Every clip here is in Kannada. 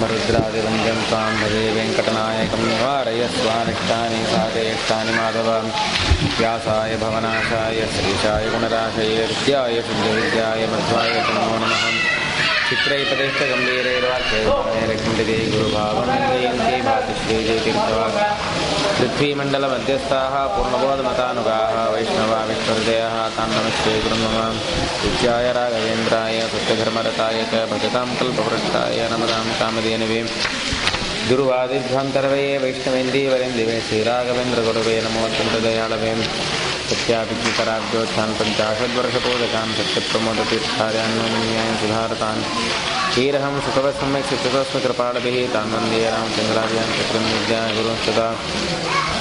ब्रह्मरुद्रादिवन्द्यं त्वां भजे वेङ्कटनायकं वारयस्वानिष्टानि साधयष्टानि माधव व्यासाय भवनाशाय श्रीशाय गुणराशये विद्याय शुद्धविद्याय मध्वाय च नमो नमः। चित्रैपतिष्ठगम्भीरैर्वाक्यैर्खण्डिते गुरुभावनन्दयन्ति भातिश्रीजयतीर्थवान् पृथ्वीमण्डलमध्यस्थाः पूर्णबोधमतानुगाः वैष्णवा विष्णुहृदयाः तान् नमस्ते गुरुन्मम। पूज्याय राघवेन्द्राय सत्यधर्मरताय च भजतां कल्पवृक्षाय नमतां कामधेनवे दुर्वादिभ्यान्तरवये वैष्णवेन्दीवरेन्दिवे श्रीराघवेन्द्रगुरवे नमो अत्यन्तदयाळवे। सत्याभिज्ञतराब्जोत्थान् पञ्चाशद्वर्षपूजकान् सत्यप्रमोदतीर्थार्यान्वन्यान् सुधारतान् हीरहं सुखवः सम्यक् शिक्षकस्वकृपालभिः तान् वन्दे रामचन्द्रार्यान् चक्रं विद्याय गुरुस्तदा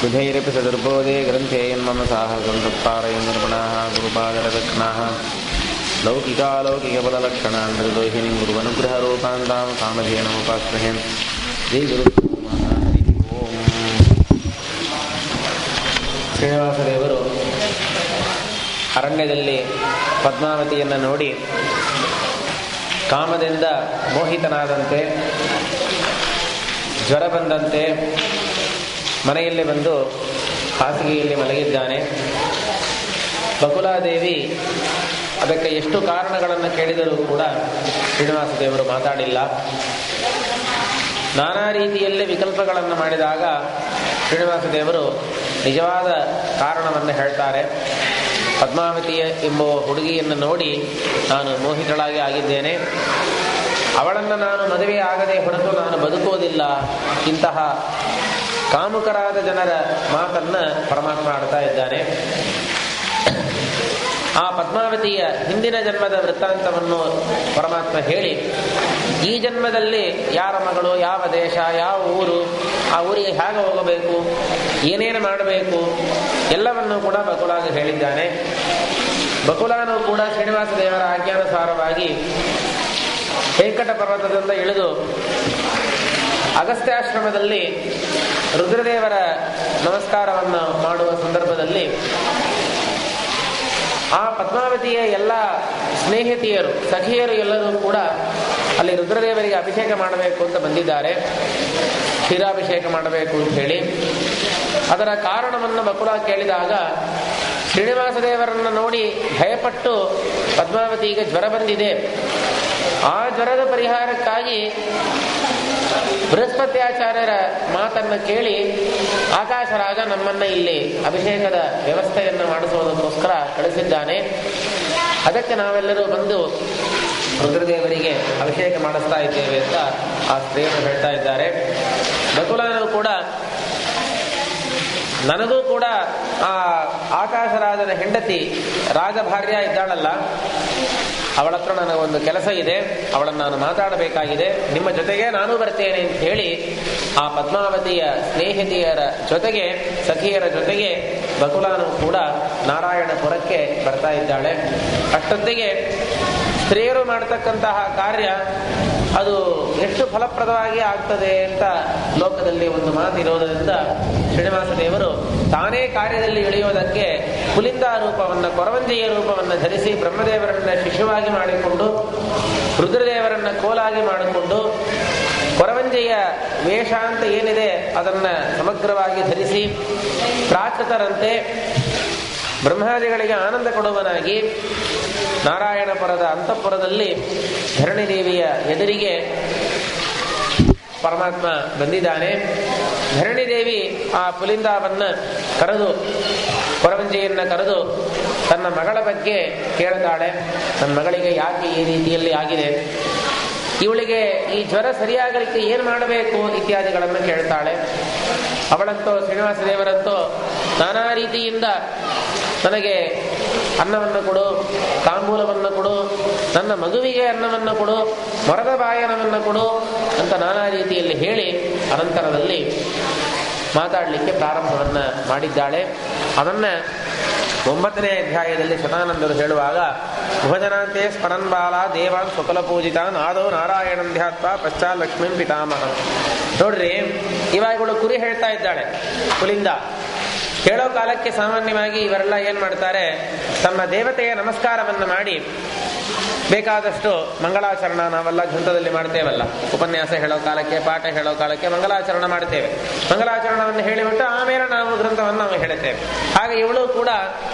बुधैरपि सदुर्बोधे ग्रन्थे यन्मम साहसं तत्पारयन् निर्मणाः गुरुपादरदक्षिणाः लौकिकालौकिकबललक्षणान् हृदोहिनीं गुरुवनुग्रहरूपान् तां कामधेनुमुपास्महे। जय गुरु ओಂ. ಶ್ರೀನಿವಾಸದೇವರು ಅರಣ್ಯದಲ್ಲಿ ಪದ್ಮಾವತಿಯನ್ನು ನೋಡಿ ಕಾಮದಿಂದ ಮೋಹಿತನಾದಂತೆ ಜ್ವರ ಬಂದಂತೆ ಮನೆಯಲ್ಲಿ ಬಂದು ಹಾಸಿಗೆಯಲ್ಲಿ ಮಲಗಿದ್ದಾನೆ. ಬಕುಲಾದೇವಿ ಅದಕ್ಕೆ ಎಷ್ಟು ಕಾರಣಗಳನ್ನು ಕೇಳಿದರೂ ಕೂಡ ಶ್ರೀನಿವಾಸ ದೇವರು ಮಾತಾಡಿಲ್ಲ. ನಾನಾ ರೀತಿಯಲ್ಲಿ ವಿಕಲ್ಪಗಳನ್ನು ಮಾಡಿದಾಗ ಶ್ರೀನಿವಾಸ ದೇವರು ನಿಜವಾದ ಕಾರಣವನ್ನು ಹೇಳ್ತಾರೆ. ಪದ್ಮಾವತಿಯ ಎಂಬ ಹುಡುಗಿಯನ್ನು ನೋಡಿ ನಾನು ಮೋಹಿತಳಾಗಿ ಆಗಿದ್ದೇನೆ, ಅವಳನ್ನು ನಾನು ಮದುವೆ ಆಗದೆ ಹೊರತು ನಾನು ಬದುಕುವುದಿಲ್ಲ. ಇಂತಹ ಕಾಮುಕರಾದ ಜನರ ಮಾತನ್ನು ಪರಮಾತ್ಮ ಆಡ್ತಾ ಇದ್ದಾನೆ. ಆ ಪದ್ಮಾವತಿಯ ಹಿಂದಿನ ಜನ್ಮದ ವೃತ್ತಾಂತವನ್ನು ಪರಮಾತ್ಮ ಹೇಳಿ, ಈ ಜನ್ಮದಲ್ಲಿ ಯಾರ ಮಗಳು, ಯಾವ ದೇಶ, ಯಾವ ಊರು, ಆ ಊರಿಗೆ ಹೇಗೆ ಹೋಗಬೇಕು, ಏನೇನು ಮಾಡಬೇಕು ಎಲ್ಲವನ್ನೂ ಕೂಡ ಬಕುಲಾಗೆ ಹೇಳಿದ್ದಾನೆ. ಬಕುಲಾನು ಕೂಡ ಶ್ರೀನಿವಾಸ ದೇವರ ಆಜ್ಞಾನುಸಾರವಾಗಿ ವೆಂಕಟ ಪರ್ವತದಿಂದ ಇಳಿದು ಅಗಸ್ತ್ಯಾಶ್ರಮದಲ್ಲಿ ರುದ್ರದೇವರ ನಮಸ್ಕಾರವನ್ನು ಮಾಡುವ ಸಂದರ್ಭದಲ್ಲಿ ಆ ಪದ್ಮಾವತಿಯ ಎಲ್ಲ ಸ್ನೇಹಿತೆಯರು, ಸಖಿಯರು ಎಲ್ಲರೂ ಕೂಡ ಅಲ್ಲಿ ರುದ್ರದೇವರಿಗೆ ಅಭಿಷೇಕ ಮಾಡಬೇಕು ಅಂತ ಬಂದಿದ್ದಾರೆ. ಕ್ಷೀರಾಭಿಷೇಕ ಮಾಡಬೇಕು ಅಂತ ಹೇಳಿ ಅದರ ಕಾರಣವನ್ನು ಬಕುಲ ಕೇಳಿದಾಗ ಶ್ರೀನಿವಾಸ ದೇವರನ್ನು ನೋಡಿ ಭಯಪಟ್ಟು ಪದ್ಮಾವತಿಗೆ ಜ್ವರ ಬಂದಿದೆ, ಆ ಜ್ವರದ ಪರಿಹಾರಕ್ಕಾಗಿ ಬೃಹಸ್ಪತ್ಯಾಚಾರ್ಯರ ಮಾತನ್ನು ಕೇಳಿ ಆಕಾಶರಾಜ ನಮ್ಮನ್ನ ಇಲ್ಲಿ ಅಭಿಷೇಕದ ವ್ಯವಸ್ಥೆಯನ್ನು ಮಾಡಿಸುವುದಕ್ಕೋಸ್ಕರ ಕಳಿಸಿದ್ದಾನೆ. ಅದಕ್ಕೆ ನಾವೆಲ್ಲರೂ ಬಂದು ರುದ್ರದೇವರಿಗೆ ಅಭಿಷೇಕ ಮಾಡಿಸ್ತಾ ಇದ್ದೇವೆ ಅಂತ ಆ ಸ್ತ್ರೀಯರು ಹೇಳ್ತಾ ಇದ್ದಾರೆ. ಬಕುಲನು ಕೂಡ ನನಗೂ ಕೂಡ ಆ ಆಕಾಶರಾಜನ ಹೆಂಡತಿ ರಾಜಭಾರ್ಯ ಇದ್ದಾಳಲ್ಲ, ಅವಳ ಹತ್ರ ನನಗೊಂದು ಕೆಲಸ ಇದೆ, ಅವಳನ್ನು ನಾನು ಮಾತಾಡಬೇಕಾಗಿದೆ, ನಿಮ್ಮ ಜೊತೆಗೆ ನಾನು ಬರ್ತೇನೆ ಅಂತ ಹೇಳಿ ಆ ಪದ್ಮಾವತಿಯ ಸ್ನೇಹಿತೆಯರ ಜೊತೆಗೆ, ಸಖಿಯರ ಜೊತೆಗೆ ಬಕುಲಾನು ಕೂಡ ನಾರಾಯಣಪುರಕ್ಕೆ ಬರ್ತಾ ಇದ್ದಾಳೆ. ಅಷ್ಟೊತ್ತಿಗೆ ಸ್ತ್ರೀಯರು ಮಾಡತಕ್ಕಂತಹ ಕಾರ್ಯ ಅದು ಎಷ್ಟು ಫಲಪ್ರದವಾಗಿ ಆಗ್ತದೆ ಅಂತ ಲೋಕದಲ್ಲಿ ಒಂದು ಮಾತಿರೋದರಿಂದ ಶ್ರೀನಿವಾಸ ದೇವರು ತಾನೇ ಕಾರ್ಯದಲ್ಲಿ ಇಳಿಯೋದಕ್ಕೆ ಪುಲಿಂದ ರೂಪವನ್ನು, ಕೊರವಂಜಿಯ ರೂಪವನ್ನು ಧರಿಸಿ ಬ್ರಹ್ಮದೇವರನ್ನ ಶಿಶುವಾಗಿ ಮಾಡಿಕೊಂಡು ರುದ್ರದೇವರನ್ನ ಕೋಲಾಗಿ ಮಾಡಿಕೊಂಡು ಕೊರವಂಜೆಯ ವೇಷ ಅಂತ ಏನಿದೆ ಅದನ್ನ ಸಮಗ್ರವಾಗಿ ಧರಿಸಿ ಪ್ರಾಕೃತರಂತೆ ಬ್ರಹ್ಮಾದಿಗಳಿಗೆ ಆನಂದ ಕೊಡುವನಾಗಿ ನಾರಾಯಣಪುರದ ಅಂತಃಪುರದಲ್ಲಿ ಧರಣಿ ದೇವಿಯ ಎದುರಿಗೆ ಪರಮಾತ್ಮ ಬಂದಿದ್ದಾನೆ. ಧರಣಿ ದೇವಿ ಆ ಪುಲಿಂದವನ್ನ ಕರೆದು, ಕೊರವಂಜಿಯನ್ನ ಕರೆದು ತನ್ನ ಮಗಳ ಬಗ್ಗೆ ಕೇಳ್ತಾಳೆ. ನನ್ನ ಮಗಳಿಗೆ ಯಾಕೆ ಈ ರೀತಿಯಲ್ಲಿ ಆಗಿದೆ, ಇವಳಿಗೆ ಈ ಜ್ವರ ಸರಿಯಾಗಲಿಕ್ಕೆ ಏನು ಮಾಡಬೇಕು ಇತ್ಯಾದಿಗಳನ್ನು ಕೇಳ್ತಾಳೆ. ಅವಳಂತೂ ಶ್ರೀನಿವಾಸ ದೇವರಂತೂ ನಾನಾ ರೀತಿಯಿಂದ ನನಗೆ ಅನ್ನವನ್ನು ಕೊಡು, ತಾಂಬೂಲವನ್ನು ಕೊಡು, ನನ್ನ ಮಗುವಿಗೆ ಅನ್ನವನ್ನು ಕೊಡು, ಮೊರದ ಬಾಯನವನ್ನು ಕೊಡು ಅಂತ ನಾನಾ ರೀತಿಯಲ್ಲಿ ಹೇಳಿ ಅನಂತರದಲ್ಲಿ ಮಾತಾಡಲಿಕ್ಕೆ ಪ್ರಾರಂಭವನ್ನು ಮಾಡಿದ್ದಾಳೆ. ಅದನ್ನ 9ನೇ ಅಧ್ಯಾಯದಲ್ಲಿ ಶತಾನಂದರು ಹೇಳುವಾಗ ಭುವಜನಾಂತೆ ಸ್ಮರನ್ ಬಾಲ ದೇವಾನ್ ಸ್ವಕುಲ ಪೂಜಿತಾನ್ ಆದೋ ನಾರಾಯಣಂ ಧ್ಯಾತ್ವ ಪಶ್ಚಾತ್ ಲಕ್ಷ್ಮೀಂ ಪಿತಾಮಹ. ನೋಡ್ರಿ, ಇವಾಗಳು ಕುರಿ ಹೇಳ್ತಾ ಇದ್ದಾಳೆ ಪುಲಿಂದ. ಕೇಳೋ ಕಾಲಕ್ಕೆ ಸಾಮಾನ್ಯವಾಗಿ ಇವರೆಲ್ಲ ಏನ್ ಮಾಡ್ತಾರೆ, ತಮ್ಮ ದೇವತೆಯ ನಮಸ್ಕಾರವನ್ನು ಮಾಡಿ ಬೇಕಾದಷ್ಟು ಮಂಗಳಾಚರಣ ನಾವೆಲ್ಲ ಗ್ರಂಥದಲ್ಲಿ ಮಾಡ್ತೇವಲ್ಲ. ಉಪನ್ಯಾಸ ಹೇಳೋ ಕಾಲಕ್ಕೆ, ಪಾಠ ಹೇಳೋ ಕಾಲಕ್ಕೆ ಮಂಗಳಾಚರಣ ಮಾಡ್ತೇವೆ. ಮಂಗಳಾಚರಣವನ್ನು ಹೇಳಿಬಿಟ್ಟು ಆಮೇಲೆ ನಾವು ಗ್ರಂಥವನ್ನು ನಾವು ಹೇಳುತ್ತೇವೆ. ಹಾಗೆ ಇವಳು ಕೂಡ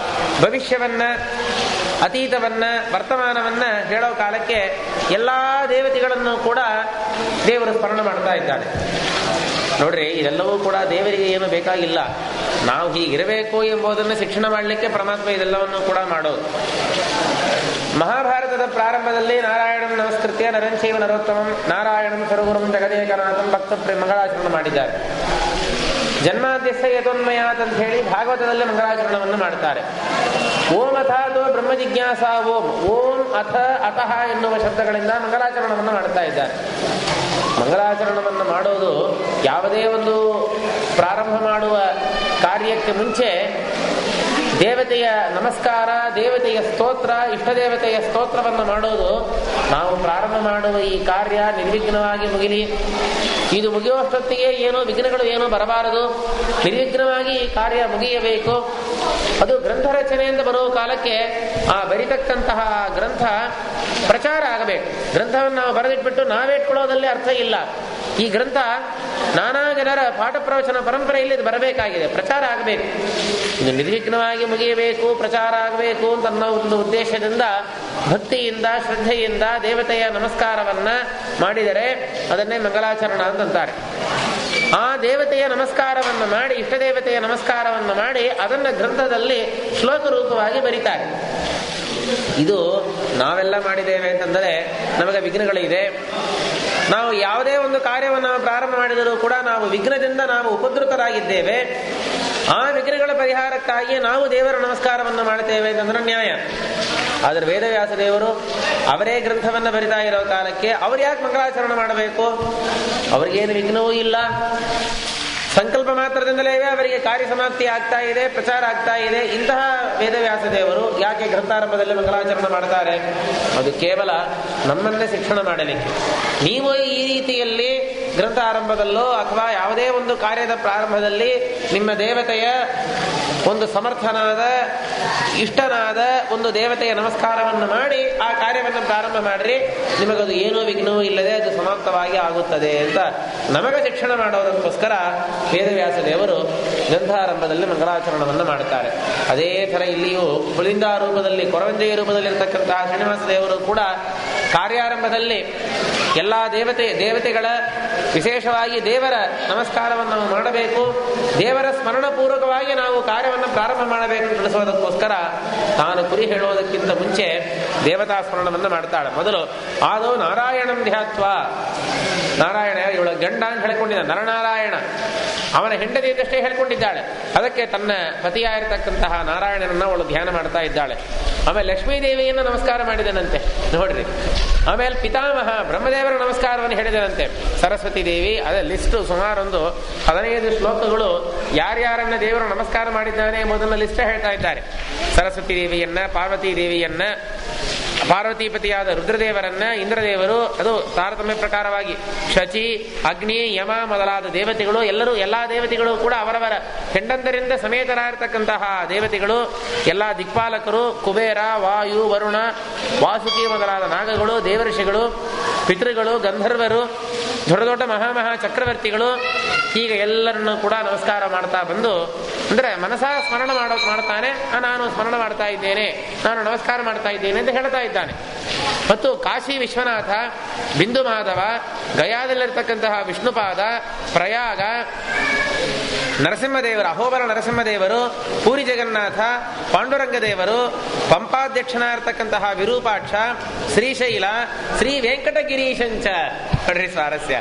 ಭವಿಷ್ಯವನ್ನ, ಅತೀತವನ್ನ, ವರ್ತಮಾನವನ್ನ ಹೇಳೋ ಕಾಲಕ್ಕೆ ಎಲ್ಲಾ ದೇವತೆಗಳನ್ನು ಕೂಡ ದೇವರು ಸ್ಮರಣ ಮಾಡ್ತಾ ಇದ್ದಾಳೆ. ನೋಡ್ರಿ, ಇದೆಲ್ಲವೂ ಕೂಡ ದೇವರಿಗೆ ಏನು ಬೇಕಾಗಿಲ್ಲ. ನಾವು ಹೀಗಿರಬೇಕು ಎಂಬುದನ್ನು ಶಿಕ್ಷಣ ಮಾಡಲಿಕ್ಕೆ ಪರಮಾತ್ಮ ಇದೆಲ್ಲವನ್ನು ಕೂಡ ಮಾಡೋದು. ಮಹಾಭಾರತದ ಪ್ರಾರಂಭದಲ್ಲಿ ನಾರಾಯಣಂ ನಮಸ್ಕೃತ್ಯ ನರಂಚೈವ ನರೋತ್ತಮಂ ನಾರಾಯಣಂ ಸರ್ವಗುರುಂ ಜಗದೇಕನಾಥಂ ಭಕ್ತ ಮಂಗಳಾಚರಣೆ ಮಾಡಿದ್ದಾರೆ. ಜನ್ಮಾದ್ಯಸ್ಯ ಯತೋನ್ಮಯಾತ್ ಅಂತ ಹೇಳಿ ಭಾಗವತದಲ್ಲಿ ಮಂಗಳಾಚರಣವನ್ನು ಮಾಡ್ತಾರೆ. ಓಂ ಅಥಾತೋ ಬ್ರಹ್ಮ ಜಿಜ್ಞಾಸ ಓಂ, ಓಂ ಅಥ ಅತಃ ಎನ್ನುವ ಶಬ್ದಗಳಿಂದ ಮಂಗಳಾಚರಣವನ್ನು ಮಾಡ್ತಾ ಇದ್ದಾರೆ. ಮಂಗಳಾಚರಣವನ್ನು ಮಾಡೋದು ಯಾವುದೇ ಒಂದು ಪ್ರಾರಂಭ ಮಾಡುವ ಕಾರ್ಯಕ್ಕೆ ಮುಂಚೆ ದೇವತೆಯ ನಮಸ್ಕಾರ, ದೇವತೆಯ ಸ್ತೋತ್ರ, ಇಷ್ಟ ದೇವತೆಯ ಸ್ತೋತ್ರವನ್ನು ಮಾಡೋದು. ನಾವು ಪ್ರಾರಂಭ ಮಾಡುವ ಈ ಕಾರ್ಯ ನಿರ್ವಿಘ್ನವಾಗಿ ಮುಗಿಲಿ, ಇದು ಮುಗಿಯುವಷ್ಟೊತ್ತಿಗೆ ಏನೋ ವಿಘ್ನಗಳು ಏನೋ ಬರಬಾರದು, ನಿರ್ವಿಘ್ನವಾಗಿ ಈ ಕಾರ್ಯ ಮುಗಿಯಬೇಕು. ಅದು ಗ್ರಂಥ ರಚನೆಯಿಂದ ಬರುವ ಕಾಲಕ್ಕೆ ಆ ಬರಿತಕ್ಕಂತಹ ಗ್ರಂಥ ಪ್ರಚಾರ ಆಗಬೇಕು. ಗ್ರಂಥವನ್ನು ನಾವು ಬರೆದಿಟ್ಬಿಟ್ಟು ನಾವೇಟ್ಕೊಳ್ಳೋದಲ್ಲಿ ಅರ್ಥ ಇಲ್ಲ. ಈ ಗ್ರಂಥ ನಾನಾ ಜನರ ಪಾಠ ಪ್ರವಚನ ಪರಂಪರೆಯಲ್ಲಿ ಇದು ಬರಬೇಕಾಗಿದೆ, ಪ್ರಚಾರ ಆಗಬೇಕು. ಇದು ನಿರ್ವಿಘ್ನವಾಗಿ ಮುಗಿಯಬೇಕು, ಪ್ರಚಾರ ಆಗಬೇಕು ಅಂತ ಅನ್ನೋ ಒಂದು ಉದ್ದೇಶದಿಂದ ಭಕ್ತಿಯಿಂದ, ಶ್ರದ್ಧೆಯಿಂದ ದೇವತೆಯ ನಮಸ್ಕಾರವನ್ನ ಮಾಡಿದರೆ ಅದನ್ನೇ ಮಂಗಳಾಚರಣ ಅಂತಂತಾರೆ. ಆ ದೇವತೆಯ ನಮಸ್ಕಾರವನ್ನು ಮಾಡಿ, ಇಷ್ಟ ದೇವತೆಯ ನಮಸ್ಕಾರವನ್ನು ಮಾಡಿ ಅದನ್ನು ಗ್ರಂಥದಲ್ಲಿ ಶ್ಲೋಕ ರೂಪವಾಗಿ ಬರೀತಾರೆ. ಇದು ನಾವೆಲ್ಲ ಮಾಡಿದ್ದೇವೆ ಅಂತಂದರೆ ನಮಗೆ ವಿಘ್ನಗಳಿದೆ. ನಾವು ಯಾವುದೇ ಒಂದು ಕಾರ್ಯವನ್ನು ಪ್ರಾರಂಭ ಮಾಡಿದರೂ ಕೂಡ ನಾವು ವಿಘ್ನದಿಂದ ನಾವು ಉಪದ್ರುತರಾಗಿದ್ದೇವೆ. ಆ ವಿಘ್ನಗಳ ಪರಿಹಾರಕ್ಕಾಗಿ ನಾವು ದೇವರ ನಮಸ್ಕಾರವನ್ನು ಮಾಡ್ತೇವೆ ಅಂತಂದ್ರೆ ನ್ಯಾಯ. ಆದರೆ ವೇದವ್ಯಾಸ ದೇವರು ಅವರೇ ಗ್ರಂಥವನ್ನು ಬರಿತಾ ಇರೋ ಕಾಲಕ್ಕೆ ಅವ್ರು ಯಾಕೆ ಮಂಗಳಾಚರಣೆ ಮಾಡಬೇಕು? ಅವ್ರಿಗೇನು ವಿಘ್ನವೂ ಇಲ್ಲ. ಸಂಕಲ್ಪ ಮಾತ್ರದಿಂದಲೇ ಅವರಿಗೆ ಕಾರ್ಯ ಸಮಾಪ್ತಿ ಆಗ್ತಾ ಇದೆ, ಪ್ರಚಾರ ಆಗ್ತಾ ಇದೆ. ಇಂತಹ ವೇದವ್ಯಾಸ ದೇವರು ಯಾಕೆ ಗ್ರಂಥಾರಂಭದಲ್ಲಿ ಮಂಗಳಾಚರಣೆ ಮಾಡ್ತಾರೆ? ಅದು ಕೇವಲ ನಮ್ಮನ್ನೇ ಶಿಕ್ಷಣ ಮಾಡಲಿಕ್ಕೆ. ನೀವು ಈ ರೀತಿಯಲ್ಲಿ ಗ್ರಂಥ ಆರಂಭದಲ್ಲೋ ಅಥವಾ ಯಾವುದೇ ಒಂದು ಕಾರ್ಯದ ಪ್ರಾರಂಭದಲ್ಲಿ ನಿಮ್ಮ ದೇವತೆಯ ಒಂದು ಸಮರ್ಥನಾದ, ಇಷ್ಟನಾದ ಒಂದು ದೇವತೆಯ ನಮಸ್ಕಾರವನ್ನು ಮಾಡಿ ಆ ಕಾರ್ಯವನ್ನು ಪ್ರಾರಂಭ ಮಾಡ್ರಿ, ನಿಮಗದು ಏನೂ ವಿಘ್ನವೂ ಇಲ್ಲದೆ ಅದು ಸಮಾಪ್ತವಾಗಿ ಆಗುತ್ತದೆ ಅಂತ ನಮಗೆ ಶಿಕ್ಷಣ ಮಾಡೋದಕ್ಕೋಸ್ಕರ ವೇದವ್ಯಾಸ ದೇವರು ಗ್ರಂಥಾರಂಭದಲ್ಲಿ ಮಂಗಳಾಚರಣವನ್ನು ಮಾಡುತ್ತಾರೆ. ಅದೇ ಥರ ಇಲ್ಲಿಯೂ ಪುಳಿಂದ ರೂಪದಲ್ಲಿ, ಕೊರವಂಜೆಯ ರೂಪದಲ್ಲಿರ್ತಕ್ಕಂತಹ ಶ್ರೀನಿವಾಸ ದೇವರು ಕೂಡ ಕಾರ್ಯಾರಂಭದಲ್ಲಿ ಎಲ್ಲ ದೇವತೆಗಳ ವಿಶೇಷವಾಗಿ ದೇವರ ನಮಸ್ಕಾರವನ್ನು ನಾವು ಮಾಡಬೇಕು. ದೇವರ ಸ್ಮರಣ ಪೂರ್ವಕವಾಗಿ ನಾವು ಕಾರ್ಯವನ್ನು ಪ್ರಾರಂಭ ಮಾಡಬೇಕು ತಿಳಿಸೋದಕ್ಕೋಸ್ಕರ ತಾನು ಕುರಿ ಹೇಳುವುದಕ್ಕಿಂತ ಮುಂಚೆ ದೇವತಾ ಸ್ಮರಣವನ್ನು ಮಾಡ್ತಾಳೆ. ಮೊದಲು ಆದೋ ನಾರಾಯಣಂ ಧ್ಯಾತ್ವ, ನಾರಾಯಣ ಇವಳ ಗಂಡ ಅಂತ ಹೇಳಿಕೊಂಡಿದ್ದ ನರನಾರಾಯಣ, ಅವನ ಹೆಂಡತಿ ಇದ್ದಷ್ಟೇ ಹೇಳ್ಕೊಂಡಿದ್ದಾಳೆ. ಅದಕ್ಕೆ ತನ್ನ ಪತಿಯಾಗಿರ್ತಕ್ಕಂತಹ ನಾರಾಯಣನನ್ನ ಅವಳು ಧ್ಯಾನ ಮಾಡ್ತಾ ಇದ್ದಾಳೆ. ಆಮೇಲೆ ಲಕ್ಷ್ಮೀದೇವಿಯನ್ನು ನಮಸ್ಕಾರ ಮಾಡಿದನಂತೆ ನೋಡ್ರಿ. ಆಮೇಲೆ ಪಿತಾಮಹ ಬ್ರಹ್ಮದೇವರ ನಮಸ್ಕಾರವನ್ನು ಹೇಳಿದನಂತೆ. ಸರಸ್ವತಿ ದೇವಿ, ಅದೇ ಲಿಸ್ಟ್ ಸುಮಾರು ಒಂದು 15 ಶ್ಲೋಕಗಳು ಯಾರ್ಯಾರನ್ನ ದೇವರು ನಮಸ್ಕಾರ ಮಾಡಿದ್ದಾನೆ ಎಂಬುದನ್ನು ಲಿಸ್ಟ್ ಹೇಳ್ತಾ ಇದ್ದಾರೆ. ಸರಸ್ವತಿ ದೇವಿಯನ್ನ, ಪಾರ್ವತಿ ದೇವಿಯನ್ನ, ಪಾರ್ವತೀಪತಿಯಾದ ರುದ್ರದೇವರನ್ನ, ಇಂದ್ರದೇವರು, ಅದು ತಾರತಮ್ಯ ಪ್ರಕಾರವಾಗಿ ಶಚಿ, ಅಗ್ನಿ, ಯಮ ಮೊದಲಾದ ದೇವತೆಗಳು ಎಲ್ಲಾ ದೇವತೆಗಳು ಕೂಡ ಅವರವರ ಹೆಂಡಂದರಿಂದ ಸಮೇತರಾಗಿರ್ತಕ್ಕಂತಹ ದೇವತೆಗಳು, ಎಲ್ಲಾ ದಿಕ್ಪಾಲಕರು, ಕುಬೇರ, ವಾಯು, ವರುಣ, ವಾಸುಕಿ ಮೊದಲಾದ ನಾಗಗಳು, ದೇವಋಷಿಗಳು, ಪಿತೃಗಳು, ಗಂಧರ್ವರು, ದೊಡ್ಡ ದೊಡ್ಡ ಮಹಾಮಹಾ ಚಕ್ರವರ್ತಿಗಳು, ಹೀಗೆ ಎಲ್ಲರನ್ನು ಕೂಡ ನಮಸ್ಕಾರ ಮಾಡ್ತಾ ಬಂದು, ಅಂದ್ರೆ ಮನಸಾ ಸ್ಮರಣ ಮಾಡ್ತಾನೆ. ನಾನು ಸ್ಮರಣ ಮಾಡ್ತಾ ಇದ್ದೇನೆ, ನಾನು ನಮಸ್ಕಾರ ಮಾಡ್ತಾ ಇದ್ದೇನೆ ಅಂತ ಹೇಳ್ತಾ ಇದ್ದಾನೆ. ಮತ್ತು ಕಾಶಿ ವಿಶ್ವನಾಥ, ಬಿಂದು ಮಾಧವ, ಗಯಾದಲ್ಲಿರ್ತಕ್ಕಂತಹ ವಿಷ್ಣುಪಾದ, ಪ್ರಯಾಗ, ನರಸಿಂಹದೇವರು, ಅಹೋಬಲ ನರಸಿಂಹದೇವರು, ಪೂರಿ ಜಗನ್ನಾಥ, ಪಾಂಡುರಂಗ ದೇವರು, ಪಂಪಾಧ್ಯಕ್ಷನಾಗಿರ್ತಕ್ಕಂತಹ ವಿರೂಪಾಕ್ಷ, ಶ್ರೀಶೈಲ, ಶ್ರೀ ವೆಂಕಟಗಿರೀಶಂಚ. ನೋಡ್ರಿ ಸ್ವಾರಸ್ಯ,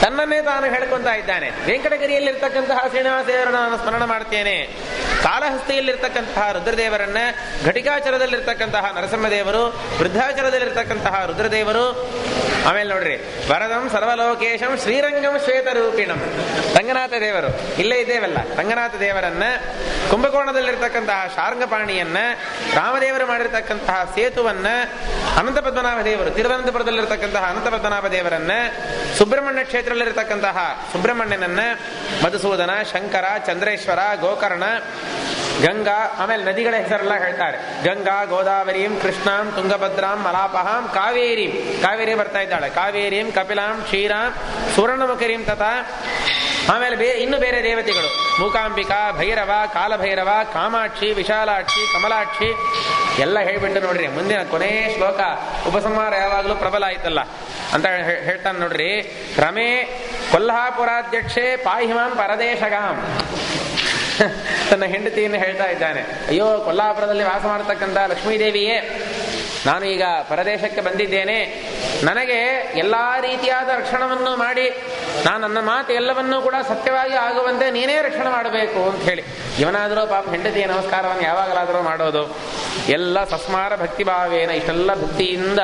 ತನ್ನನ್ನೇ ತಾನು ಹೇಳ್ಕೊಂತಾ ಇದ್ದಾನೆ. ವೆಂಕಟಗಿರಿಯಲ್ಲಿರ್ತಕ್ಕಂತಹ ಶ್ರೀನಿವಾಸ ದೇವರನ್ನು ನಾನು ಸ್ಮರಣ ಮಾಡ್ತೇನೆ, ಕಾಲಹಸ್ತಿಯಲ್ಲಿರ್ತಕ್ಕಂತಹ ರುದ್ರದೇವರನ್ನ, ಘಟಿಕಾಚಲದಲ್ಲಿರ್ತಕ್ಕಂತಹ ನರಸಿಂಹದೇವರು, ವೃದ್ಧಾಚಲದಲ್ಲಿರ್ತಕ್ಕಂತಹ ರುದ್ರದೇವರು, ಆಮೇಲೆ ನೋಡ್ರಿ ವರದಂ ಸರ್ವಲೋಕೇಶಂ ಶ್ರೀರಂಗಂ ಶ್ವೇತರೂಪಿಣಂ ರಂಗನಾಥ ದೇವರು, ಇಲ್ಲೇ ಇದ್ದೇವಲ್ಲ ರಂಗನಾಥ ದೇವರನ್ನ, ಕುಂಭಕೋಣದಲ್ಲಿರ್ತಕ್ಕಂತಹ ಶಾರ್ಂಗಪಾಣಿಯನ್ನ, ರಾಮದೇವರು ಮಾಡಿರ್ತಕ್ಕಂತಹ ಸೇತುವನ್ನ, ಅನಂತ ಪದ್ಮನಾಭ ದೇವರು ತಿರುವನಂತಪುರದಲ್ಲಿರ್ತಕ್ಕಂತಹ ಅನಂತ ಪದ್ಮನಾಭ ದೇವರನ್ನ, ಸುಬ್ರಹ್ಮಣ್ಯ ಕ್ಷೇತ್ರದಲ್ಲಿರ್ತಕ್ಕಂತಹ ಸುಬ್ರಹ್ಮಣ್ಯನನ್ನ, ಮಧುಸೂದನ, ಶಂಕರ, ಚಂದ್ರೇಶ್ವರ, ಗೋಕರ್ಣ, ಗಂಗಾ, ಆಮೇಲೆ ನದಿಗಳ ಹೆಸರೆಲ್ಲ ಹೇಳ್ತಾರೆ. ಗಂಗಾ, ಗೋದಾವರಿಂ, ಕೃಷ್ಣಾಂ, ತುಂಗಭದ್ರಾಂ, ಮಲಾಪಹಾಂ, ಕಾವೇರಿಂ. ಕಾವೇರಿ ಬರ್ತಾ ಇದ್ದಾಳೆ. ಕಾವೇರಿಂ, ಕಪಿಲಾಂ, ಕ್ಷೀರಾಂ, ಸುವರ್ಣಮುಖರಿಂ ತಥಾ. ಆಮೇಲೆ ಇನ್ನು ಬೇರೆ ದೇವತೆಗಳು: ಮೂಕಾಂಬಿಕಾ, ಭೈರವ, ಕಾಲಭೈರವ, ಕಾಮಾಕ್ಷಿ, ವಿಶಾಲಾಕ್ಷಿ, ಕಮಲಾಕ್ಷಿ ಎಲ್ಲ ಹೇಳ್ಬಿಟ್ಟು ನೋಡ್ರಿ. ಮುಂದಿನ ಕೊನೆಯ ಶ್ಲೋಕ ಉಪಸಂಹಾರ ಯಾವಾಗಲೂ ಪ್ರಬಲ ಆಯ್ತಲ್ಲ ಅಂತ ಹೇಳ್ತಾನೆ ನೋಡ್ರಿ. ರಮೇ ಕೊಲ್ಹಾಪುರಾಧ್ಯಕ್ಷೆ ಪಾಹಿಮಾಂ ಪರದೇಶಗಾಂ. ತನ್ನ ಹೆಂಡತಿಯನ್ನು ಹೇಳ್ತಾ ಇದ್ದಾನೆ, ಅಯ್ಯೋ ಕೊಲ್ಹಾಪುರದಲ್ಲಿ ವಾಸ ಮಾಡತಕ್ಕಂಥ ಲಕ್ಷ್ಮೀದೇವಿಯೇ, ನಾನು ಈಗ ಪರದೇಶಕ್ಕೆ ಬಂದಿದ್ದೇನೆ, ನನಗೆ ಎಲ್ಲಾ ರೀತಿಯಾದ ರಕ್ಷಣವನ್ನು ಮಾಡಿ ನಾನು ನನ್ನ ಮಾತು ಎಲ್ಲವನ್ನೂ ಕೂಡ ಸತ್ಯವಾಗಿ ಆಗುವಂತೆ ನೀನೇ ರಕ್ಷಣೆ ಮಾಡಬೇಕು ಅಂತ ಹೇಳಿ. ಇವನಾದರೂ ಪಾಪ ಹೆಂಡತಿಯ ನಮಸ್ಕಾರವನ್ನು ಯಾವಾಗಲಾದರೂ ಮಾಡೋದು? ಎಲ್ಲ ಸಸ್ಮಾರ ಭಕ್ತಿ ಭಾವೇನ, ಇಷ್ಟೆಲ್ಲ ಭಕ್ತಿಯಿಂದ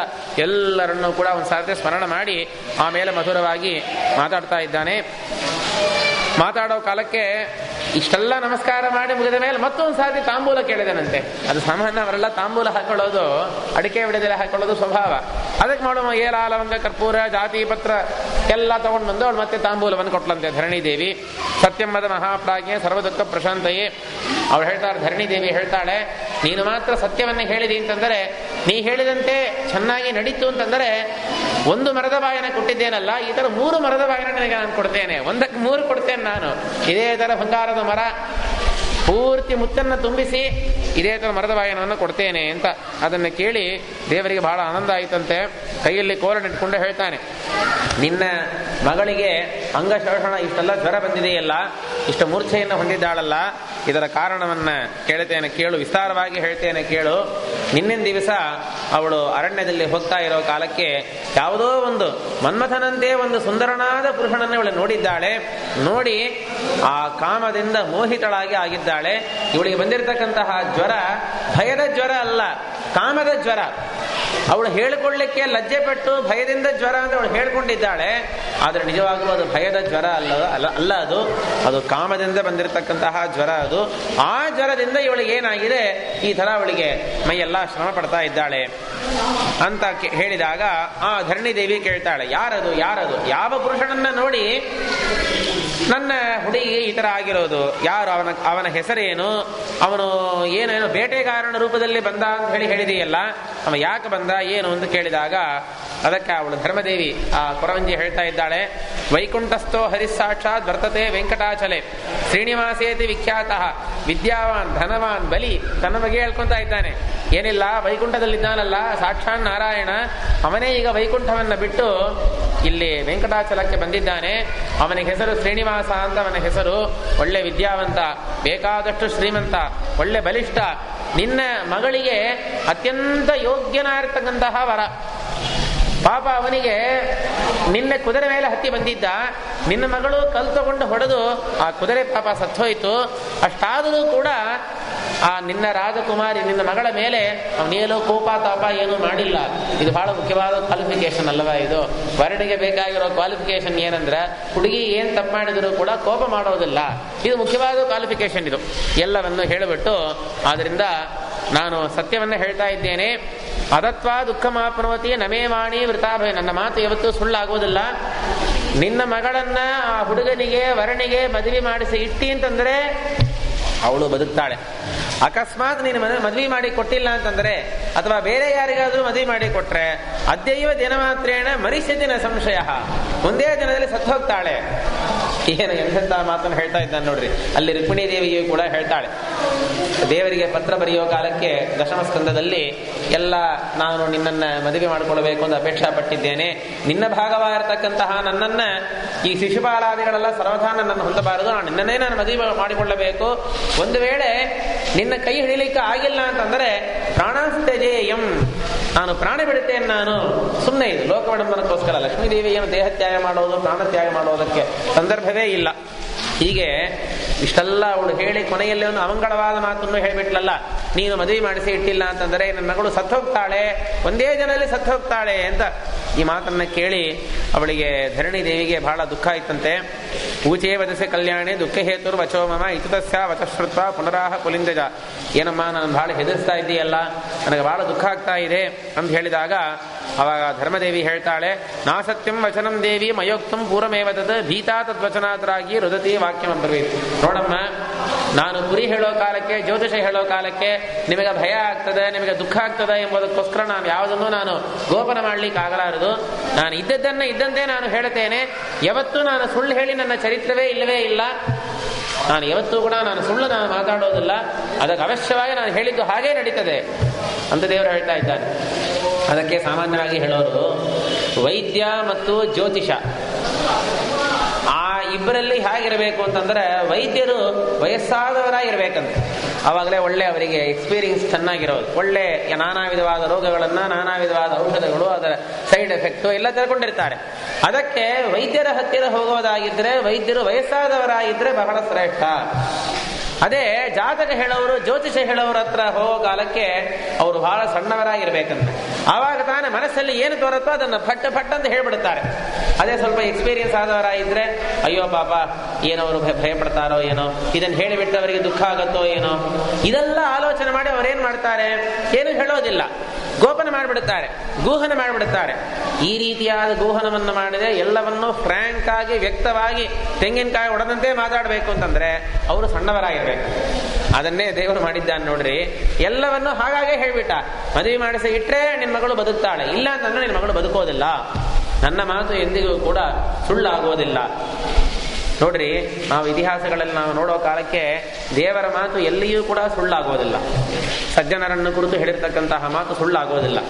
ಎಲ್ಲರನ್ನೂ ಕೂಡ ಒಂದು ಸಾರ್ತಿ ಸ್ಮರಣ ಮಾಡಿ ಆಮೇಲೆ ಮಧುರವಾಗಿ ಮಾತಾಡ್ತಾ ಇದ್ದಾನೆ. ಮಾತಾಡೋ ಕಾಲಕ್ಕೆ ಇಷ್ಟೆಲ್ಲ ನಮಸ್ಕಾರ ಮಾಡಿ ಮುಗಿದ ಮೇಲೆ ಮತ್ತೊಂದು ಸಾರಿ ತಾಂಬೂಲ ಕೇಳಿದನಂತೆ. ಅದು ಸಾಮಾನ್ಯ ಅವರೆಲ್ಲ ತಾಂಬೂಲ ಹಾಕೊಳ್ಳೋದು, ಅಡಿಕೆ ಬಿಡದೆಲೆ ಹಾಕೊಳ್ಳೋದು ಸ್ವಭಾವ. ಅದಕ್ಕೆ ಮಾಡುವ ಏಲ, ಲವಂಗ, ಕರ್ಪೂರ, ಜಾತಿ ಪತ್ರ ಎಲ್ಲ ತಗೊಂಡು ಬಂದು ಅವಳು ಮತ್ತೆ ತಾಂಬೂಲವನ್ನು ಕೊಟ್ಲಂತೆ ಧರಣಿದೇವಿ. ಸತ್ಯಂಬದ ಮಹಾಪ್ರಾಜ್ಞೆ ಸರ್ವದುಃಖ ಪ್ರಶಾಂತಯೇ. ಅವಳು ಹೇಳ್ತಾಳೆ, ಧರಣಿದೇವಿ ಹೇಳ್ತಾಳೆ, ನೀನು ಮಾತ್ರ ಸತ್ಯವನ್ನೇ ಹೇಳಿದಿ ಅಂತಂದರೆ, ನೀ ಹೇಳಿದಂತೆ ಚೆನ್ನಾಗಿ ನಡೀತು ಅಂತಂದರೆ ಒಂದು ಮರದ ಬಾಯನ ಕೊಟ್ಟಿದ್ದೇನಲ್ಲ, ಈ ತರ 3 ಮರದ ಬಾಯನ ನನಗೆ ನಾನು ಕೊಡ್ತೇನೆ, 1ಕ್ಕೆ 3 ಕೊಡ್ತೇನೆ ನಾನು. ಇದೇ ತರ ಬಂಗಾರದ ಮರ ಪೂರ್ತಿ ಮುತ್ತನ್ನು ತುಂಬಿಸಿ ಇದೇ ತರ ಮರದ ಬಾಯನವನ್ನು ಕೊಡ್ತೇನೆ ಅಂತ. ಅದನ್ನು ಕೇಳಿ ದೇವರಿಗೆ ಬಹಳ ಆನಂದ ಆಯಿತಂತೆ. ಕೈಯಲ್ಲಿ ಕೋಲನಿಟ್ಕೊಂಡು ಹೇಳ್ತಾನೆ, ನಿನ್ನ ಮಗಳಿಗೆ ಅಂಗಶೋಷಣ ಇಷ್ಟೆಲ್ಲ ಜ್ವರ ಬಂದಿದೆಯಲ್ಲ, ಇಷ್ಟ ಮೂರ್ಛೆಯನ್ನು ಹೊಂದಿದ್ದಾಳಲ್ಲ, ಇದರ ಕಾರಣವನ್ನ ಕೇಳ್ತೇನೆ ಕೇಳು, ವಿಸ್ತಾರವಾಗಿ ಹೇಳ್ತೇನೆ ಕೇಳು. ನಿನ್ನಿನ ದಿವಸ ಅವಳು ಅರಣ್ಯದಲ್ಲಿ ಹೋಗ್ತಾ ಇರೋ ಕಾಲಕ್ಕೆ ಯಾವುದೋ ಒಂದು ಮನ್ಮಥನಂತೆ ಒಂದು ಸುಂದರನಾದ ಪುರುಷನನ್ನು ಇವಳು ನೋಡಿದ್ದಾಳೆ. ನೋಡಿ ಆ ಕಾಮದಿಂದ ಮೋಹಿತಳಾಗಿ ಆಗಿದ್ದಾಳೆ. ಇವಳಿಗೆ ಬಂದಿರತಕ್ಕಂತಹ ಜ್ವರ ಭಯದ ಜ್ವರ ಅಲ್ಲ, ಕಾಮದ ಜ್ವರ. ಅವಳು ಹೇಳಿಕೊಳ್ಳಿಕ್ಕೆ ಲಜ್ಜೆ ಪಟ್ಟು ಭಯದಿಂದ ಜ್ವರ ಅಂತ ಅವಳು ಹೇಳ್ಕೊಂಡಿದ್ದಾಳೆ. ಆದರೆ ನಿಜವಾಗ್ಲೂ ಅದು ಭಯದ ಜ್ವರ ಅಲ್ಲ, ಅದು ಕಾಮದಿಂದ ಬಂದಿರತಕ್ಕಂತಹ ಜ್ವರ. ಅದು ಆ ಜ್ವರದಿಂದ ಇವಳಿಗೆ ಏನಾಗಿದೆ, ಈ ತರ ಅವಳಿಗೆ ಮೈಯೆಲ್ಲ ಶ್ರಮ ಪಡ್ತಾ ಇದ್ದಾಳೆ ಅಂತ ಹೇಳಿದಾಗ ಆ ಧರಣಿದೇವಿ ಕೇಳ್ತಾಳೆ, ಯಾರದು ಯಾವ ಪುರುಷನನ್ನ ನೋಡಿ ನನ್ನ ಹುಡುಗಿ ಈ ತರ ಆಗಿರೋದು? ಯಾರು? ಅವನ ಹೆಸರೇನು? ಅವನು ಏನೇನು ಬೇಟೆಗಾರನ ರೂಪದಲ್ಲಿ ಬಂದ ಅಂತ ಹೇಳಿದೆಯಲ್ಲ, ಅವ ಯಾಕೆ ಬಂದ ಏನು ಅಂತ ಕೇಳಿದಾಗ ಅದಕ್ಕೆ ಅವಳು ಧರ್ಮದೇವಿ ಆ ಕೊರವಂಜಿ ಹೇಳ್ತಾ ಇದ್ದಾಳೆ, ವೈಕುಂಠಸ್ಥೋ ಹರಿಸ್ಸಾಕ್ಷಾತ್ ವರ್ತತೆ ವೆಂಕಟಾಚಲೆ ಶ್ರೀನಿವಾಸೇತಿ ವಿಖ್ಯಾತ ವಿದ್ಯಾವಾನ್ ಧನವಾನ್ ಬಲಿ. ತನ್ನ ಬಗ್ಗೆ ಹೇಳ್ಕೊಂತಾ ಇದ್ದಾನೆ. ಏನಿಲ್ಲ, ವೈಕುಂಠದಲ್ಲಿದ್ದಾನಲ್ಲ ಸಾಕ್ಷಾತ್ ನಾರಾಯಣ, ಅವನೇ ಈಗ ವೈಕುಂಠವನ್ನ ಬಿಟ್ಟು ಇಲ್ಲಿ ವೆಂಕಟಾಚಲಕ್ಕೆ ಬಂದಿದ್ದಾನೆ. ಅವನಿಗೆ ಹೆಸರು ಶ್ರೀನಿವಾಸ ಅಂತ ಅವನ ಹೆಸರು. ಒಳ್ಳೆ ವಿದ್ಯಾವಂತ, ಬೇಕಾದಷ್ಟು ಶ್ರೀಮಂತ, ಒಳ್ಳೆ ಬಲಿಷ್ಠ. ನಿನ್ನ ಮಗಳಿಗೆ ಅತ್ಯಂತ ಯೋಗ್ಯನಾಗಿರ್ತಕ್ಕಂತಹ ವರ. ಪಾಪ ಅವನಿಗೆ ನಿನ್ನೆ ಕುದುರೆ ಮೇಲೆ ಹತ್ತಿ ಬಂದಿದ್ದ, ನಿನ್ನ ಮಗಳು ಕಲ್ ತಗೊಂಡು ಹೊಡೆದು ಆ ಕುದುರೆ ಪಾಪ ಸತ್ತೋಯ್ತು. ಅಷ್ಟಾದರೂ ಕೂಡ ಆ ನಿನ್ನ ರಾಜಕುಮಾರಿ ನಿನ್ನ ಮಗಳ ಮೇಲೆ ಅವನೇನೋ ಕೋಪ ತಾಪ ಏನೂ ಮಾಡಿಲ್ಲ. ಇದು ಬಹಳ ಮುಖ್ಯವಾದ ಕ್ವಾಲಿಫಿಕೇಶನ್ ಅಲ್ಲವಾ? ಇದು ವರ್ಣಿಗೆ ಬೇಕಾಗಿರೋ ಕ್ವಾಲಿಫಿಕೇಶನ್ ಏನಂದ್ರೆ, ಹುಡುಗಿ ಏನ್ ತಪ್ಪು ಮಾಡಿದರೂ ಕೂಡ ಕೋಪ ಮಾಡೋದಿಲ್ಲ. ಇದು ಮುಖ್ಯವಾದ ಕ್ವಾಲಿಫಿಕೇಶನ್. ಇದು ಎಲ್ಲವನ್ನು ಹೇಳಿಬಿಟ್ಟು, ಆದ್ರಿಂದ ನಾನು ಸತ್ಯವನ್ನ ಹೇಳ್ತಾ ಇದ್ದೇನೆ. ಅದತ್ವಾ ದುಃಖ ಮಾಪ್ನವತಿ ನಮೇ ವಾಣಿ ವೃತಾಭಯ. ನನ್ನ ಮಾತು ಯಾವತ್ತೂ ಸುಳ್ಳಾಗುವುದಿಲ್ಲ. ನಿನ್ನ ಮಗಳನ್ನ ಆ ಹುಡುಗನಿಗೆ ವರ್ಣಿಗೆ ಮದುವೆ ಮಾಡಿಸಿ ಇಟ್ಟಿ ಅಂತಂದ್ರೆ ಅವಳು ಬದುಕ್ತಾಳೆ. ಅಕಸ್ಮಾತ್ ನೀನು ಮದುವೆ ಮಾಡಿ ಕೊಟ್ಟಿಲ್ಲ ಅಂತಂದ್ರೆ, ಅಥವಾ ಬೇರೆ ಯಾರಿಗಾದ್ರೂ ಮದುವೆ ಮಾಡಿ ಕೊಟ್ರೆ, ಅದ್ಯೈವ ದಿನ ಮಾತ್ರೇಣ ಮರಿಷ್ಯತಿನ ಸಂಶಯ, ಒಂದೇ ದಿನದಲ್ಲಿ ಸತ್ತು ಹೋಗ್ತಾಳೆ. ಏನು ಎಂಥ ಮಾತನ್ನು ಹೇಳ್ತಾ ಇದ್ದಾನೆ ನೋಡ್ರಿ. ಅಲ್ಲಿ ರುಕ್ಮಿಣೀ ದೇವಿಗೆ ಕೂಡ ಹೇಳ್ತಾಳೆ, ದೇವರಿಗೆ ಪತ್ರ ಬರೆಯೋ ಕಾಲಕ್ಕೆ ದಶಮ ಸ್ಕಂದದಲ್ಲಿ ಎಲ್ಲ ನಾನು ನಿನ್ನನ್ನ ಮದುವೆ ಮಾಡಿಕೊಳ್ಳಬೇಕು ಅಂತ ಅಪೇಕ್ಷಾ ಪಟ್ಟಿದ್ದೇನೆ. ನಿನ್ನ ಭಾಗವಾಗಿರತಕ್ಕಂತಹ ನನ್ನನ್ನ ಈ ಶಿಶುಪಾಲಾದಿಗಳೆಲ್ಲ ಸರ್ವಥಾ ನನ್ನನ್ನು ಹೊಂದಬಾರದು, ನಿನ್ನನ್ನೇ ನಾನು ಮದುವೆ ಮಾಡಿಕೊಳ್ಳಬೇಕು. ಒಂದು ವೇಳೆ ನಿನ್ನ ಕೈ ಹಿಡಿಲಿಕ್ಕೆ ಆಗಿಲ್ಲ ಅಂತಂದ್ರೆ ಪ್ರಾಣಾಸ್ತಜೇಯಂ, ನಾನು ಪ್ರಾಣ ಬಿಡುತ್ತೇನೆ. ನಾನು ಸುಮ್ಮನೆ ಇದು ಲೋಕವಡಂಬನಕ್ಕೋಸ್ಕರ. ಲಕ್ಷ್ಮೀದೇವಿ ಏನು ದೇಹ ತ್ಯಾಗ ಮಾಡೋದು, ಪ್ರಾಣ ತ್ಯಾಗ ಮಾಡೋದಕ್ಕೆ ಸಂದರ್ಭವೇ ಇಲ್ಲ. ಹೀಗೆ ಇಷ್ಟೆಲ್ಲ ಅವಳು ಹೇಳಿ ಕೊನೆಯಲ್ಲಿ ಒಂದು ಅಮಂಗಳವಾದ ಮಾತನ್ನು ಹೇಳಿಬಿಟ್ಲಲ್ಲ, ನೀನು ಮದುವೆ ಮಾಡಿಸಿ ಇಟ್ಟಿಲ್ಲ ಅಂತಂದರೆ ನನ್ನ ಮಗಳು ಸತ್ತು ಹೋಗ್ತಾಳೆ, ಒಂದೇ ಜನದಲ್ಲಿ ಸತ್ತು ಹೋಗ್ತಾಳೆ ಅಂತ. ಈ ಮಾತನ್ನ ಕೇಳಿ ಅವಳಿಗೆ ಧರಣಿ ದೇವಿಗೆ ಬಹಳ ದುಃಖ ಆಯ್ತಂತೆ. ಊಚೇ ವದಸೆ ಕಲ್ಯಾಣಿ ದುಃಖ ಹೇತುರ್ ವಚೋ ಮಮ ಇತುತಸ್ಯ ವಚಶ್ರುತ್ವ ಪುನರಾಹ ಪುಲಿಂದಜ. ಏನಮ್ಮ ನಾನು ಬಹಳ ಹೆದರ್ಸ್ತಾ ಇದ್ದೀಯಲ್ಲ, ನನಗೆ ಬಹಳ ದುಃಖ ಆಗ್ತಾ ಇದೆ ಅಂತ ಹೇಳಿದಾಗ ಅವಾಗ ಧರ್ಮದೇವಿ ಹೇಳ್ತಾಳೆ, ನಾ ಸತ್ಯಂ ವಚನಂ ದೇವಿ ಮಯೋಕ್ತಂ ಪೂರ್ವಮೇವ ತದ್ ಭೀತಾ ತದ್ವಚನಾದ್ರಾಗಿ ರುದತಿ ವಾಕ್ಯಂ ಅಬ್ರವೀತ್. ನೋಡಮ್ಮ, ನಾನು ಕುರಿ ಹೇಳೋ ಕಾಲಕ್ಕೆ, ಜ್ಯೋತಿಷ ಹೇಳೋ ಕಾಲಕ್ಕೆ ನಿಮಗೆ ಭಯ ಆಗ್ತದೆ, ನಿಮಗೆ ದುಃಖ ಆಗ್ತದೆ ಎಂಬುದಕ್ಕೋಸ್ಕರ ನಾನು ಯಾವುದನ್ನು ನಾನು ಗೋಪನ ಮಾಡ್ಲಿಕ್ಕೆ ಆಗಲಾರದು. ನಾನು ಇದ್ದದ್ದನ್ನ ಇದ್ದಂತೆ ನಾನು ಹೇಳುತ್ತೇನೆ. ಯಾವತ್ತೂ ನಾನು ಸುಳ್ಳು ಹೇಳಿ ನನ್ನ ಚರಿತ್ರವೇ ಇಲ್ಲವೇ ಇಲ್ಲ. ನಾನು ಯಾವತ್ತೂ ಕೂಡ ನಾನು ಸುಳ್ಳು ನಾನು ಮಾತಾಡೋದಿಲ್ಲ. ಅದಕ್ಕೆ ಅವಶ್ಯವಾಗಿ ನಾನು ಹೇಳಿದ್ದು ಹಾಗೇ ನಡೀತದೆ ಅಂತ ದೇವರು ಹೇಳ್ತಾ ಇದ್ದಾನೆ. ಅದಕ್ಕೆ ಸಾಮಾನ್ಯವಾಗಿ ಹೇಳೋರು ವೈದ್ಯ ಮತ್ತು ಜ್ಯೋತಿಷ ಆ ಇಬ್ಬರಲ್ಲಿ ಹೇಗಿರಬೇಕು ಅಂತಂದ್ರೆ, ವೈದ್ಯರು ವಯಸ್ಸಾದವರಾಗಿರ್ಬೇಕಂತ. ಆವಾಗಲೇ ಒಳ್ಳೆ ಅವರಿಗೆ ಎಕ್ಸ್ಪೀರಿಯನ್ಸ್ ಚೆನ್ನಾಗಿರೋದು, ಒಳ್ಳೆ ನಾನಾ ವಿಧವಾದ ರೋಗಗಳನ್ನ, ನಾನಾ ವಿಧವಾದ ಔಷಧಗಳು, ಅದರ ಸೈಡ್ ಎಫೆಕ್ಟು ಎಲ್ಲ ತಿಳ್ಕೊಂಡಿರ್ತಾರೆ. ಅದಕ್ಕೆ ವೈದ್ಯರ ಹತ್ತಿರ ಹೋಗೋದಾಗಿದ್ರೆ ವೈದ್ಯರು ವಯಸ್ಸಾದವರಾಗಿದ್ರೆ ಬಹಳ ಶ್ರೇಷ್ಠ. ಅದೇ ಜಾತಕ ಹೇಳೋರು, ಜ್ಯೋತಿಷ ಹೇಳೋರ ಹತ್ರ ಹೋಗೋ ಕಾಲಕ್ಕೆ ಅವರು ಬಹಳ ಸಣ್ಣವರಾಗಿರ್ಬೇಕಂತ. ಆವಾಗ ತಾನೇ ಮನಸ್ಸಲ್ಲಿ ಏನು ತೋರುತ್ತೋ ಅದನ್ನು ಫಟ್ ಅಂತ ಹೇಳ್ಬಿಡ್ತಾರೆ. ಅದೇ ಸ್ವಲ್ಪ ಎಕ್ಸ್ಪೀರಿಯನ್ಸ್ ಆದವರಾಗಿದ್ರೆ ಅಯ್ಯೋ ಪಾಪ ಏನವರು ಭಯಪಡ್ತಾರೋ ಏನೋ, ಇದನ್ನು ಹೇಳಿಬಿಟ್ಟು ಅವರಿಗೆ ದುಃಖ ಆಗುತ್ತೋ ಏನೋ, ಇದೆಲ್ಲ ಆಲೋಚನೆ ಮಾಡಿ ಅವರೇನ್ ಮಾಡ್ತಾರೆ, ಏನು ಹೇಳೋದಿಲ್ಲ, ಗೋಪನ ಮಾಡಿಬಿಡುತ್ತಾರೆ, ಗೂಹನ ಮಾಡಿಬಿಡುತ್ತಾರೆ. ಈ ರೀತಿಯಾದ ಗೂಹನವನ್ನು ಮಾಡಿದ್ರೆ ಎಲ್ಲವನ್ನೂ ಫ್ರ್ಯಾಂಕ್ ಆಗಿ ವ್ಯಕ್ತವಾಗಿ ತೆಂಗಿನಕಾಯಿ ಒಡೆದಂತೆ ಮಾತಾಡಬೇಕು ಅಂತಂದ್ರೆ ಅವರು ಸಣ್ಣವರಾಗಿರ್ಬೇಕು. ಅದನ್ನೇ ದೇವರು ಮಾಡಿದ್ದಾನೆ ನೋಡ್ರಿ. ಎಲ್ಲವನ್ನೂ ಹಾಗಾಗೆ ಹೇಳ್ಬಿಟ್ಟ, ಮದುವೆ ಮಾಡಿಸಿ ಇಟ್ರೆ ನಿನ್ನ ಮಗಳು ಬದುಕ್ತಾಳೆ, ಇಲ್ಲ ಅಂತಂದ್ರೆ ನಿನ್ನ ಮಗಳು ಬದುಕೋದಿಲ್ಲ, ನನ್ನ ಮಾತು ಎಂದಿಗೂ ಕೂಡ ಸುಳ್ಳಾಗೋದಿಲ್ಲ. ನೋಡ್ರಿ, ನಾವು ಇತಿಹಾಸಗಳಲ್ಲಿ ನಾವು ನೋಡೋ ಕಾಲಕ್ಕೆ ದೇವರ ಮಾತು ಎಲ್ಲಿಯೂ ಕೂಡ ಸುಳ್ಳಾಗೋದಿಲ್ಲ. ಸಜ್ಜನರನ್ನು ಕುರಿತು ಹೇಳಿರ್ತಕ್ಕಂತಹ ಮಾತು ಸುಳ್ಳಾಗೋದಿಲ್ಲ.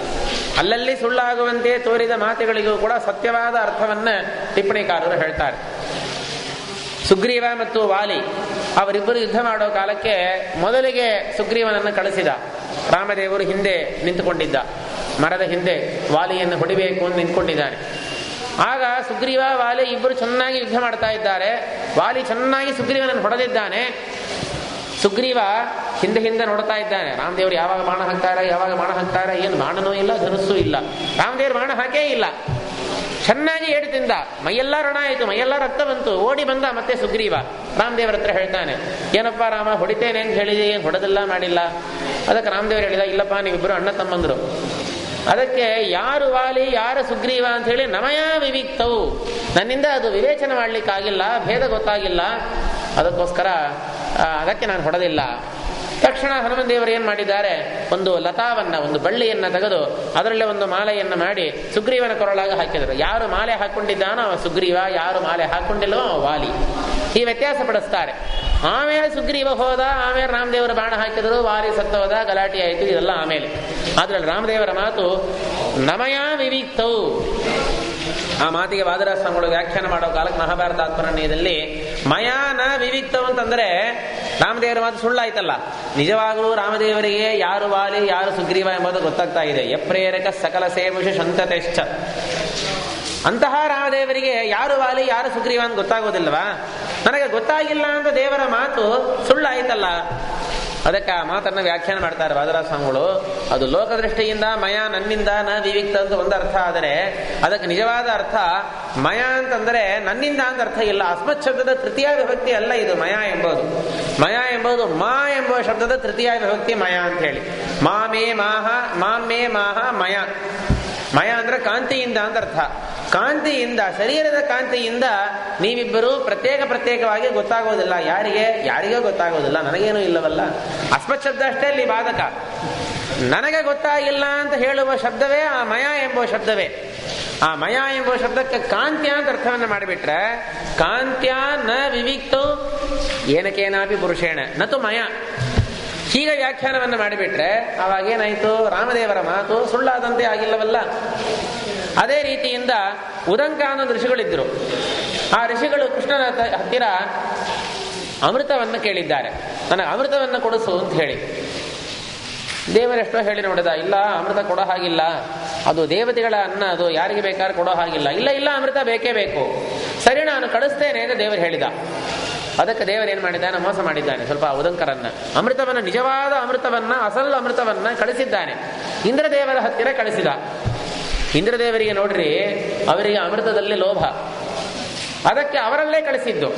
ಅಲ್ಲಲ್ಲಿ ಸುಳ್ಳಾಗುವಂತೆ ತೋರಿದ ಮಾತುಗಳಿಗೂ ಕೂಡ ಸತ್ಯವಾದ ಅರ್ಥವನ್ನ ಟಿಪ್ಪಣಿಕಾರರು ಹೇಳ್ತಾರೆ. ಸುಗ್ರೀವ ಮತ್ತು ವಾಲಿ ಅವರಿಬ್ಬರು ಯುದ್ಧ ಮಾಡೋ ಕಾಲಕ್ಕೆ ಮೊದಲಿಗೆ ಸುಗ್ರೀವನನ್ನು ಕಳಿಸಿದ. ರಾಮದೇವರು ಹಿಂದೆ ನಿಂತುಕೊಂಡಿದ್ದ, ಮರದ ಹಿಂದೆ ವಾಲಿಯನ್ನು ಹೊಡಿಬೇಕು ಅಂತ ನಿಂತ್ಕೊಂಡಿದ್ದಾನೆ. ಆಗ ಸುಗ್ರೀವ ವಾಲಿ ಇಬ್ಬರು ಚೆನ್ನಾಗಿ ಯುದ್ಧ ಮಾಡ್ತಾ ಇದ್ದಾರೆ. ವಾಲಿ ಚೆನ್ನಾಗಿ ಸುಗ್ರೀವನನ್ನು ಹೊಡೆದಿದ್ದಾನೆ. ಸುಗ್ರೀವ ಹಿಂದೆ ನೋಡ್ತಾ ಇದ್ದಾನೆ, ರಾಮದೇವರು ಯಾವಾಗ ಬಾಣ ಹಾಕ್ತಾರೆ, ಏನು ಬಾಣನೂ ಇಲ್ಲ, ಧನುಸ್ಸೂ ಇಲ್ಲ. ರಾಮದೇವರು ಬಾಣ ಹಾಕೇ ಇಲ್ಲ. ಚೆನ್ನಾಗಿ ಏಟು ತಿಂದ, ಮೈಯೆಲ್ಲ ರಣ ಆಯಿತು, ಮೈಯೆಲ್ಲ ರಕ್ತ ಬಂತು. ಓಡಿ ಬಂದ ಮತ್ತೆ ಸುಗ್ರೀವ ರಾಮದೇವರ ಹತ್ರ ಹೇಳ್ತಾನೆ, ಏನಪ್ಪ ರಾಮ ಹೊಡಿತೇನೆ ಅಂತ ಹೇಳಿದೆ, ಏನು ಹೊಡೆದಿಲ್ಲ ಮಾಡಿಲ್ಲ. ಅದಕ್ಕೆ ರಾಮದೇವರು ಹೇಳಿದ, ಇಲ್ಲಪ್ಪ ನೀವಿಬ್ಬರು ಅಣ್ಣ ತಮ್ಮಂದರು, ಅದಕ್ಕೆ ಯಾರು ವಾಲಿ ಯಾರು ಸುಗ್ರೀವ ಅಂತ ಹೇಳಿ ನಮಯ ವಿವಿಕ್ತವು, ನನ್ನಿಂದ ಅದು ವಿವೇಚನೆ ಮಾಡ್ಲಿಕ್ಕಾಗಿಲ್ಲ, ಭೇದ ಗೊತ್ತಾಗಿಲ್ಲ, ಅದಕ್ಕೋಸ್ಕರ ಅದಕ್ಕೆ ನಾನು ಹೊಡೆದಿಲ್ಲ. ತಕ್ಷಣ ಹನುಮನ್ ದೇವರು ಏನ್ ಮಾಡಿದ್ದಾರೆ, ಒಂದು ಲತಾವನ್ನ, ಒಂದು ಬಳ್ಳಿಯನ್ನ ತೆಗೆದು ಅದರಲ್ಲೇ ಒಂದು ಮಾಲೆಯನ್ನ ಮಾಡಿ ಸುಗ್ರೀವನ ಕೊರಳಾಗ ಹಾಕಿದರು. ಯಾರು ಮಾಲೆ ಹಾಕೊಂಡಿದ್ದಾನೋ ಅವ ಸುಗ್ರೀವ, ಯಾರು ಮಾಲೆ ಹಾಕೊಂಡಿಲ್ಲವೋ ಅವ ವಾಲಿ, ಈ ವ್ಯತ್ಯಾಸ ಪಡಿಸ್ತಾರೆ. ಆಮೇಲೆ ಸುಗ್ರೀವ ಹೋದ, ಆಮೇಲೆ ರಾಮದೇವರ ಬಾಣ ಹಾಕಿದರು, ವಾಲಿ ಸತ್ತೋದ, ಗಲಾಟೆ ಆಯಿತು, ಇದೆಲ್ಲ ಆಮೇಲೆ. ಆದ್ರಲ್ಲಿ ರಾಮದೇವರ ಮಾತು ನಮಯ ವಿವಿಕ್ತವು. ಆ ಮಾತಿಗೆ ವಾದರಾಜ ಸ್ವಾಮಿಗಳು ವ್ಯಾಖ್ಯಾನ ಮಾಡೋ ಕಾಲಕ್ಕೆ ಮಹಾಭಾರತ ತಾತ್ಪರ್ಯದಲ್ಲಿ ಮಯಾನ ವಿವಿಕ್ತವು ಅಂತಂದ್ರೆ ರಾಮದೇವರ ಮಾತು ಸುಳ್ಳಾಯ್ತಲ್ಲ. ನಿಜವಾಗಲೂ ರಾಮದೇವರಿಗೆ ಯಾರು ವಾಲಿ ಯಾರು ಸುಗ್ರೀವ ಎಂಬುದು ಗೊತ್ತಾಗ್ತಾ ಇದೆ. ಯಪ್ರೇರಕ ಸಕಲ ಸೇವಷ ಶಂತತೆಶ್ಚ. ಅಂತಹ ರಾಮದೇವರಿಗೆ ಯಾರು ವಾಲಿ ಯಾರು ಸುಗ್ರೀವ ಅಂತ ಗೊತ್ತಾಗೋದಿಲ್ವಾ? ನನಗೆ ಗೊತ್ತಾಗಿಲ್ಲ ಅಂತ ದೇವರ ಮಾತು ಸುಳ್ಳಾಯ್ತಲ್ಲ. ಅದಕ್ಕೆ ಆ ಮಾತನ್ನ ವ್ಯಾಖ್ಯಾನ ಮಾಡ್ತಾರೆ ವಾದರಾಜ ಸ್ವಾಮಿಗಳು. ಅದು ಲೋಕದೃಷ್ಟಿಯಿಂದ ಮಯ ನನ್ನಿಂದ ನ ವಿವಿಕ್ತ ಅಂತ ಒಂದು ಅರ್ಥ, ಆದರೆ ಅದಕ್ಕೆ ನಿಜವಾದ ಅರ್ಥ ಮಯ ಅಂತಂದ್ರೆ ನನ್ನಿಂದ ಅಂತ ಅರ್ಥ ಇಲ್ಲ. ಅಸ್ಮತ್ ಶಬ್ದದ ತೃತೀಯ ವಿಭಕ್ತಿ ಅಲ್ಲ ಇದು ಮಯ ಎಂಬುದು. ಮಯ ಎಂಬುದು ಮಾ ಎಂಬ ಶಬ್ದದ ತೃತೀಯ ವಿಭಕ್ತಿ ಮಯ ಅಂತ ಹೇಳಿ. ಮಾಮೇ ಮಾಹ ಮಯ. ಮಯ ಅಂದ್ರೆ ಕಾಂತಿಯಿಂದ ಅಂತ ಅರ್ಥ. ಕಾಂತಿಯಿಂದ, ಶರೀರದ ಕಾಂತಿಯಿಂದ ನೀವಿಬ್ಬರು ಪ್ರತ್ಯೇಕವಾಗಿ ಗೊತ್ತಾಗೋದಿಲ್ಲ. ಯಾರಿಗೋ ಗೊತ್ತಾಗೋದಿಲ್ಲ, ನನಗೇನು ಇಲ್ಲವಲ್ಲ. ಅಸ್ಮತ್ ಶಬ್ದ ಅಷ್ಟೇ ಅಲ್ಲಿ ಬಾಧಕ. ನನಗೆ ಗೊತ್ತಾಗಿಲ್ಲ ಅಂತ ಹೇಳುವ ಶಬ್ದವೇ ಆ ಮಯ ಎಂಬುವ ಶಬ್ದವೇ. ಆ ಮಯ ಎಂಬುವ ಶಬ್ದಕ್ಕೆ ಕಾಂತ್ಯ ಅಂತ ಅರ್ಥವನ್ನು ಮಾಡಿಬಿಟ್ರೆ, ಕಾಂತ್ಯ ನ ವಿವಿಕ್ತೌ ಏನಕೇನಾಪಿ ಪುರುಷೇಣ ನತು ಮಯ, ಹೀಗೆ ವ್ಯಾಖ್ಯಾನವನ್ನು ಮಾಡಿಬಿಟ್ರೆ ಅವಾಗೇನಾಯಿತು, ರಾಮದೇವರ ಮಾತು ಸುಳ್ಳಾದಂತೆ ಆಗಿಲ್ಲವಲ್ಲ. ಅದೇ ರೀತಿಯಿಂದ ಉದಂಕ ಅನ್ನೋ ಋಷಿಗಳಿದ್ರು. ಆ ಋಷಿಗಳು ಕೃಷ್ಣನ ಹತ್ತಿರ ಅಮೃತವನ್ನು ಕೇಳಿದ್ದಾರೆ, ನನಗೆ ಅಮೃತವನ್ನು ಕೊಡಿಸು ಅಂತ ಹೇಳಿ. ದೇವರೆಷ್ಟೋ ಹೇಳಿ ನೋಡಿದ, ಇಲ್ಲ ಅಮೃತ ಕೊಡೋ ಹಾಗಿಲ್ಲ, ಅದು ದೇವತೆಗಳ ಅನ್ನ, ಅದು ಯಾರಿಗೆ ಬೇಕಾದ್ರೆ ಕೊಡೋ ಹಾಗಿಲ್ಲ. ಇಲ್ಲ ಅಮೃತ ಬೇಕೇ ಬೇಕು. ಸರಿ, ನಾನು ಕಳಿಸ್ತೇನೆ ಅಂತ ದೇವರು ಹೇಳಿದ. ಅದಕ್ಕೆ ದೇವರೇನು ಮಾಡಿದ್ದಾನೆ, ಮೋಸ ಮಾಡಿದ್ದಾನೆ ಸ್ವಲ್ಪ ಉದಂಕರನ್ನ. ಅಮೃತವನ್ನ, ನಿಜವಾದ ಅಮೃತವನ್ನ, ಅಸಲ್ ಅಮೃತವನ್ನ ಕಳಿಸಿದ್ದಾನೆ. ಇಂದ್ರದೇವರ ಹತ್ತಿರ ಕಳಿಸಿದ. ಇಂದ್ರದೇವರಿಗೆ ನೋಡ್ರಿ, ಅವರಿಗೆ ಅಮೃತದಲ್ಲಿ ಲೋಭ, ಅದಕ್ಕೆ ಅವರಲ್ಲೇ ಕಳಿಸಿದ್ದು.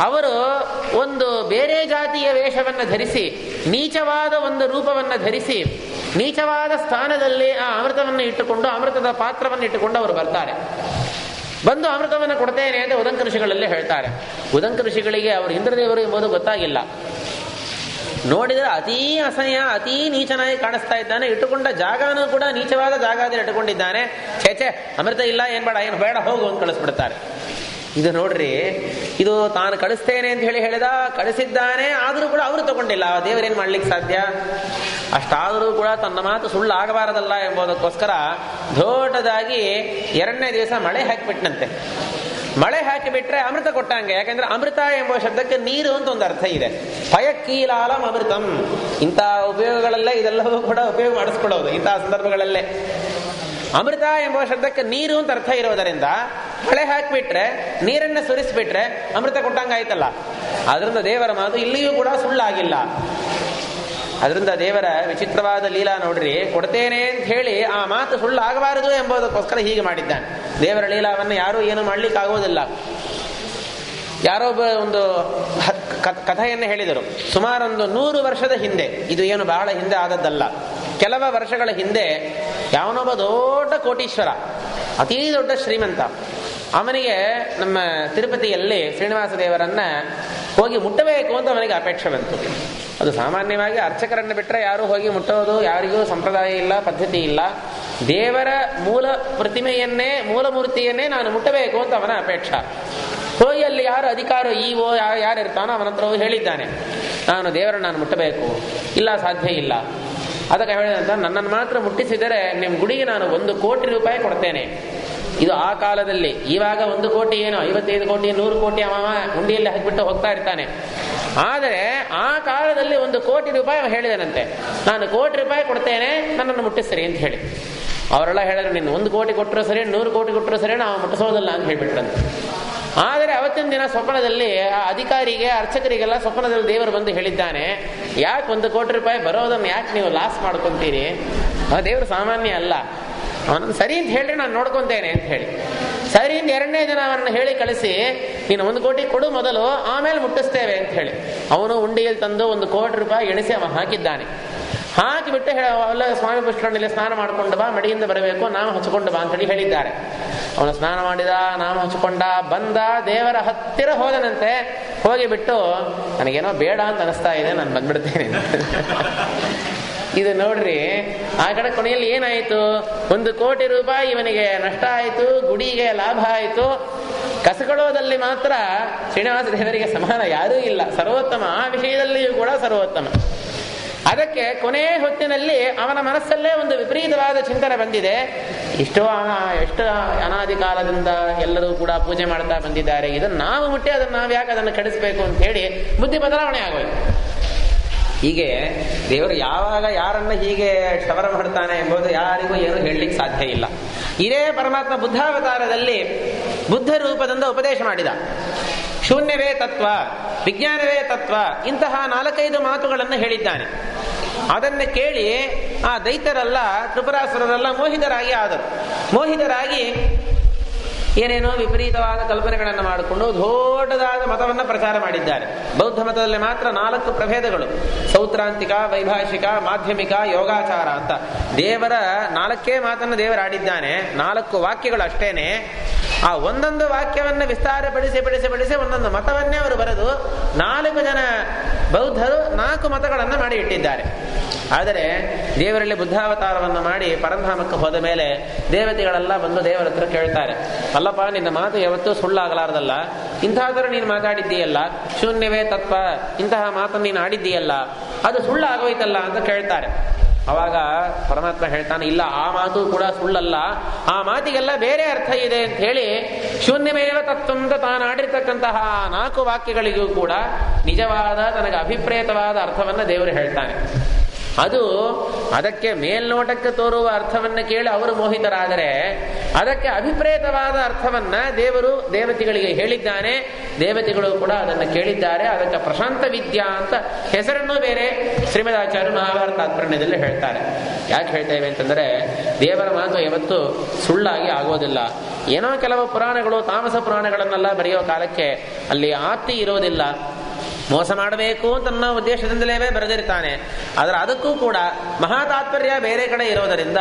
ಅವರು ಒಂದು ಬೇರೆ ಜಾತಿಯ ವೇಷವನ್ನು ಧರಿಸಿ, ನೀಚವಾದ ಒಂದು ರೂಪವನ್ನು ಧರಿಸಿ, ನೀಚವಾದ ಸ್ಥಾನದಲ್ಲಿ ಆ ಅಮೃತವನ್ನು ಇಟ್ಟುಕೊಂಡು, ಅಮೃತದ ಪಾತ್ರವನ್ನು ಇಟ್ಟುಕೊಂಡು ಅವರು ಬರ್ತಾರೆ. ಬಂದು ಅಮೃತವನ್ನು ಕೊಡ್ತೇನೆ ಅಂತ ಉದಂಕ ಋಷಿಗಳಲ್ಲಿ ಹೇಳ್ತಾರೆ. ಉದಂಕ ಋಷಿಗಳಿಗೆ ಅವರು ಇಂದ್ರದೇವರು ಎಂಬುದು ಗೊತ್ತಾಗಿಲ್ಲ. ನೋಡಿದರೆ ಅತೀ ಅಸಹ್ಯ, ಅತೀ ನೀಚನಾಗಿ ಕಾಣಿಸ್ತಾ ಇದ್ದಾನೆ. ಇಟ್ಟುಕೊಂಡ ಜಾಗನೂ ಕೂಡ ನೀಚವಾದ ಜಾಗದಲ್ಲಿ ಇಟ್ಟುಕೊಂಡಿದ್ದಾನೆ. ಛೇಚೆ, ಅಮೃತ ಇಲ್ಲ, ಏನ್ ಬೇಡ, ಏನು ಬೇಡ, ಹೋಗು ಅಂತ ಕಳಿಸ್ಬಿಡ್ತಾರೆ. ಇದು ನೋಡ್ರಿ, ಇದು ತಾನು ಕಳಿಸ್ತೇನೆ ಅಂತ ಹೇಳಿದ, ಕಳಿಸಿದ್ದಾನೆ. ಆದರೂ ಕೂಡ ಅವರು ತಗೊಂಡಿಲ್ಲ. ದೇವರೇನು ಮಾಡ್ಲಿಕ್ಕೆ ಸಾಧ್ಯ? ಅಷ್ಟಾದರೂ ಕೂಡ ತನ್ನ ಮಾತು ಸುಳ್ಳು ಆಗಬಾರದಲ್ಲ ಎಂಬುದಕ್ಕೋಸ್ಕರ ದೊಡ್ಡದಾಗಿ 2ನೇ ದಿವಸ ಮಳೆ ಹಾಕಿಬಿಟ್ನಂತೆ. ಮಳೆ ಹಾಕಿಬಿಟ್ರೆ ಅಮೃತ ಕೊಟ್ಟಂಗೆ. ಯಾಕಂದ್ರೆ ಅಮೃತ ಎಂಬ ಶಬ್ದಕ್ಕೆ ನೀರು ಅಂತ ಒಂದು ಅರ್ಥ ಇದೆ. ಪಯಕ್ಕೀಲಾಲಂ ಅಮೃತಂ. ಇಂತಹ ಉಪಯೋಗಗಳಲ್ಲೇ ಇದೆಲ್ಲವೂ ಕೂಡ ಉಪಯೋಗ ಮಾಡಿಸ್ಕೊಳ್ಳೋದು ಇಂತಹ ಸಂದರ್ಭಗಳಲ್ಲೇ. ಅಮೃತ ಎಂಬ ಶಬ್ದಕ್ಕೆ ನೀರು ಅಂತ ಅರ್ಥ ಇರೋದರಿಂದ ಮಳೆ ಹಾಕಿಬಿಟ್ರೆ, ನೀರನ್ನು ಸುರಿಸ್ಬಿಟ್ರೆ ಅಮೃತ ಕೊಟ್ಟಂಗಾಯ್ತಲ್ಲ. ಅದರಿಂದ ದೇವರ ಮಾತು ಇಲ್ಲಿಯೂ ಕೂಡ ಸುಳ್ಳಾಗಿಲ್ಲ. ಅದರಿಂದ ದೇವರ ವಿಚಿತ್ರವಾದ ಲೀಲಾ ನೋಡ್ರಿ. ಕೊಡ್ತೇನೆ ಅಂತ ಹೇಳಿ ಆ ಮಾತು ಸುಳ್ಳು ಆಗಬಾರದು ಎಂಬುದಕ್ಕೋಸ್ಕರ ಹೀಗೆ ಮಾಡಿದ್ದಾನೆ. ದೇವರ ಲೀಲಾವನ್ನು ಯಾರೂ ಏನು ಮಾಡ್ಲಿಕ್ಕೆ ಆಗೋದಿಲ್ಲ. ಯಾರೊಬ್ಬ ಒಂದು ಕಥೆಯನ್ನು ಹೇಳಿದರು. ಸುಮಾರೊಂದು 100 ವರ್ಷದ ಹಿಂದೆ, ಇದು ಏನು ಬಹಳ ಹಿಂದೆ ಆದದ್ದಲ್ಲ, ಕೆಲವ ವರ್ಷಗಳ ಹಿಂದೆ ಯಾವನೊಬ್ಬ ದೊಡ್ಡ ಕೋಟೀಶ್ವರ, ಅತೀ ದೊಡ್ಡ ಶ್ರೀಮಂತ, ಅವನಿಗೆ ನಮ್ಮ ತಿರುಪತಿಯಲ್ಲಿ ಶ್ರೀನಿವಾಸ ದೇವರನ್ನ ಹೋಗಿ ಮುಟ್ಟಬೇಕು ಅಂತ ಅವನಿಗೆ ಅಪೇಕ್ಷೆ ಬಂತು. ಅದು ಸಾಮಾನ್ಯವಾಗಿ ಅರ್ಚಕರನ್ನು ಬಿಟ್ಟರೆ ಯಾರು ಹೋಗಿ ಮುಟ್ಟೋದು ಯಾರಿಗೂ ಸಂಪ್ರದಾಯ ಇಲ್ಲ, ಪದ್ಧತಿ ಇಲ್ಲ. ದೇವರ ಮೂಲ ಪ್ರತಿಮೆಯನ್ನೇ, ಮೂಲ ಮೂರ್ತಿಯನ್ನೇ ನಾನು ಮುಟ್ಟಬೇಕು ಅಂತ ಅವನ ಅಪೇಕ್ಷೆ. ಹೋಗಿ ಅಲ್ಲಿ ಯಾರು ಅಧಿಕಾರ ಈವೋ ಯಾರಿರ್ತಾನೋ ಅವನ ಹತ್ರ ಹೋಗಿ ಹೇಳಿದ್ದಾನೆ, ನಾನು ಮುಟ್ಟಬೇಕು. ಇಲ್ಲ, ಸಾಧ್ಯ ಇಲ್ಲ. ಅದಕ್ಕೆ ಹೇಳಿದಂತ, ನನ್ನನ್ನು ಮಾತ್ರ ಮುಟ್ಟಿಸಿದರೆ ನಿಮ್ಮ ಗುಡಿಗೆ ನಾನು 1 ಕೋಟಿ ರೂಪಾಯಿ ಕೊಡ್ತೇನೆ. ಇದು ಆ ಕಾಲದಲ್ಲಿ. ಇವಾಗ 1 ಕೋಟಿ ಏನು, 55 ಕೋಟಿ 100 ಕೋಟಿ ಅವ ಹುಂಡಿಯಲ್ಲಿ ಹಾಕಿಬಿಟ್ಟು ಹೋಗ್ತಾ ಇರ್ತಾನೆ. ಆದರೆ ಆ ಕಾಲದಲ್ಲಿ 1 ಕೋಟಿ ರೂಪಾಯಿ ಹೇಳಿದನಂತೆ, ನಾನು 1 ಕೋಟಿ ರೂಪಾಯಿ ಕೊಡ್ತೇನೆ, ನನ್ನನ್ನು ಮುಟ್ಟಿಸ್ರಿ ಅಂತ ಹೇಳಿ. ಅವರೆಲ್ಲ ಹೇಳಿದ್ರು, ನೀನು 1 ಕೋಟಿ ಕೊಟ್ಟರು ಸರಿ, 100 ಕೋಟಿ ಕೊಟ್ಟರು ಸರಿ, ನಾವು ಮುಟ್ಟಿಸೋದಲ್ಲ ಅಂತ ಹೇಳ್ಬಿಟ್ರಂತೆ. ಆದರೆ ಅವತ್ತಿನ ದಿನ ಸ್ವಪ್ನದಲ್ಲಿ ಆ ಅಧಿಕಾರಿಗೆ, ಅರ್ಚಕರಿಗೆಲ್ಲ ಸ್ವಪ್ನದಲ್ಲಿ ದೇವರು ಬಂದು ಹೇಳಿದ್ದಾನೆ, ಯಾಕೆ 1 ಕೋಟಿ ರೂಪಾಯಿ ಬರೋದನ್ನು ಯಾಕೆ ನೀವು ಲಾಸ್ ಮಾಡ್ಕೊಂತೀರಿ? ಆ ದೇವರು ಸಾಮಾನ್ಯ ಅಲ್ಲ. ಅವನನ್ನು ಸರಿ ಅಂತ ಹೇಳ್ರಿ, ನಾನು ನೋಡ್ಕೊಂತೇನೆ ಅಂತ ಹೇಳಿ. ಸರಿ ಅಂತ 2ನೇ ದಿನ ಅವರನ್ನು ಹೇಳಿ ಕಳಿಸಿ, ನೀನು 1 ಕೋಟಿ ಕೊಡು ಮೊದಲು, ಆಮೇಲೆ ಮುಟ್ಟಿಸ್ತೇವೆ ಅಂತ ಹೇಳಿ ಅವನು ಉಂಡಿಯಲ್ಲಿ ತಂದು 1 ಕೋಟಿ ರೂಪಾಯಿ ಎಣಿಸಿ ಅವ ಹಾಕಿದ್ದಾನೆ. ಹಾಕಿಬಿಟ್ಟು ಅಲ್ಲ, ಸ್ವಾಮಿ ಪುಷ್ಕರಣಿಯಲ್ಲಿ ಸ್ನಾನ ಮಾಡ್ಕೊಂಡು ಬಾ, ಮಡಿಯಿಂದ ಬರಬೇಕು, ನಾಮ ಹಚ್ಕೊಂಡು ಬಾ ಅಂತ ಹೇಳಿದ್ದಾರೆ. ಅವನು ಸ್ನಾನ ಮಾಡಿದ, ನಾಮ ಹಚ್ಕೊಂಡ, ಬಂದ, ದೇವರ ಹತ್ತಿರ ಹೋದನಂತೆ. ಹೋಗಿಬಿಟ್ಟು, ನನಗೇನೋ ಬೇಡ ಅಂತ ಅನಿಸ್ತಾ ಇದೆ, ನಾನು ಬಂದ್ಬಿಡ್ತೇನೆ. ಇದು ನೋಡ್ರಿ, ಆ ಕಡೆ ಕೊನೆಯಲ್ಲಿ ಏನಾಯಿತು? 1 ಕೋಟಿ ರೂಪಾಯಿ ಇವನಿಗೆ ನಷ್ಟ ಆಯಿತು, ಗುಡಿಗೆ ಲಾಭ ಆಯಿತು. ಕಸಕೊಳ್ಳೋದಲ್ಲಿ ಮಾತ್ರ ಶ್ರೀನಿವಾಸ ದೇವರಿಗೆ ಸಮಾನ ಯಾರೂ ಇಲ್ಲ, ಸರ್ವೋತ್ತಮ. ಆ ವಿಷಯದಲ್ಲಿಯೂ ಕೂಡ ಸರ್ವೋತ್ತಮ. ಅದಕ್ಕೆ ಕೊನೆ ಹೊತ್ತಿನಲ್ಲಿ ಅವನ ಮನಸ್ಸಲ್ಲೇ ಒಂದು ವಿಪರೀತವಾದ ಚಿಂತನೆ ಬಂದಿದೆ. ಎಷ್ಟು ಅನಾದಿ ಕಾಲದಿಂದ ಎಲ್ಲರೂ ಕೂಡ ಪೂಜೆ ಮಾಡ್ತಾ ಬಂದಿದ್ದಾರೆ, ಇದನ್ನು ನಾವು ಮುಟ್ಟಿ ಅದನ್ನು ನಾವು ಯಾಕೆ ಅದನ್ನು ಕೆಡಿಸ್ಬೇಕು ಅಂತ ಹೇಳಿ ಬುದ್ಧಿ ಬದಲಾವಣೆ ಆಗೋಯ್ತು. ಹೀಗೆ ದೇವರು ಯಾವಾಗ ಯಾರನ್ನ ಹೀಗೆ ಕ್ಷವರ ಮಾಡ್ತಾನೆ ಎಂಬುದು ಯಾರಿಗೂ ಏನು ಹೇಳಲಿಕ್ಕೆ ಸಾಧ್ಯ ಇಲ್ಲ. ಇದೇ ಪರಮಾತ್ಮ ಬುದ್ಧಾವತಾರದಲ್ಲಿ ಬುದ್ಧ ರೂಪದಿಂದ ಉಪದೇಶ ಮಾಡಿದ. ಶೂನ್ಯವೇ ತತ್ವ, ವಿಜ್ಞಾನವೇ ತತ್ವ, ಇಂತಹ 4-5 ಮಾತುಗಳನ್ನು ಹೇಳಿದ್ದಾನೆ. ಅದನ್ನು ಕೇಳಿ ಆ ದೈತ್ಯರೆಲ್ಲ, ತ್ರಿಪುರಾಸುರರೆಲ್ಲ ಮೋಹಿತರಾಗಿ ಆದರು. ಮೋಹಿತರಾಗಿ ಏನೇನೋ ವಿಪರೀತವಾದ ಕಲ್ಪನೆಗಳನ್ನು ಮಾಡಿಕೊಂಡು ದೊಡ್ಡದಾದ ಮತವನ್ನು ಪ್ರಚಾರ ಮಾಡಿದ್ದಾರೆ. ಬೌದ್ಧ ಮತದಲ್ಲಿ ಮಾತ್ರ 4 ಪ್ರಭೇದಗಳು: ಸೌತ್ರಾಂತಿಕ, ವೈಭಾಷಿಕ, ಮಾಧ್ಯಮಿಕ, ಯೋಗಾಚಾರ ಅಂತ. ದೇವರ 4 ಮಾತನ್ನು ದೇವರಾಡಿದ್ದಾನೆ. 4 ವಾಕ್ಯಗಳು ಅಷ್ಟೇನೆ. ಆ ಒಂದೊಂದು ವಾಕ್ಯವನ್ನು ವಿಸ್ತಾರಪಡಿಸಿ ಒಂದೊಂದು ಮತವನ್ನೇ ಅವರು ಬರೆದು 4 ಜನ ಬೌದ್ಧರು 4 ಮತಗಳನ್ನು ಮಾಡಿ ಇಟ್ಟಿದ್ದಾರೆ. ಆದರೆ ದೇವರಲ್ಲಿ ಬುದ್ಧಾವತಾರವನ್ನು ಮಾಡಿ ಪರಂಧಾಮಕ್ಕೆ ಹೋದ ಮೇಲೆ ದೇವತೆಗಳೆಲ್ಲ ಬಂದು ದೇವರ ಹತ್ರ ಕೇಳ್ತಾರೆ, ಅಲ್ಲಪ್ಪ, ನಿನ್ನ ಮಾತು ಯಾವತ್ತೂ ಸುಳ್ಳಾಗಲಾರ್ದಲ್ಲ, ಇಂತಹ ನೀನು ಮಾತಾಡಿದ್ದೀಯಲ್ಲ, ಶೂನ್ಯವೇ ತತ್ವ, ಇಂತಹ ಮಾತನ್ನು ನೀನು ಆಡಿದ್ದೀಯಲ್ಲ, ಅದು ಸುಳ್ಳಾಗೋಯ್ತಲ್ಲ ಅಂತ ಕೇಳ್ತಾರೆ. ಅವಾಗ ಪರಮಾತ್ಮ ಹೇಳ್ತಾನೆ, ಇಲ್ಲ, ಆ ಮಾತು ಕೂಡ ಸುಳ್ಳಲ್ಲ, ಆ ಮಾತಿಗೆಲ್ಲ ಬೇರೆ ಅರ್ಥ ಇದೆ ಅಂತ ಹೇಳಿ ಶೂನ್ಯಮೇವ ತತ್ವ ಅಂತ ತಾನು ಆಡಿರ್ತಕ್ಕಂತಹ 4 ವಾಕ್ಯಗಳಿಗೂ ಕೂಡ ನಿಜವಾದ, ತನಗೆ ಅಭಿಪ್ರೇತವಾದ ಅರ್ಥವನ್ನು ದೇವರು ಹೇಳ್ತಾನೆ. ಅದಕ್ಕೆ ಮೇಲ್ನೋಟಕ್ಕೆ ತೋರುವ ಅರ್ಥವನ್ನು ಕೇಳಿ ಅವರು ಮೋಹಿತರಾದರೆ, ಅದಕ್ಕೆ ಅಭಿಪ್ರೇತವಾದ ಅರ್ಥವನ್ನ ದೇವರು ದೇವತೆಗಳಿಗೆ ಹೇಳಿದ್ದಾನೆ. ದೇವತೆಗಳು ಕೂಡ ಅದನ್ನು ಕೇಳಿದ್ದಾರೆ. ಅದಕ್ಕೆ ಪ್ರಶಾಂತ ವಿದ್ಯಾ ಅಂತ ಹೆಸರನ್ನು ಬೇರೆ ಶ್ರೀಮದಾಚಾರ್ಯರು ಮಹಾಭಾರತ ತಾತ್ಪರ್ಯದಲ್ಲಿ ಹೇಳ್ತಾರೆ. ಯಾಕೆ ಹೇಳ್ತೇವೆ ಅಂತಂದರೆ, ದೇವರ ಮಾತು ಯಾವತ್ತೂ ಸುಳ್ಳಾಗಿ ಆಗೋದಿಲ್ಲ. ಏನೋ ಕೆಲವು ಪುರಾಣಗಳು, ತಾಮಸ ಪುರಾಣಗಳನ್ನೆಲ್ಲ ಬರೆಯೋ ಕಾಲಕ್ಕೆ ಅಲ್ಲಿ ಆಪ್ತಿ ಇರೋದಿಲ್ಲ. ಮೋಸ ಮಾಡಬೇಕು ಅಂತ ಅನ್ನೋ ಉದ್ದೇಶದಿಂದಲೇ ಬರೆದಿರ್ತಾನೆ. ಆದರೆ ಅದಕ್ಕೂ ಕೂಡ ಮಹಾ ತಾತ್ಪರ್ಯ ಬೇರೆ ಕಡೆ ಇರೋದರಿಂದ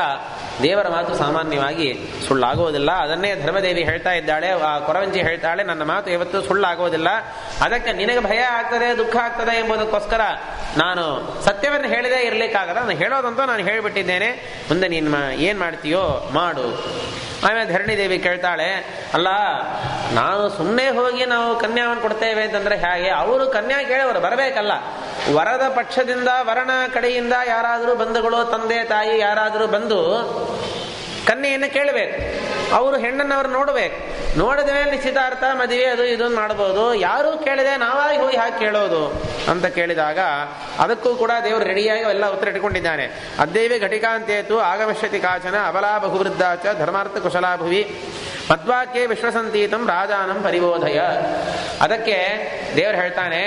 ದೇವರ ಮಾತು ಸಾಮಾನ್ಯವಾಗಿ ಸುಳ್ಳಾಗುವುದಿಲ್ಲ. ಅದನ್ನೇ ಧರ್ಮದೇವಿ ಹೇಳ್ತಾ ಇದ್ದಾಳೆ, ಆ ಕೊರವಂಜಿ ಹೇಳ್ತಾಳೆ, ನನ್ನ ಮಾತು ಯಾವತ್ತೂ ಸುಳ್ಳಾಗುವುದಿಲ್ಲ. ಅದಕ್ಕೆ ನಿನಗೆ ಭಯ ಆಗ್ತದೆ, ದುಃಖ ಆಗ್ತದೆ ಎಂಬುದಕ್ಕೋಸ್ಕರ ನಾನು ಸತ್ಯವನ್ನು ಹೇಳದೇ ಇರಲಿಕ್ಕಾಗಲ್ಲ. ನಾನು ಹೇಳೋದಂತೂ ನಾನು ಹೇಳಿಬಿಟ್ಟಿದ್ದೇನೆ, ಮುಂದೆ ನೀನು ಏನು ಮಾಡ್ತೀಯೋ ಮಾಡು. ಆಮೇಲೆ ಧರಣಿದೇವಿ ಕೇಳ್ತಾಳೆ, ಅಲ್ಲ ನಾನು ಸುಮ್ಮನೆ ಹೋಗಿ ನಾವು ಕನ್ಯಾವನ್ನು ಕೊಡ್ತೇವೆ ಅಂತಂದ್ರೆ ಹೇಗೆ? ಅವರು ಕನ್ಯಾ ಕೇಳೋರು ಬರಬೇಕಲ್ಲ. ವರದ ಪಕ್ಷದಿಂದ ವರನ ಕಡೆಯಿಂದ ಯಾರಾದರೂ ಬಂಧುಗಳು, ತಂದೆ ತಾಯಿ ಯಾರಾದರೂ ಬಂದು ಕನ್ಯೆಯನ್ನು ಕೇಳಬೇಕು. ಅವರು ಹೆಣ್ಣನ್ನು ನೋಡಬೇಕು. ನೋಡಿದ ಮೇಲೆ ನಿಶ್ಚಿತಾರ್ಥ, ಮದುವೆ, ಅದು ಇದನ್ನು ಮಾಡಬಹುದು. ಯಾರೂ ಕೇಳಿದೆ ನಾವಾಗಿ ಹೋಗಿ ಹಾಕಿ ಕೇಳೋದು ಅಂತ ಕೇಳಿದಾಗ ಅದಕ್ಕೂ ಕೂಡ ದೇವರು ರೆಡಿಯಾಗಿ ಎಲ್ಲ ಉತ್ತರ ಇಟ್ಕೊಂಡಿದ್ದಾನೆ. ಅದ್ದೇವಿ ಘಟಿಕಾಂತೇತು ಆಗಮಿಷ್ಯತಿ ಕಾಚನ ಅಬಲಾ ಬಹುವೃದ್ಧಾಚ ಧರ್ಮಾರ್ಥ ಕುಶಲಾಭುವಿ ಮದ್ವಾಕ್ಯೆ ವಿಶ್ವಸಂತೀತಂ ರಾಜಾನಂ ಪರಿಬೋಧಯ. ಅದಕ್ಕೆ ದೇವರು ಹೇಳ್ತಾನೆ,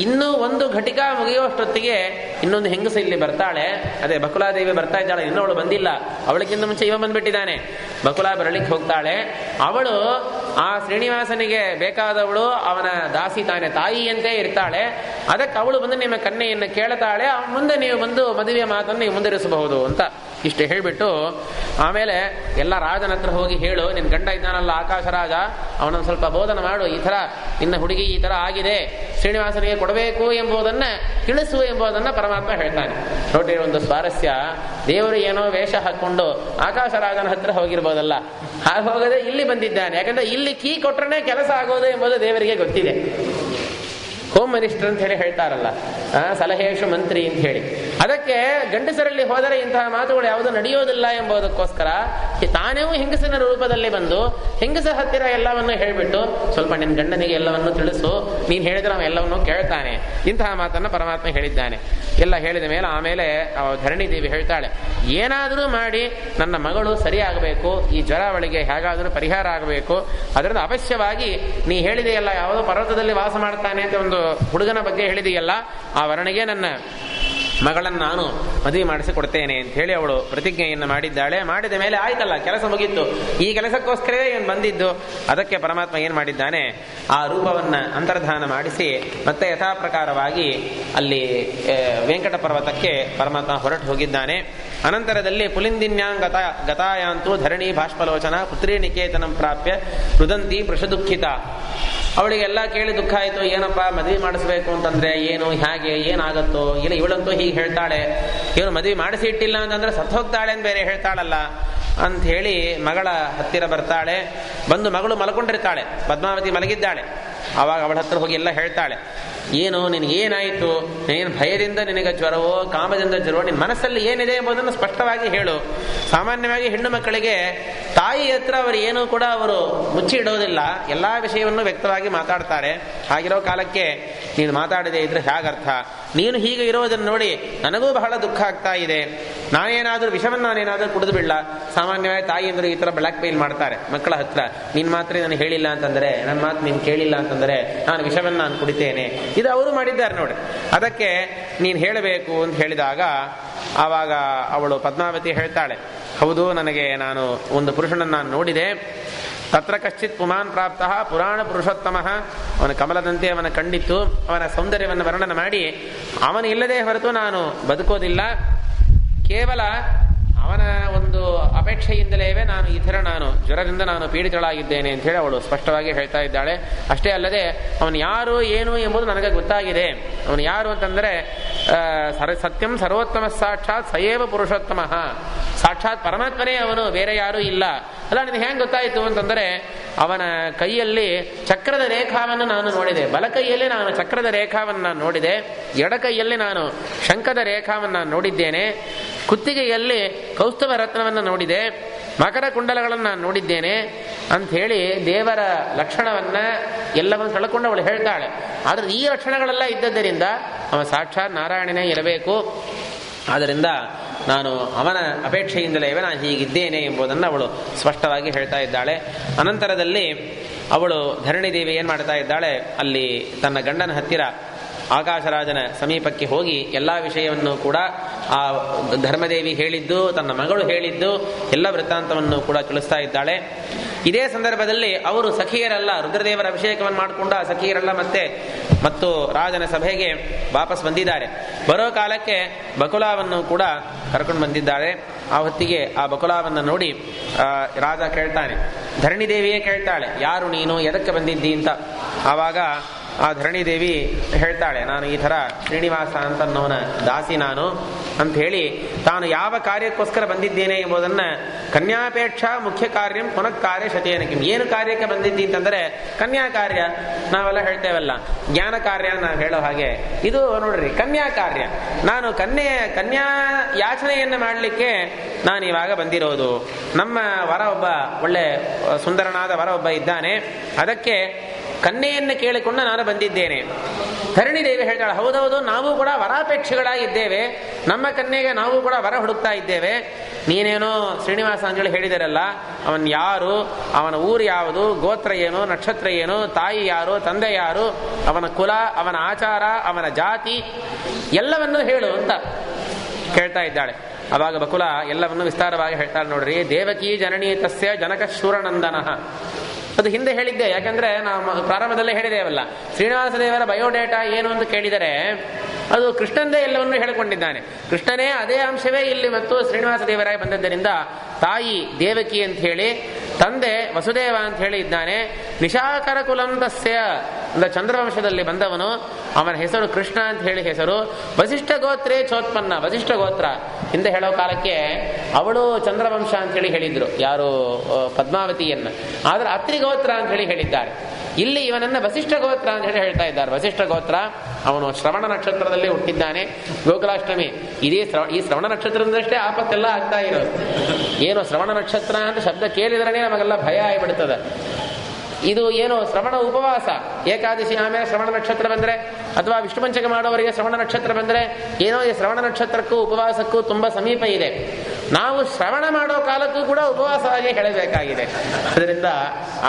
ಇನ್ನೂ ಒಂದು ಘಟಿಕಾ ಮುಗಿಯುವಷ್ಟೊತ್ತಿಗೆ ಇನ್ನೊಂದು ಹೆಂಗಸು ಇಲ್ಲಿ ಬರ್ತಾಳೆ. ಅದೇ ಬಕುಲಾದೇವಿ ಬರ್ತಾ ಇದ್ದಾಳೆ, ಇನ್ನೂ ಅವಳು ಬಂದಿಲ್ಲ. ಅವಳಿಗಿಂತ ಮುಂಚೆ ಇವ ಬಂದ್ಬಿಟ್ಟಿದ್ದಾನೆ. ಬಕುಲ ಬರಲಿಕ್ಕೆ ಹೋಗ್ತಾಳೆ. ಅವಳು ಆ ಶ್ರೀನಿವಾಸನಿಗೆ ಬೇಕಾದವಳು, ಅವನ ದಾಸಿ ತಾನೆ, ತಾಯಿಯಂತೆ ಇರ್ತಾಳೆ. ಅದಕ್ಕೆ ಅವಳು ಬಂದು ನಿಮ್ಮ ಕನ್ಯೆಯನ್ನು ಕೇಳ್ತಾಳೆ. ಮುಂದೆ ನೀವು ಬಂದು ಮದುವೆಯ ಮಾತನ್ನು ನೀವು ಮುಂದುವರಿಸಬಹುದು ಅಂತ ಇಷ್ಟೇ ಹೇಳಿಬಿಟ್ಟು ಆಮೇಲೆ ಎಲ್ಲ ರಾಜನ ಹತ್ರ ಹೋಗಿ ಹೇಳು, ನಿನ್ನ ಗಂಡ ಇದ್ದಾನಲ್ಲ ಆಕಾಶ ರಾಜ, ಅವನನ್ನು ಸ್ವಲ್ಪ ಬೋಧನ ಮಾಡು, ಈ ಥರ ನಿನ್ನ ಹುಡುಗಿ ಈ ಥರ ಆಗಿದೆ, ಶ್ರೀನಿವಾಸನಿಗೆ ಕೊಡಬೇಕು ಎಂಬುದನ್ನು ತಿಳಿಸು ಎಂಬುದನ್ನು ಪರಮಾತ್ಮ ಹೇಳ್ತಾನೆ. ನೋಡಿ ಒಂದು ಸ್ವಾರಸ್ಯ, ದೇವರು ಏನೋ ವೇಷ ಹಾಕ್ಕೊಂಡು ಆಕಾಶ ರಾಜನ ಹತ್ರ ಹೋಗಿರ್ಬೋದಲ್ಲ, ಹಾಗೆ ಹೋಗದೆ ಇಲ್ಲಿ ಬಂದಿದ್ದಾನೆ. ಯಾಕಂದ್ರೆ ಇಲ್ಲಿ ಕೀ ಕೊಟ್ರೇ ಕೆಲಸ ಆಗೋದು ಎಂಬುದು ದೇವರಿಗೆ ಗೊತ್ತಿದೆ. ಹೋಮ್ ಮಿನಿಸ್ಟರ್ ಅಂತ ಹೇಳಿ ಹೇಳ್ತಾರಲ್ಲ, ಸಲಹೇಶು ಮಂತ್ರಿ ಅಂತ ಹೇಳಿ. ಅದಕ್ಕೆ ಗಂಡಸರಲ್ಲಿ ಹೋದರೆ ಇಂತಹ ಮಾತುಗಳು ಯಾವುದು ನಡೆಯೋದಿಲ್ಲ ಎಂಬುದಕ್ಕೋಸ್ಕರ ತಾನೇ ಹೆಂಗಸಿನ ರೂಪದಲ್ಲಿ ಬಂದು ಹೆಂಗಸರ ಹತ್ತಿರ ಎಲ್ಲವನ್ನು ಹೇಳಿಬಿಟ್ಟು, ಸ್ವಲ್ಪ ನಿನ್ನ ಗಂಡನಿಗೆ ಎಲ್ಲವನ್ನು ತಿಳಿಸು, ನೀನು ಹೇಳಿದ್ರೆ ಅವನು ಎಲ್ಲವನ್ನು ಕೇಳ್ತಾನೆ, ಇಂತಹ ಮಾತನ್ನು ಪರಮಾತ್ಮ ಹೇಳಿದ್ದಾನೆ. ಎಲ್ಲ ಹೇಳಿದ ಮೇಲೆ ಆಮೇಲೆ ಧರಣಿ ದೇವಿ ಹೇಳ್ತಾಳೆ, ಏನಾದರೂ ಮಾಡಿ ನನ್ನ ಮಗಳು ಸರಿಯಾಗಬೇಕು, ಈ ಜ್ವರ ಅವಳಿಗೆ ಹೇಗಾದರೂ ಪರಿಹಾರ ಆಗಬೇಕು. ಅದರಿಂದ ಅವಶ್ಯವಾಗಿ ನೀ ಹೇಳಿದೆಯಲ್ಲ, ಯಾವುದೋ ಪರ್ವತದಲ್ಲಿ ವಾಸ ಮಾಡ್ತಾನೆ ಅಂತ ಒಂದು ಹುಡುಗನ ಬಗ್ಗೆ ಹೇಳಿದೆಯಲ್ಲ, ಆ ವರ್ಣಿಗೆ ನನ್ನ ಮಗಳನ್ನು ನಾನು ಮದುವೆ ಮಾಡಿಸಿ ಕೊಡ್ತೇನೆ ಅಂತ ಹೇಳಿ ಅವಳು ಪ್ರತಿಜ್ಞೆಯನ್ನು ಮಾಡಿದ್ದಾಳೆ. ಮಾಡಿದ ಮೇಲೆ ಆಯ್ತಲ್ಲ, ಕೆಲಸ ಮುಗಿತ್ತು. ಈ ಕೆಲಸಕ್ಕೋಸ್ಕರವೇ ಇವನು ಬಂದಿದ್ದು. ಅದಕ್ಕೆ ಪರಮಾತ್ಮ ಏನು ಮಾಡಿದ್ದಾನೆ, ಆ ರೂಪವನ್ನು ಅಂತರ್ಧಾನ ಮಾಡಿಸಿ ಮತ್ತೆ ಯಥಾ ಪ್ರಕಾರವಾಗಿ ಅಲ್ಲಿ ವೆಂಕಟ ಪರ್ವತಕ್ಕೆ ಪರಮಾತ್ಮ ಹೊರಟು ಹೋಗಿದ್ದಾನೆ. ಅನಂತರದಲ್ಲಿ ಪುಲಿಂದಿನ್ಯಾಂಗ್ ಗತಾಯಾಂತೂ ಧರಣಿ ಭಾಷ್ಪಲೋಚನ ಪುತ್ರಿ ನಿಕೇತನಂ ಪ್ರಾಪ್ಯ ರುದಂತಿ ಪೃಷದುಃಖಿತ. ಅವಳಿಗೆಲ್ಲ ಕೇಳಿ ದುಃಖ ಆಯಿತು. ಏನಪ್ಪ ಮದುವೆ ಮಾಡಿಸ್ಬೇಕು ಅಂತಂದ್ರೆ ಏನು, ಹೇಗೆ, ಏನಾಗತ್ತೋ ಇಲ್ಲ, ಇವಳಂತೂ ಹೀಗೆ ಹೇಳ್ತಾಳೆ, ಇವನು ಮದುವೆ ಮಾಡಿಸಿ ಇಟ್ಟಿಲ್ಲ ಅಂತಂದ್ರೆ ಸತ್ತು ಹೋಗ್ತಾಳೆ ಅಂತ ಬೇರೆ ಹೇಳ್ತಾಳಲ್ಲ ಅಂತ ಹೇಳಿ ಮಗಳ ಹತ್ತಿರ ಬರ್ತಾಳೆ. ಬಂದು ಮಗಳು ಮಲ್ಕೊಂಡಿರ್ತಾಳೆ, ಪದ್ಮಾವತಿ ಮಲಗಿದ್ದಾಳೆ. ಆವಾಗ ಅವಳ ಹತ್ರ ಹೋಗಿ ಎಲ್ಲ ಹೇಳ್ತಾಳೆ, ಏನು ನಿನಗೇನಾಯಿತು, ಏನು ಭಯದಿಂದ ನಿನಗೆ ಜ್ವರವೋ ಕಾಮದಿಂದ ಜ್ವರವೋ, ನಿನ್ನ ಮನಸ್ಸಲ್ಲಿ ಏನಿದೆ ಎಂಬುದನ್ನು ಸ್ಪಷ್ಟವಾಗಿ ಹೇಳು. ಸಾಮಾನ್ಯವಾಗಿ ಹೆಣ್ಣು ಮಕ್ಕಳಿಗೆ ತಾಯಿ ಹತ್ರ ಅವರು ಏನೂ ಕೂಡ ಅವರು ಮುಚ್ಚಿ ಇಡೋದಿಲ್ಲ, ಎಲ್ಲ ವಿಷಯವನ್ನು ವ್ಯಕ್ತವಾಗಿ ಮಾತಾಡ್ತಾರೆ. ಹಾಗಿರೋ ಕಾಲಕ್ಕೆ ನೀನು ಮಾತಾಡದೆ ಇದ್ರೆ ಹೇಗರ್ಥ? ನೀನು ಹೀಗೆ ಇರೋದನ್ನು ನೋಡಿ ನನಗೂ ಬಹಳ ದುಃಖ ಆಗ್ತಾ ಇದೆ. ನಾನೇನಾದರೂ ವಿಷವನ್ನು ನಾನೇನಾದರೂ ಕುಡಿದು ಬಿಡಲ್ಲ. ಸಾಮಾನ್ಯವಾಗಿ ತಾಯಿಯಂದರು ಈ ಥರ ಬ್ಲ್ಯಾಕ್ ಮೇಲ್ ಮಾಡ್ತಾರೆ ಮಕ್ಕಳ ಹತ್ರ, ನಿನ್ನ ಮಾತ್ರ ನಾನು ಹೇಳಿಲ್ಲ ಅಂತಂದರೆ, ನನ್ನ ಮಾತು ನೀನು ಕೇಳಿಲ್ಲ ಅಂತಂದರೆ ನಾನು ವಿಷವನ್ನು ನಾನು ಕುಡಿತೇನೆ. ಇದು ಅವರು ಮಾಡಿದ್ದಾರೆ ನೋಡಿ. ಅದಕ್ಕೆ ನೀನು ಹೇಳಬೇಕು ಅಂತ ಹೇಳಿದಾಗ ಆವಾಗ ಅವಳು ಪದ್ಮಾವತಿ ಹೇಳ್ತಾಳೆ, ಹೌದು, ನಾನು ಒಂದು ಪುರುಷನನ್ನು ನಾನು ನೋಡಿದೆ. ತತ್ರ ಕಶ್ಚಿತ್ ಪುಮಾನ್ ಪ್ರಾಪ್ತ ಪುರಾಣ ಪುರುಷೋತ್ತಮ. ಅವನ ಕಮಲದಂತೆ ಅವನ ಕಂಡಿತ್ತು. ಅವನ ಸೌಂದರ್ಯವನ್ನು ವರ್ಣನ ಮಾಡಿ, ಅವನು ಇಲ್ಲದೆ ಹೊರತು ನಾನು ಬದುಕೋದಿಲ್ಲ. ಕೇವಲ ಅವನ ಒಂದು ಅಪೇಕ್ಷೆಯಿಂದಲೇ ನಾನು ಈ ಥರ ನಾನು ಜ್ವರದಿಂದ ನಾನು ಪೀಡಿತಳಾಗಿದ್ದೇನೆ ಅಂತ ಹೇಳಿ ಅವಳು ಸ್ಪಷ್ಟವಾಗಿ ಹೇಳ್ತಾ ಇದ್ದಾಳೆ. ಅಷ್ಟೇ ಅಲ್ಲದೆ ಅವನು ಯಾರು ಏನು ಎಂಬುದು ನನಗೆ ಗೊತ್ತಾಗಿದೆ. ಅವನು ಯಾರು ಅಂತಂದರೆ ಸತ್ಯಂ ಸರ್ವೋತ್ತಮ ಸಾಕ್ಷಾತ್ ಸಯೇವ ಪುರುಷೋತ್ತಮ, ಸಾಕ್ಷಾತ್ ಪರಮಾತ್ಮನೇ ಅವನು, ಬೇರೆ ಯಾರೂ ಇಲ್ಲ. ಅಲ್ಲ, ನಿನಗೆ ಹೆಂಗೆ ಗೊತ್ತಾಯಿತು ಅಂತಂದರೆ ಅವನ ಕೈಯಲ್ಲಿ ಚಕ್ರದ ರೇಖಾವನ್ನು ನಾನು ನೋಡಿದೆ. ಬಲ ಕೈಯಲ್ಲಿ ನಾನು ಚಕ್ರದ ರೇಖಾವನ್ನು ನಾನು ನೋಡಿದೆ, ಎಡ ಕೈಯಲ್ಲಿ ನಾನು ಶಂಖದ ರೇಖಾವನ್ನು ನೋಡಿದ್ದೇನೆ, ಕುತ್ತಿಗೆಯಲ್ಲಿ ಕೌಸ್ತುಭ ರತ್ನವನ್ನು ನೋಡಿದೆ, ಮಕರ ಕುಂಡಲಗಳನ್ನು ನಾನು ನೋಡಿದ್ದೇನೆ ಅಂಥೇಳಿ ದೇವರ ಲಕ್ಷಣವನ್ನ ಎಲ್ಲವನ್ನು ಕಳ್ಕೊಂಡು ಅವಳು ಹೇಳ್ತಾಳೆ. ಆದರೆ ಈ ಲಕ್ಷಣಗಳೆಲ್ಲ ಇದ್ದದ್ದರಿಂದ ಅವನ ಸಾಕ್ಷಾತ್ ನಾರಾಯಣನೇ ಇರಬೇಕು. ಆದ್ದರಿಂದ ನಾನು ಅವನ ಅಪೇಕ್ಷೆಯಿಂದಲೇ ನಾನು ಹೀಗಿದ್ದೇನೆ ಎಂಬುದನ್ನು ಅವಳು ಸ್ಪಷ್ಟವಾಗಿ ಹೇಳ್ತಾ ಇದ್ದಾಳೆ. ಅನಂತರದಲ್ಲಿ ಅವಳು ಧರಣಿದೇವಿ ಏನು ಮಾಡ್ತಾ ಇದ್ದಾಳೆ, ಅಲ್ಲಿ ತನ್ನ ಗಂಡನ ಹತ್ತಿರ ಆಕಾಶರಾಜನ ಸಮೀಪಕ್ಕೆ ಹೋಗಿ ಎಲ್ಲ ವಿಷಯವನ್ನು ಕೂಡ ಆ ಧರ್ಮದೇವಿ ಹೇಳಿದ್ದು, ತನ್ನ ಮಗಳು ಹೇಳಿದ್ದು ಎಲ್ಲ ವೃತ್ತಾಂತವನ್ನು ಕೂಡ ತಿಳಿಸ್ತಾ ಇದ್ದಾಳೆ. ಇದೇ ಸಂದರ್ಭದಲ್ಲಿ ಅವರು ಸಖಿಯರೆಲ್ಲ ರುದ್ರದೇವರ ಅಭಿಷೇಕವನ್ನು ಮಾಡಿಕೊಂಡು ಆ ಸಖಿಯರೆಲ್ಲ ಮತ್ತು ರಾಜನ ಸಭೆಗೆ ವಾಪಸ್ ಬಂದಿದ್ದಾರೆ. ಬರೋ ಕಾಲಕ್ಕೆ ಬಕುಲಾವನ್ನು ಕೂಡ ಕರ್ಕೊಂಡು ಬಂದಿದ್ದಾರೆ. ಆ ಹೊತ್ತಿಗೆ ಆ ಬಕುಲಾವನ್ನು ನೋಡಿ ರಾಜ ಕೇಳ್ತಾನೆ, ಧರಣಿದೇವಿಯೇ ಕೇಳ್ತಾಳೆ, ಯಾರು ನೀನು, ಎದಕ್ಕೆ ಬಂದಿದ್ದಿ ಅಂತ. ಆವಾಗ ಆ ಧರಣಿದೇವಿ ಹೇಳ್ತಾಳೆ, ನಾನು ಈ ಥರ ಶ್ರೀನಿವಾಸ ಅಂತನ್ನೋನ ದಾಸಿ ನಾನು ಅಂತ ಹೇಳಿ ತಾನು ಯಾವ ಕಾರ್ಯಕ್ಕೋಸ್ಕರ ಬಂದಿದ್ದೇನೆ ಎಂಬುದನ್ನು ಕನ್ಯಾಪೇಕ್ಷಾ ಮುಖ್ಯ ಕಾರ್ಯಂ ಪುನಃ ಕಾರ್ಯ ಶತೇನಕಿಂ. ಏನು ಕಾರ್ಯಕ್ಕೆ ಬಂದಿದ್ದಿ ಅಂತಂದರೆ ಕನ್ಯಾ ಕಾರ್ಯ, ನಾವೆಲ್ಲ ಹೇಳ್ತೇವಲ್ಲ ಜ್ಞಾನ ಕಾರ್ಯ ನಾವು ಹೇಳೋ ಹಾಗೆ, ಇದು ನೋಡ್ರಿ ಕನ್ಯಾ ಕಾರ್ಯ. ನಾನು ಕನ್ಯಾ ಯಾಚನೆಯನ್ನು ಮಾಡಲಿಕ್ಕೆ ನಾನು ಇವಾಗ ಬಂದಿರೋದು. ನಮ್ಮ ವರ ಒಬ್ಬ ಒಳ್ಳೆ ಸುಂದರನಾದ ವರ ಒಬ್ಬ ಇದ್ದಾನೆ, ಅದಕ್ಕೆ ಕನ್ಯೆಯನ್ನು ಕೇಳಿಕೊಂಡು ನಾನು ಬಂದಿದ್ದೇನೆ. ಧರಣಿದೇವಿ ಹೇಳ್ತಾಳೆ, ಹೌದೌದು, ನಾವು ಕೂಡ ವರಾಪೇಕ್ಷಿಗಳಾಗಿದ್ದೇವೆ, ನಮ್ಮ ಕನ್ಯೆಗೆ ನಾವು ಕೂಡ ವರ ಹುಡುಕ್ತಾ ಇದ್ದೇವೆ. ನೀನೇನೋ ಶ್ರೀನಿವಾಸ ಅಂತೇಳಿ ಹೇಳಿದಾರಲ್ಲ, ಅವನ್ ಯಾರು, ಅವನ ಊರು ಯಾವುದು, ಗೋತ್ರ ಏನು, ನಕ್ಷತ್ರ ಏನು, ತಾಯಿ ಯಾರು, ತಂದೆ ಯಾರು, ಅವನ ಕುಲ, ಅವನ ಆಚಾರ, ಅವನ ಜಾತಿ ಎಲ್ಲವನ್ನೂ ಹೇಳು ಅಂತ ಕೇಳ್ತಾ ಇದ್ದಾಳೆ. ಅವಾಗ ಬಕುಲ ಎಲ್ಲವನ್ನೂ ವಿಸ್ತಾರವಾಗಿ ಹೇಳ್ತಾಳೆ. ನೋಡ್ರಿ, ದೇವಕಿ ಜನನೀ ತಸ್ಯ ಜನಕ ಶೂರನಂದನಃ, ಅದು ಹಿಂದೆ ಹೇಳಿದ್ದೆ. ಯಾಕಂದ್ರೆ ನಾವು ಪ್ರಾರಂಭದಲ್ಲೇ ಹೇಳಿದೇವಲ್ಲ, ಶ್ರೀನಿವಾಸ ದೇವರ ಬಯೋಡೇಟಾ ಏನು ಅಂತ ಕೇಳಿದರೆ ಅದು ಕೃಷ್ಣಂದೇ ಎಲ್ಲವನ್ನೂ ಹೇಳಿಕೊಂಡಿದ್ದಾನೆ. ಕೃಷ್ಣನೇ ಅದೇ ಅಂಶವೇ ಇಲ್ಲಿ ಮತ್ತು ಶ್ರೀನಿವಾಸ ದೇವರಾಗಿ ಬಂದದ್ದರಿಂದ ತಾಯಿ ದೇವಕಿ ಅಂತ ಹೇಳಿ, ತಂದೆ ವಸುದೇವ ಅಂತ ಹೇಳಿ ಇದ್ದಾನೆ. ನಿಶಾಕರ ಕುಲಂ ತಸ್ಯ ಅಂದ್ರೆ ಚಂದ್ರವಂಶದಲ್ಲಿ ಬಂದವನು, ಅವನ ಹೆಸರು ಕೃಷ್ಣ ಅಂತ ಹೇಳಿ ಹೆಸರು. ವಸಿಷ್ಠ ಗೋತ್ರೇ ಚೋತ್ಪನ್ನ, ವಸಿಷ್ಠ ಗೋತ್ರ ಹಿಂದೆ ಹೇಳೋ ಕಾಲಕ್ಕೆ ಅವಳು ಚಂದ್ರವಂಶ ಅಂತ ಹೇಳಿ ಹೇಳಿದ್ರು, ಯಾರು ಪದ್ಮಾವತಿಯನ್ನ. ಆದ್ರೆ ಅತ್ರಿ ಗೋತ್ರ ಅಂತ ಹೇಳಿ ಹೇಳಿದ್ದಾರೆ. ಇಲ್ಲಿ ಇವನನ್ನ ವಸಿಷ್ಠ ಗೋತ್ರ ಅಂತ ಹೇಳಿ ಹೇಳ್ತಾ ಇದ್ದಾರೆ. ವಸಿಷ್ಠ ಗೋತ್ರ, ಅವನು ಶ್ರವಣ ನಕ್ಷತ್ರದಲ್ಲಿ ಹುಟ್ಟಿದ್ದಾನೆ. ಗೋಕುಲಾಷ್ಟಮಿ ಈ ಶ್ರವಣ ನಕ್ಷತ್ರದಿಂದಷ್ಟೇ ಆಪತ್ತೆಲ್ಲ ಆಗ್ತಾ ಇರೋದು. ಏನು ಶ್ರವಣ ನಕ್ಷತ್ರ ಅಂತ ಶಬ್ದ ಕೇಳಿದ್ರೇ ನಮಗೆಲ್ಲ ಭಯ ಆಗಿಬಿಡ್ತದೆ. ಇದು ಏನು ಶ್ರವಣ ಉಪವಾಸ, ಏಕಾದಶಿ ಆಮೇಲೆ ಶ್ರವಣ ನಕ್ಷತ್ರ ಬಂದರೆ, ಅಥವಾ ವಿಷ್ಣು ಪಂಚಕ ಮಾಡೋವರಿಗೆ ಶ್ರವಣ ನಕ್ಷತ್ರ ಬಂದರೆ, ಏನೋ ಈ ಶ್ರವಣ ನಕ್ಷತ್ರಕ್ಕೂ ಉಪವಾಸಕ್ಕೂ ತುಂಬ ಸಮೀಪ ಇದೆ. ನಾವು ಶ್ರವಣ ಮಾಡೋ ಕಾಲಕ್ಕೂ ಕೂಡ ಉಪವಾಸವಾಗಿ ಹೇಳಬೇಕಾಗಿದೆ. ಅದರಿಂದ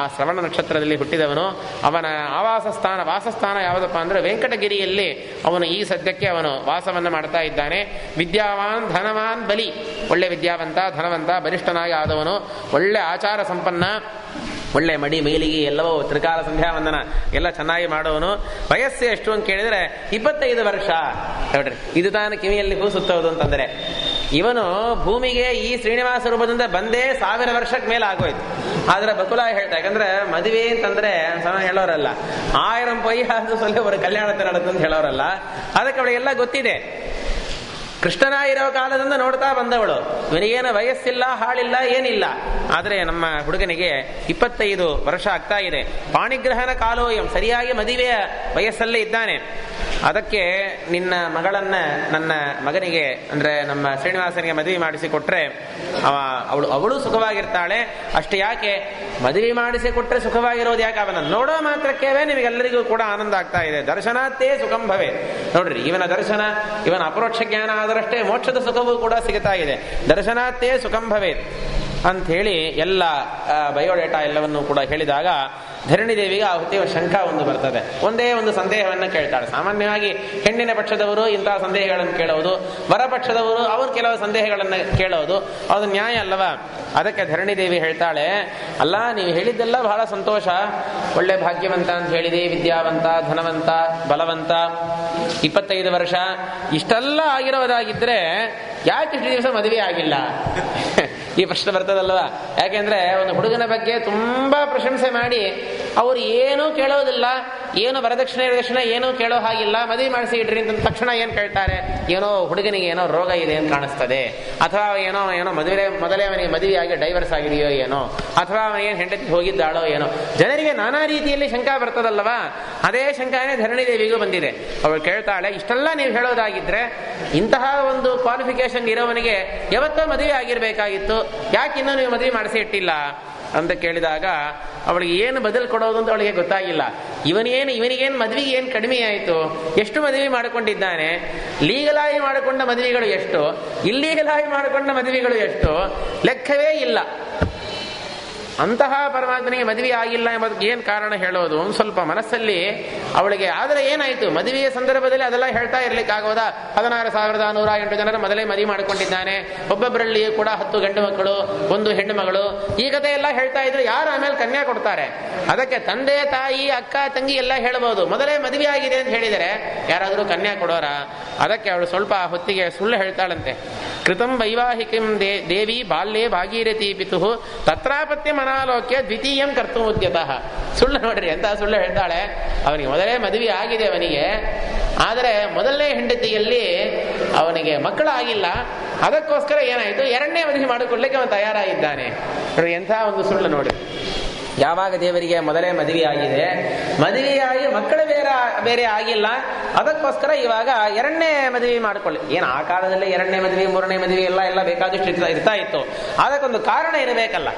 ಆ ಶ್ರವಣ ನಕ್ಷತ್ರದಲ್ಲಿ ಹುಟ್ಟಿದವನು. ಅವನ ವಾಸಸ್ಥಾನ ಯಾವುದಪ್ಪ ಅಂದರೆ ವೆಂಕಟಗಿರಿಯಲ್ಲಿ ಅವನು ಈ ಸದ್ಯಕ್ಕೆ ಅವನು ವಾಸವನ್ನು ಮಾಡ್ತಾ ಇದ್ದಾನೆ. ವಿದ್ಯಾವಾನ್ ಧನವಾನ್ ಬಲಿ, ಒಳ್ಳೆ ವಿದ್ಯಾವಂತ, ಧನವಂತ, ಬಲಿಷ್ಠನಾಗಿ ಆದವನು, ಒಳ್ಳೆ ಆಚಾರ ಸಂಪನ್ನ, ಒಳ್ಳೆ ಮಡಿ ಮೈಲಿಗೆ ಎಲ್ಲವೋ ತ್ರಿಕಾಲ ಸಂಧ್ಯಾವಂದನ ಎಲ್ಲ ಚೆನ್ನಾಗಿ ಮಾಡೋನು. ವಯಸ್ಸು ಎಷ್ಟು ಅಂತ ಕೇಳಿದರೆ 25 ವರ್ಷ. ನೋಡ್ರಿ, ಇದು ತಾನು ಕಿವಿಯಲ್ಲಿ ಕೂಸುತ್ತೋದು ಅಂತಂದರೆ, ಇವನು ಭೂಮಿಗೆ ಈ ಶ್ರೀನಿವಾಸ ರೂಪದಿಂದ ಬಂದೇ 1000 ವರ್ಷಕ್ಕೆ ಮೇಲೆ ಆಗೋಯ್ತು. ಆದ್ರೆ ಬಕುಲ ಹೇಳ್ತಾ, ಯಾಕಂದ್ರೆ ಮದುವೆ ಅಂತಂದ್ರೆ ಹೇಳೋರಲ್ಲ, 1000 ಪೈ ಆದ್ರೂ ಸ್ವಲ್ಪ ಅವರು ಕಲ್ಯಾಣ ನಡೆದಂತ ಹೇಳೋರಲ್ಲ. ಅದಕ್ಕೆ ಅವಳಿಗೆಲ್ಲ ಗೊತ್ತಿದೆ. ಕೃಷ್ಣನಾಗಿರೋ ಕಾಲದಿಂದ ನೋಡ್ತಾ ಬಂದವಳು. ಇವನಿಗೇನು ವಯಸ್ಸಿಲ್ಲ, ಹಾಳಿಲ್ಲ, ಏನಿಲ್ಲ. ಆದರೆ ನಮ್ಮ ಹುಡುಗನಿಗೆ 25 ವರ್ಷ ಆಗ್ತಾ ಇದೆ. ಪಾಣಿಗ್ರಹಣ ಕಾಲೋಯಂ, ಸರಿಯಾಗಿ ಮದುವೆಯ ವಯಸ್ಸಲ್ಲೇ ಇದ್ದಾನೆ. ಅದಕ್ಕೆ ನಿನ್ನ ಮಗಳನ್ನ ನನ್ನ ಮಗನಿಗೆ ಅಂದ್ರೆ ನಮ್ಮ ಶ್ರೀನಿವಾಸನಿಗೆ ಮದುವೆ ಮಾಡಿಸಿಕೊಟ್ರೆ ಅವಳು ಸುಖವಾಗಿರ್ತಾಳೆ. ಅಷ್ಟೇ ಯಾಕೆ, ಮದುವೆ ಮಾಡಿಸಿಕೊಟ್ರೆ ಸುಖವಾಗಿರೋದು ಯಾಕೆ, ಅವನ ನೋಡೋ ಮಾತ್ರಕ್ಕೆ ನಿಮಗೆಲ್ಲರಿಗೂ ಕೂಡ ಆನಂದ ಆಗ್ತಾ ಇದೆ. ದರ್ಶನಾತ್ತೇ ಸುಖಂ ಭವೆ. ನೋಡ್ರಿ, ಇವನ ದರ್ಶನ, ಇವನ ಅಪರೋಕ್ಷ ಜ್ಞಾನ ಆದರಷ್ಟೇ ಮೋಕ್ಷದ ಸುಖವೂ ಕೂಡ ಸಿಗುತ್ತಾ ಇದೆ. ದರ್ಶನಾತ್ತೇ ಸುಖಂ ಭವೆ ಅಂಥೇಳಿ ಎಲ್ಲ ಬಯೋಡೇಟಾ ಎಲ್ಲವನ್ನೂ ಕೂಡ ಹೇಳಿದಾಗ ಧರಣಿದೇವಿಗೆ ಆ ಹೊತ್ತಿಗೆ ಶಂಕ ಒಂದು ಬರ್ತದೆ. ಒಂದೇ ಒಂದು ಸಂದೇಹವನ್ನು ಕೇಳ್ತಾಳೆ. ಸಾಮಾನ್ಯವಾಗಿ ಹೆಣ್ಣಿನ ಪಕ್ಷದವರು ಇಂತಹ ಸಂದೇಹಗಳನ್ನು ಕೇಳೋದು, ವರ ಪಕ್ಷದವರು ಅವರು ಕೆಲವು ಸಂದೇಹಗಳನ್ನು ಕೇಳೋದು, ಅದು ನ್ಯಾಯ ಅಲ್ಲವಾ? ಅದಕ್ಕೆ ಧರಣಿದೇವಿ ಹೇಳ್ತಾಳೆ, ಅಲ್ಲ, ನೀವು ಹೇಳಿದ್ದೆಲ್ಲ ಬಹಳ ಸಂತೋಷ, ಒಳ್ಳೆ ಭಾಗ್ಯವಂತ ಅಂತ ಹೇಳಿದೆ, ವಿದ್ಯಾವಂತ, ಧನವಂತ, ಬಲವಂತ, 25 ವರ್ಷ, ಇಷ್ಟೆಲ್ಲ ಆಗಿರೋದಾಗಿದ್ರೆ ಯಾಕೆ ಇಷ್ಟು ದಿವಸ ಮದುವೆ ಆಗಿಲ್ಲ? ಈ ಪ್ರಶ್ನೆ ಬರ್ತದಲ್ವಾ? ಯಾಕೆಂದ್ರೆ ಒಂದು ಹುಡುಗನ ಬಗ್ಗೆ ತುಂಬಾ ಪ್ರಶಂಸೆ ಮಾಡಿ ಅವರು ಏನೂ ಕೇಳೋದಿಲ್ಲ, ಏನು ವರದಕ್ಷಿಣೆ ಏನೂ ಕೇಳೋ ಹಾಗಿಲ್ಲ, ಮದುವೆ ಮಾಡಿಸಿ ಇಡ್ರಿ ಅಂತ ತಕ್ಷಣ ಏನ್ ಕೇಳ್ತಾರೆ, ಏನೋ ಹುಡುಗನಿಗೆ ಏನೋ ರೋಗ ಇದೆ ಅಂತ ಕಾಣಿಸ್ತದೆ, ಅಥವಾ ಏನೋ ಮೊದಲೇ ಅವನಿಗೆ ಮದುವೆಯಾಗಿ ಡೈವರ್ಸ್ ಆಗಿದೆಯೋ ಏನೋ, ಅಥವಾ ಅವನೇನು ಹೆಂಡತಿ ಹೋಗಿದ್ದಾಳೋ ಏನೋ. ಜನರಿಗೆ ನಾನಾ ರೀತಿಯಲ್ಲಿ ಶಂಕ ಬರ್ತದಲ್ಲವಾ? ಅದೇ ಶಂಕನೇ ಧರಣಿದೇವಿಗೂ ಬಂದಿದೆ. ಅವಳು ಕೇಳ್ತಾಳೆ, ಇಷ್ಟೆಲ್ಲ ನೀವು ಹೇಳೋದಾಗಿದ್ರೆ ಇಂತಹ ಒಂದು ಕ್ವಾಲಿಫಿಕೇಶನ್ ಇರೋವನಿಗೆ ಯಾವತ್ತೋ ಮದುವೆ ಆಗಿರ್ಬೇಕಾಗಿತ್ತು, ಯಾಕೆ ಇನ್ನೂ ನೀವು ಮದುವೆ ಮಾಡಿಸಿ ಇಟ್ಟಿಲ್ಲ ಅಂತ ಕೇಳಿದಾಗ ಅವಳಿಗೆ ಏನು ಬದಲು ಕೊಡೋದು ಅಂತ ಅವಳಿಗೆ ಗೊತ್ತಾಗಿಲ್ಲ. ಇವನಿಗೇನು ಮದುವೆಗೆ ಏನು ಕಡಿಮೆ ಆಯಿತು, ಎಷ್ಟು ಮದುವೆ ಮಾಡಿಕೊಂಡಿದ್ದಾನೆ, ಲೀಗಲಾಗಿ ಮಾಡಿಕೊಂಡ ಮದುವೆಗಳು ಎಷ್ಟು, ಇಲ್ಲೀಗಲಾಗಿ ಮಾಡಿಕೊಂಡ ಮದುವೆಗಳು ಎಷ್ಟು, ಲೆಕ್ಕವೇ ಇಲ್ಲ. ಅಂತಹ ಪರಮಾತ್ಮನಿಗೆ ಮದುವೆ ಆಗಿಲ್ಲ ಎಂಬುದಕ್ಕೆ ಏನು ಕಾರಣ ಹೇಳೋದು? ಒಂದು ಸ್ವಲ್ಪ ಮನಸ್ಸಲ್ಲಿ ಅವಳಿಗೆ ಆದರೆ ಏನಾಯಿತು, ಮದುವೆಯ ಸಂದರ್ಭದಲ್ಲಿ ಅದೆಲ್ಲ ಹೇಳ್ತಾ ಇರ್ಲಿಕ್ಕಾಗೋದಾ? 16,108 ಜನರ ಮೊದಲೇ ಮದುವೆ ಮಾಡಿಕೊಂಡಿದ್ದಾನೆ, ಒಬ್ಬೊಬ್ಬರಲ್ಲಿ ಕೂಡ 10 ಗಂಡು ಮಕ್ಕಳು 1 ಹೆಣ್ಣು ಮಗಳು, ಈ ಕಥೆ ಎಲ್ಲ ಹೇಳ್ತಾ ಇದ್ರು. ಯಾರು ಆಮೇಲೆ ಕನ್ಯಾ ಕೊಡ್ತಾರೆ? ಅದಕ್ಕೆ ತಂದೆ ತಾಯಿ ಅಕ್ಕ ತಂಗಿ ಎಲ್ಲ ಹೇಳ್ಬೋದು, ಮೊದಲೇ ಮದುವೆ ಆಗಿದೆ ಅಂತ ಹೇಳಿದರೆ ಯಾರಾದರೂ ಕನ್ಯಾ ಕೊಡೋರ? ಅದಕ್ಕೆ ಅವಳು ಸ್ವಲ್ಪ ಹೊತ್ತಿಗೆ ಸುಳ್ಳು ಹೇಳ್ತಾಳಂತೆ. ಕೃತಂ ವೈವಾಹಿಕಂ ದೇವಿ ಬಾಲ್ಯೇ ಭಾಗೀರಥಿ ಪಿತುಃ ತತ್ರಾಪತ್ಯ ಮನಾಲೋಕ್ಯ ದ್ವಿತೀಯಂ ಕರ್ತು ಉದ್ಯತಃ. ಸುಳ್ಳು ನೋಡ್ರಿ, ಅಂತ ಸುಳ್ಳು ಹೇಳ್ತಾಳೆ. ಅವನಿಗೆ ಮೊದಲೇ ಮದುವೆ ಆಗಿದೆ ಅವನಿಗೆ, ಆದರೆ ಮೊದಲನೇ ಹೆಂಡತಿಯಲ್ಲಿ ಅವನಿಗೆ ಮಕ್ಕಳಾಗಿಲ್ಲ, ಅದಕ್ಕೋಸ್ಕರ ಏನಾಯಿತು, 2ನೇ ಮದುವೆ ಮಾಡಿಕೊಳ್ಳಿಕ್ಕೆ ಅವನು ತಯಾರಾಗಿದ್ದಾನೆ. ನೋಡಿ ಎಂಥ ಒಂದು ಸುಳ್ಳು ನೋಡಿ. ಯಾವಾಗ ದೇವರಿಗೆ ಮೊದಲೇ ಮದುವೆ ಆಗಿದೆ, ಮದುವೆಯಾಗಿ ಮಕ್ಕಳು ಬೇರೆ ಆಗಿಲ್ಲ, ಅದಕ್ಕೋಸ್ಕರ ಇವಾಗ 2ನೇ ಮದುವೆ ಮಾಡಿಕೊಳ್ಳಿ. ಏನು ಆ ಕಾಲದಲ್ಲಿ 2ನೇ ಮದುವೆ 3ನೇ ಮದುವೆ ಎಲ್ಲ ಬೇಕಾದಷ್ಟು ಇರ್ತಾ ಇತ್ತು. ಅದಕ್ಕೊಂದು ಕಾರಣ ಇರಬೇಕಲ್ಲ.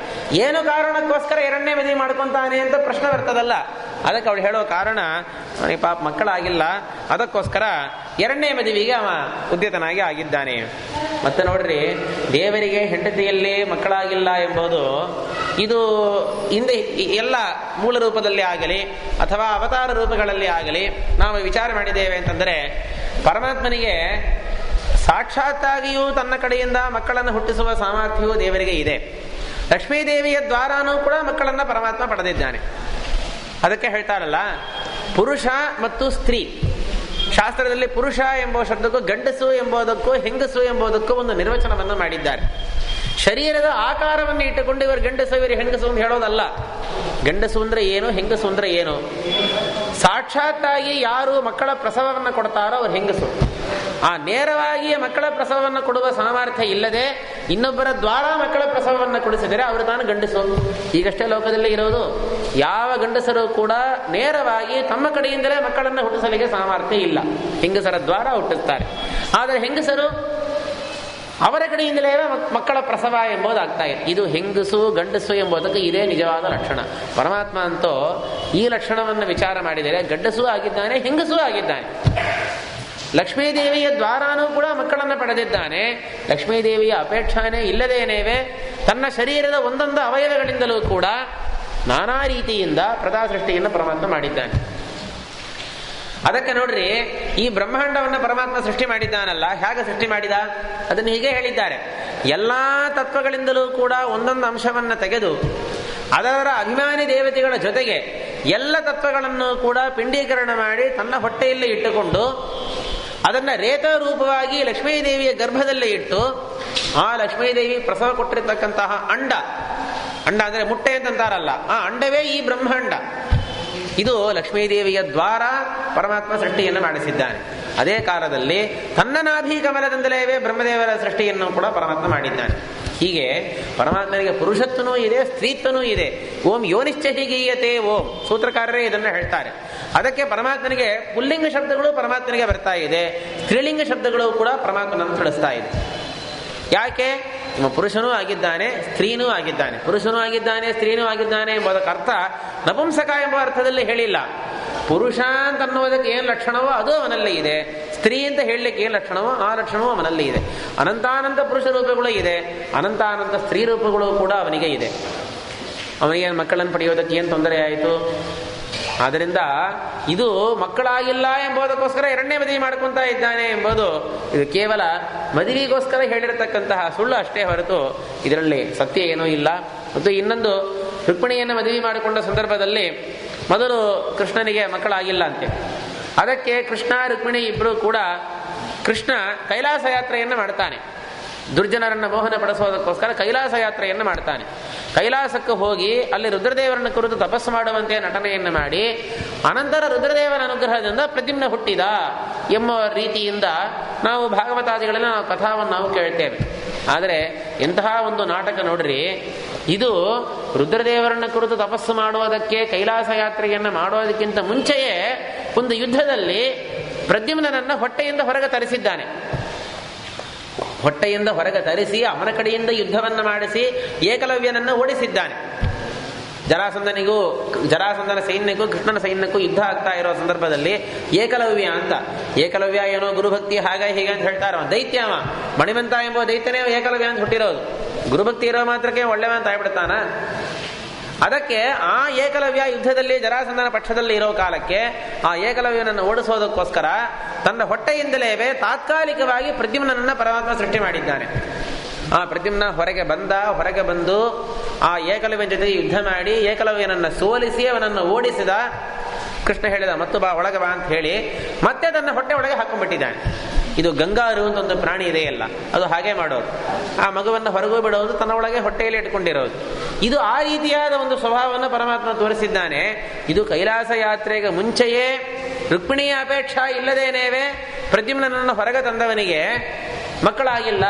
ಏನು ಕಾರಣಕ್ಕೋಸ್ಕರ 2ನೇ ಮದುವೆ ಮಾಡ್ಕೊಂತಾನೆ ಅಂತ ಪ್ರಶ್ನೆ ಬರ್ತದಲ್ಲ. ಅದಕ್ಕೆ ಅವಳು ಹೇಳೋ ಕಾರಣ, ಪಾಪ ಮಕ್ಕಳಾಗಿಲ್ಲ, ಅದಕ್ಕೋಸ್ಕರ 2ನೇ ಮದುವೆಗೆ ಅವ ಉದ್ಯತನಾಗಿ ಆಗಿದ್ದಾನೆ. ಮತ್ತೆ ನೋಡ್ರಿ, ದೇವರಿಗೆ ಹೆಂಡತಿಯಲ್ಲಿ ಮಕ್ಕಳಾಗಿಲ್ಲ ಎಂಬುದು ಇದು ಹಿಂದೆ ಎಲ್ಲ ಮೂಲ ರೂಪದಲ್ಲಿ ಆಗಲಿ ಅಥವಾ ಅವತಾರ ರೂಪಗಳಲ್ಲಿ ಆಗಲಿ ನಾವು ವಿಚಾರ ಮಾಡಿದ್ದೇವೆ ಅಂತಂದರೆ, ಪರಮಾತ್ಮನಿಗೆ ಸಾಕ್ಷಾತ್ತಾಗಿಯೂ ತನ್ನ ಕಡೆಯಿಂದ ಮಕ್ಕಳನ್ನು ಹುಟ್ಟಿಸುವ ಸಾಮರ್ಥ್ಯವೂ ದೇವರಿಗೆ ಇದೆ. ಲಕ್ಷ್ಮೀದೇವಿಯ ದ್ವಾರಾನೂ ಕೂಡ ಮಕ್ಕಳನ್ನು ಪರಮಾತ್ಮ ಪಡೆದಿದ್ದಾನೆ. ಅದಕ್ಕೆ ಹೇಳ್ತಾರಲ್ಲ, ಪುರುಷ ಮತ್ತು ಸ್ತ್ರೀ. ಶಾಸ್ತ್ರದಲ್ಲಿ ಪುರುಷ ಎಂಬ ಶಬ್ದಕ್ಕೂ ಗಂಡಸು ಎಂಬುದಕ್ಕೂ ಹೆಂಗಸು ಎಂಬುದಕ್ಕೂ ಒಂದು ನಿರ್ವಚನವನ್ನು ಮಾಡಿದ್ದಾರೆ. ಶರೀರದ ಆಕಾರವನ್ನು ಇಟ್ಟುಕೊಂಡು ಇವರು ಗಂಡಸು ಇವರು ಹೆಂಗಸು ಅಂತ ಹೇಳೋದಲ್ಲ. ಗಂಡಸು ಅಂದ್ರೆ ಏನು, ಹೆಂಗಸು ಅಂದ್ರೆ ಏನು? ಸಾಕ್ಷಾತ್ತಾಗಿ ಯಾರು ಮಕ್ಕಳ ಪ್ರಸವವನ್ನು ಕೊಡ್ತಾರೋ ಅವ್ರು ಹೆಂಗಸು. ಆ ನೇರವಾಗಿ ಮಕ್ಕಳ ಪ್ರಸವವನ್ನು ಕೊಡುವ ಸಾಮರ್ಥ್ಯ ಇಲ್ಲದೆ ಇನ್ನೊಬ್ಬರ ದ್ವಾರ ಮಕ್ಕಳ ಪ್ರಸವವನ್ನು ಕೊಡಿಸಿದರೆ ಅವರು ತಾನು ಗಂಡಸು. ಈಗಷ್ಟೇ ಲೋಕದಲ್ಲಿ ಇರೋದು. ಯಾವ ಗಂಡಸರು ಕೂಡ ನೇರವಾಗಿ ತಮ್ಮ ಕಡೆಯಿಂದಲೇ ಮಕ್ಕಳನ್ನು ಹುಟ್ಟಿಸಲಿಕ್ಕೆ ಸಾಮರ್ಥ್ಯ ಇಲ್ಲ, ಹೆಂಗಸರ ದ್ವಾರ ಹುಟ್ಟಿಸ್ತಾರೆ. ಆದರೆ ಹೆಂಗಸರು ಅವರ ಕಡೆಯಿಂದಲೇ ಮಕ್ಕಳ ಪ್ರಸವ ಎಂಬುದಾಗ್ತಾ ಇದೆ. ಇದು ಹೆಂಗಸು ಗಂಡಸು ಎಂಬುದಕ್ಕೆ ಇದೇ ನಿಜವಾದ ಲಕ್ಷಣ. ಪರಮಾತ್ಮ ಅಂತೂ ಈ ಲಕ್ಷಣವನ್ನು ವಿಚಾರ ಮಾಡಿದರೆ ಗಂಡಸೂ ಆಗಿದ್ದಾನೆ, ಹೆಂಗಸೂ ಆಗಿದ್ದಾನೆ. ಲಕ್ಷ್ಮೀದೇವಿಯ ದ್ವಾರಾನೂ ಕೂಡ ಮಕ್ಕಳನ್ನು ಪಡೆದಿದ್ದಾನೆ. ಲಕ್ಷ್ಮೀದೇವಿಯ ಅಪೇಕ್ಷಾನೇ ಇಲ್ಲದೇನೇವೆ ತನ್ನ ಶರೀರದ ಒಂದೊಂದು ಅವಯವಗಳಿಂದಲೂ ಕೂಡ ನಾನಾ ರೀತಿಯಿಂದ ಪ್ರದಾ ಸೃಷ್ಟಿಯನ್ನು ಪರಮಾತ್ಮ ಮಾಡಿದ್ದಾನೆ. ಅದಕ್ಕೆ ನೋಡ್ರಿ, ಈ ಬ್ರಹ್ಮಾಂಡವನ್ನು ಪರಮಾತ್ಮ ಸೃಷ್ಟಿ ಮಾಡಿದ್ದಾನಲ್ಲ, ಹೇಗೆ ಸೃಷ್ಟಿ ಮಾಡಿದ ಅದನ್ನು ಹೀಗೆ ಹೇಳಿದ್ದಾರೆ. ಎಲ್ಲಾ ತತ್ವಗಳಿಂದಲೂ ಕೂಡ ಒಂದೊಂದು ಅಂಶವನ್ನು ತೆಗೆದು ಅದರ ಅಭಿಮಾನಿ ದೇವತೆಗಳ ಜೊತೆಗೆ ಎಲ್ಲ ತತ್ವಗಳನ್ನು ಕೂಡ ಪಿಂಡೀಕರಣ ಮಾಡಿ ತನ್ನ ಹೊಟ್ಟೆಯಲ್ಲಿ ಇಟ್ಟುಕೊಂಡು ಅದನ್ನ ರೇತ ರೂಪವಾಗಿ ಲಕ್ಷ್ಮೀದೇವಿಯ ಗರ್ಭದಲ್ಲಿ ಇಟ್ಟು ಆ ಲಕ್ಷ್ಮೀದೇವಿ ಪ್ರಸವ ಕೊಟ್ಟಿರ್ತಕ್ಕಂತಹ ಅಂಡ ಅಂದ್ರೆ ಮುಟ್ಟೆ ಅಂತಂತಾರಲ್ಲ, ಆ ಅಂಡವೇ ಈ ಬ್ರಹ್ಮಾಂಡ. ಇದು ಲಕ್ಷ್ಮೀದೇವಿಯ ದ್ವಾರ ಪರಮಾತ್ಮ ಸೃಷ್ಟಿಯನ್ನು ಮಾಡಿಸಿದ್ದಾನೆ. ಅದೇ ಕಾಲದಲ್ಲಿ ತನ್ನ ನಾಭಿ ಕಮಲದಿಂದಲೇ ಬ್ರಹ್ಮದೇವರ ಸೃಷ್ಟಿಯನ್ನು ಕೂಡ ಪರಮಾತ್ಮ ಮಾಡಿದ್ದಾನೆ. ಹೀಗೆ ಪರಮಾತ್ಮನಿಗೆ ಪುರುಷತ್ವನೂ ಇದೆ, ಸ್ತ್ರೀತ್ವನೂ ಇದೆ. ಓಂ ಯೋನಿಶ್ಚ ಹೀಗೀಯತೆ ಓಂ, ಸೂತ್ರಕಾರರೇ ಇದನ್ನು ಹೇಳ್ತಾರೆ. ಅದಕ್ಕೆ ಪರಮಾತ್ಮನಿಗೆ ಪುಲ್ಲಿಂಗ ಶಬ್ದಗಳು ಪರಮಾತ್ಮನಿಗೆ ಬರ್ತಾ ಇದೆ, ಸ್ತ್ರೀಲಿಂಗ ಶಬ್ದಗಳು ಕೂಡ ಪರಮಾತ್ಮನನ್ನು ತಿಳಿಸ್ತಾ ಇದೆ. ಯಾಕೆ? ಪುರುಷನೂ ಆಗಿದ್ದಾನೆ, ಸ್ತ್ರೀನೂ ಆಗಿದ್ದಾನೆ. ಪುರುಷನೂ ಆಗಿದ್ದಾನೆ, ಸ್ತ್ರೀನೂ ಆಗಿದ್ದಾನೆ ಎಂಬುದಕ್ಕೆ ಅರ್ಥ ನಪುಂಸಕ ಎಂಬ ಅರ್ಥದಲ್ಲಿ ಹೇಳಿಲ್ಲ. ಪುರುಷ ಅಂತ ಅನ್ನೋದಕ್ಕೆ ಏನು ಲಕ್ಷಣವೋ ಅದು ಅವನಲ್ಲಿ ಇದೆ, ಸ್ತ್ರೀ ಅಂತ ಹೇಳಲಿಕ್ಕೆ ಏನು ಲಕ್ಷಣವೋ ಆ ಲಕ್ಷಣವೂ ಅವನಲ್ಲಿ ಇದೆ. ಅನಂತಾನಂತ ಪುರುಷ ರೂಪಗಳು ಇದೆ, ಅನಂತಾನಂತ ಸ್ತ್ರೀ ರೂಪಗಳು ಕೂಡ ಅವನಿಗೆ ಇದೆ. ಅವನಿಗೆ ಮಕ್ಕಳನ್ನು ಪಡೆಯೋದಕ್ಕೆ ಏನು ತೊಂದರೆ ಆಯಿತು? ಆದ್ದರಿಂದ ಇದು ಮಕ್ಕಳಾಗಿಲ್ಲ ಎಂಬುದಕ್ಕೋಸ್ಕರ 2ನೇ ಮದುವೆ ಮಾಡ್ಕೊತಾ ಇದ್ದಾನೆ ಎಂಬುದು ಇದು ಕೇವಲ ಮದುವೆಗೋಸ್ಕರ ಹೇಳಿರತಕ್ಕಂತಹ ಸುಳ್ಳು ಅಷ್ಟೇ ಹೊರತು ಇದರಲ್ಲಿ ಸತ್ಯ ಏನೂ ಇಲ್ಲ. ಮತ್ತು ಇನ್ನೊಂದು, ರುಕ್ಮಿಣಿಯನ್ನು ಮದುವೆ ಮಾಡಿಕೊಂಡ ಸಂದರ್ಭದಲ್ಲಿ ಮೊದಲು ಕೃಷ್ಣನಿಗೆ ಮಕ್ಕಳಾಗಿಲ್ಲ ಅಂತೆ. ಅದಕ್ಕೆ ಕೃಷ್ಣ ರುಕ್ಮಿಣಿ ಇಬ್ಬರು ಕೂಡ ಕೃಷ್ಣ ಕೈಲಾಸ ಯಾತ್ರೆಯನ್ನು ಮಾಡ್ತಾನೆ. ದುರ್ಜನರನ್ನು ಮೋಹನ ಪಡಿಸೋದಕ್ಕೋಸ್ಕರ ಕೈಲಾಸ ಯಾತ್ರೆಯನ್ನು ಮಾಡ್ತಾನೆ. ಕೈಲಾಸಕ್ಕೆ ಹೋಗಿ ಅಲ್ಲಿ ರುದ್ರದೇವರನ್ನು ಕುರಿತು ತಪಸ್ಸು ಮಾಡುವಂತೆ ನಟನೆಯನ್ನು ಮಾಡಿ ಅನಂತರ ರುದ್ರದೇವರ ಅನುಗ್ರಹದಿಂದ ಪ್ರದ್ಯುಮ್ನ ಹುಟ್ಟಿದ ಎಂಬ ರೀತಿಯಿಂದ ನಾವು ಭಾಗವತಾದಿಗಳಲ್ಲಿ ನಾವು ಕಥಾವನ್ನು ನಾವು ಕೇಳ್ತೇವೆ. ಆದರೆ ಎಂತಹ ಒಂದು ನಾಟಕ ನೋಡ್ರಿ, ಇದು ರುದ್ರದೇವರನ್ನು ಕುರಿತು ತಪಸ್ಸು ಮಾಡುವುದಕ್ಕೆ ಕೈಲಾಸ ಯಾತ್ರೆಯನ್ನು ಮಾಡೋದಕ್ಕಿಂತ ಮುಂಚೆಯೇ ಒಂದು ಯುದ್ಧದಲ್ಲಿ ಪ್ರದ್ಯುಮ್ನನನ್ನು ಹೊಟ್ಟೆಯಿಂದ ಹೊರಗೆ ತರಿಸಿದ್ದಾನೆ. ಹೊಟ್ಟೆಯಿಂದ ಹೊರಗೆ ತರಿಸಿ ಅವನ ಕಡೆಯಿಂದ ಯುದ್ಧವನ್ನು ಮಾಡಿಸಿ ಏಕಲವ್ಯನನ್ನು ಓಡಿಸಿದ್ದಾನೆ. ಜರಾಸಂಧನ ಸೈನ್ಯಕ್ಕೂ ಕೃಷ್ಣನ ಸೈನ್ಯಕ್ಕೂ ಯುದ್ಧ ಆಗ್ತಾ ಇರೋ ಸಂದರ್ಭದಲ್ಲಿ ಏಕಲವ್ಯ ಏನೋ ಗುರುಭಕ್ತಿ ಹಾಗೆ ಹೀಗೆ ಅಂತ ಹೇಳ್ತಾರ. ದೈತ್ಯವ ಮಣಿಮಂತ ಎಂಬ ದೈತ್ಯನೇ ಏಕಲವ್ಯ ಅಂತ ಹುಟ್ಟಿರೋದು. ಗುರುಭಕ್ತಿ ಇರೋ ಮಾತ್ರಕ್ಕೆ ಒಳ್ಳೆವ ಅಂತ ಆಗ್ಬಿಡ್ತಾನ. ಅದಕ್ಕೆ ಆ ಏಕಲವ್ಯ ಯುದ್ಧದಲ್ಲಿ ಜರಾಸಂಧನ ಪಕ್ಷದಲ್ಲಿ ಇರೋ ಕಾಲಕ್ಕೆ ಆ ಏಕಲವ್ಯನನ್ನು ಓಡಿಸೋದಕ್ಕೋಸ್ಕರ ತನ್ನ ಹೊಟ್ಟೆಯಿಂದಲೇ ತಾತ್ಕಾಲಿಕವಾಗಿ ಪ್ರದ್ಯುಮ್ನನ್ನ ಪರಮಾತ್ಮ ಸೃಷ್ಟಿ ಮಾಡಿದ್ದಾನೆ. ಆ ಪ್ರದ್ಯುಮ್ನ ಹೊರಗೆ ಬಂದು ಆ ಏಕಲವ್ಯನ ಜೊತೆ ಯುದ್ಧ ಮಾಡಿ ಏಕಲವ್ಯನನ್ನು ಸೋಲಿಸಿ ಅವನನ್ನು ಓಡಿಸಿದ. ಕೃಷ್ಣ ಹೇಳಿದ ಮತ್ತು ಬಾ ಒಳಗೆ ಬಾ ಅಂತ ಹೇಳಿ ಮತ್ತೆ ತನ್ನ ಹೊಟ್ಟೆ ಒಳಗೆ ಹಾಕೊಂಡ್ಬಿಟ್ಟಿದ್ದಾನೆ. ಇದು ಗಂಗಾರು ಅಂತ ಒಂದು ಪ್ರಾಣಿ ಇದೆಯಲ್ಲ, ಅದು ಹಾಗೆ ಮಾಡೋದು. ಆ ಮಗುವನ್ನು ಹೊರಗೂ ಬಿಡೋದು, ತನ್ನ ಒಳಗೆ ಹೊಟ್ಟೆಯಲ್ಲಿ ಇಟ್ಕೊಂಡಿರೋದು. ಇದು ಆ ರೀತಿಯಾದ ಒಂದು ಸ್ವಭಾವವನ್ನು ಪರಮಾತ್ಮ ತೋರಿಸಿದ್ದಾನೆ. ಇದು ಕೈಲಾಸ ಯಾತ್ರೆಗೆ ಮುಂಚೆಯೇ ರುಕ್ಮಿಣಿಯ ಅಪೇಕ್ಷಾ ಇಲ್ಲದೇನೇವೆ ಪ್ರದ್ಯುಮ್ನನನ್ನು ಹೊರಗೆ ತಂದವನಿಗೆ ಮಕ್ಕಳಾಗಿಲ್ಲ,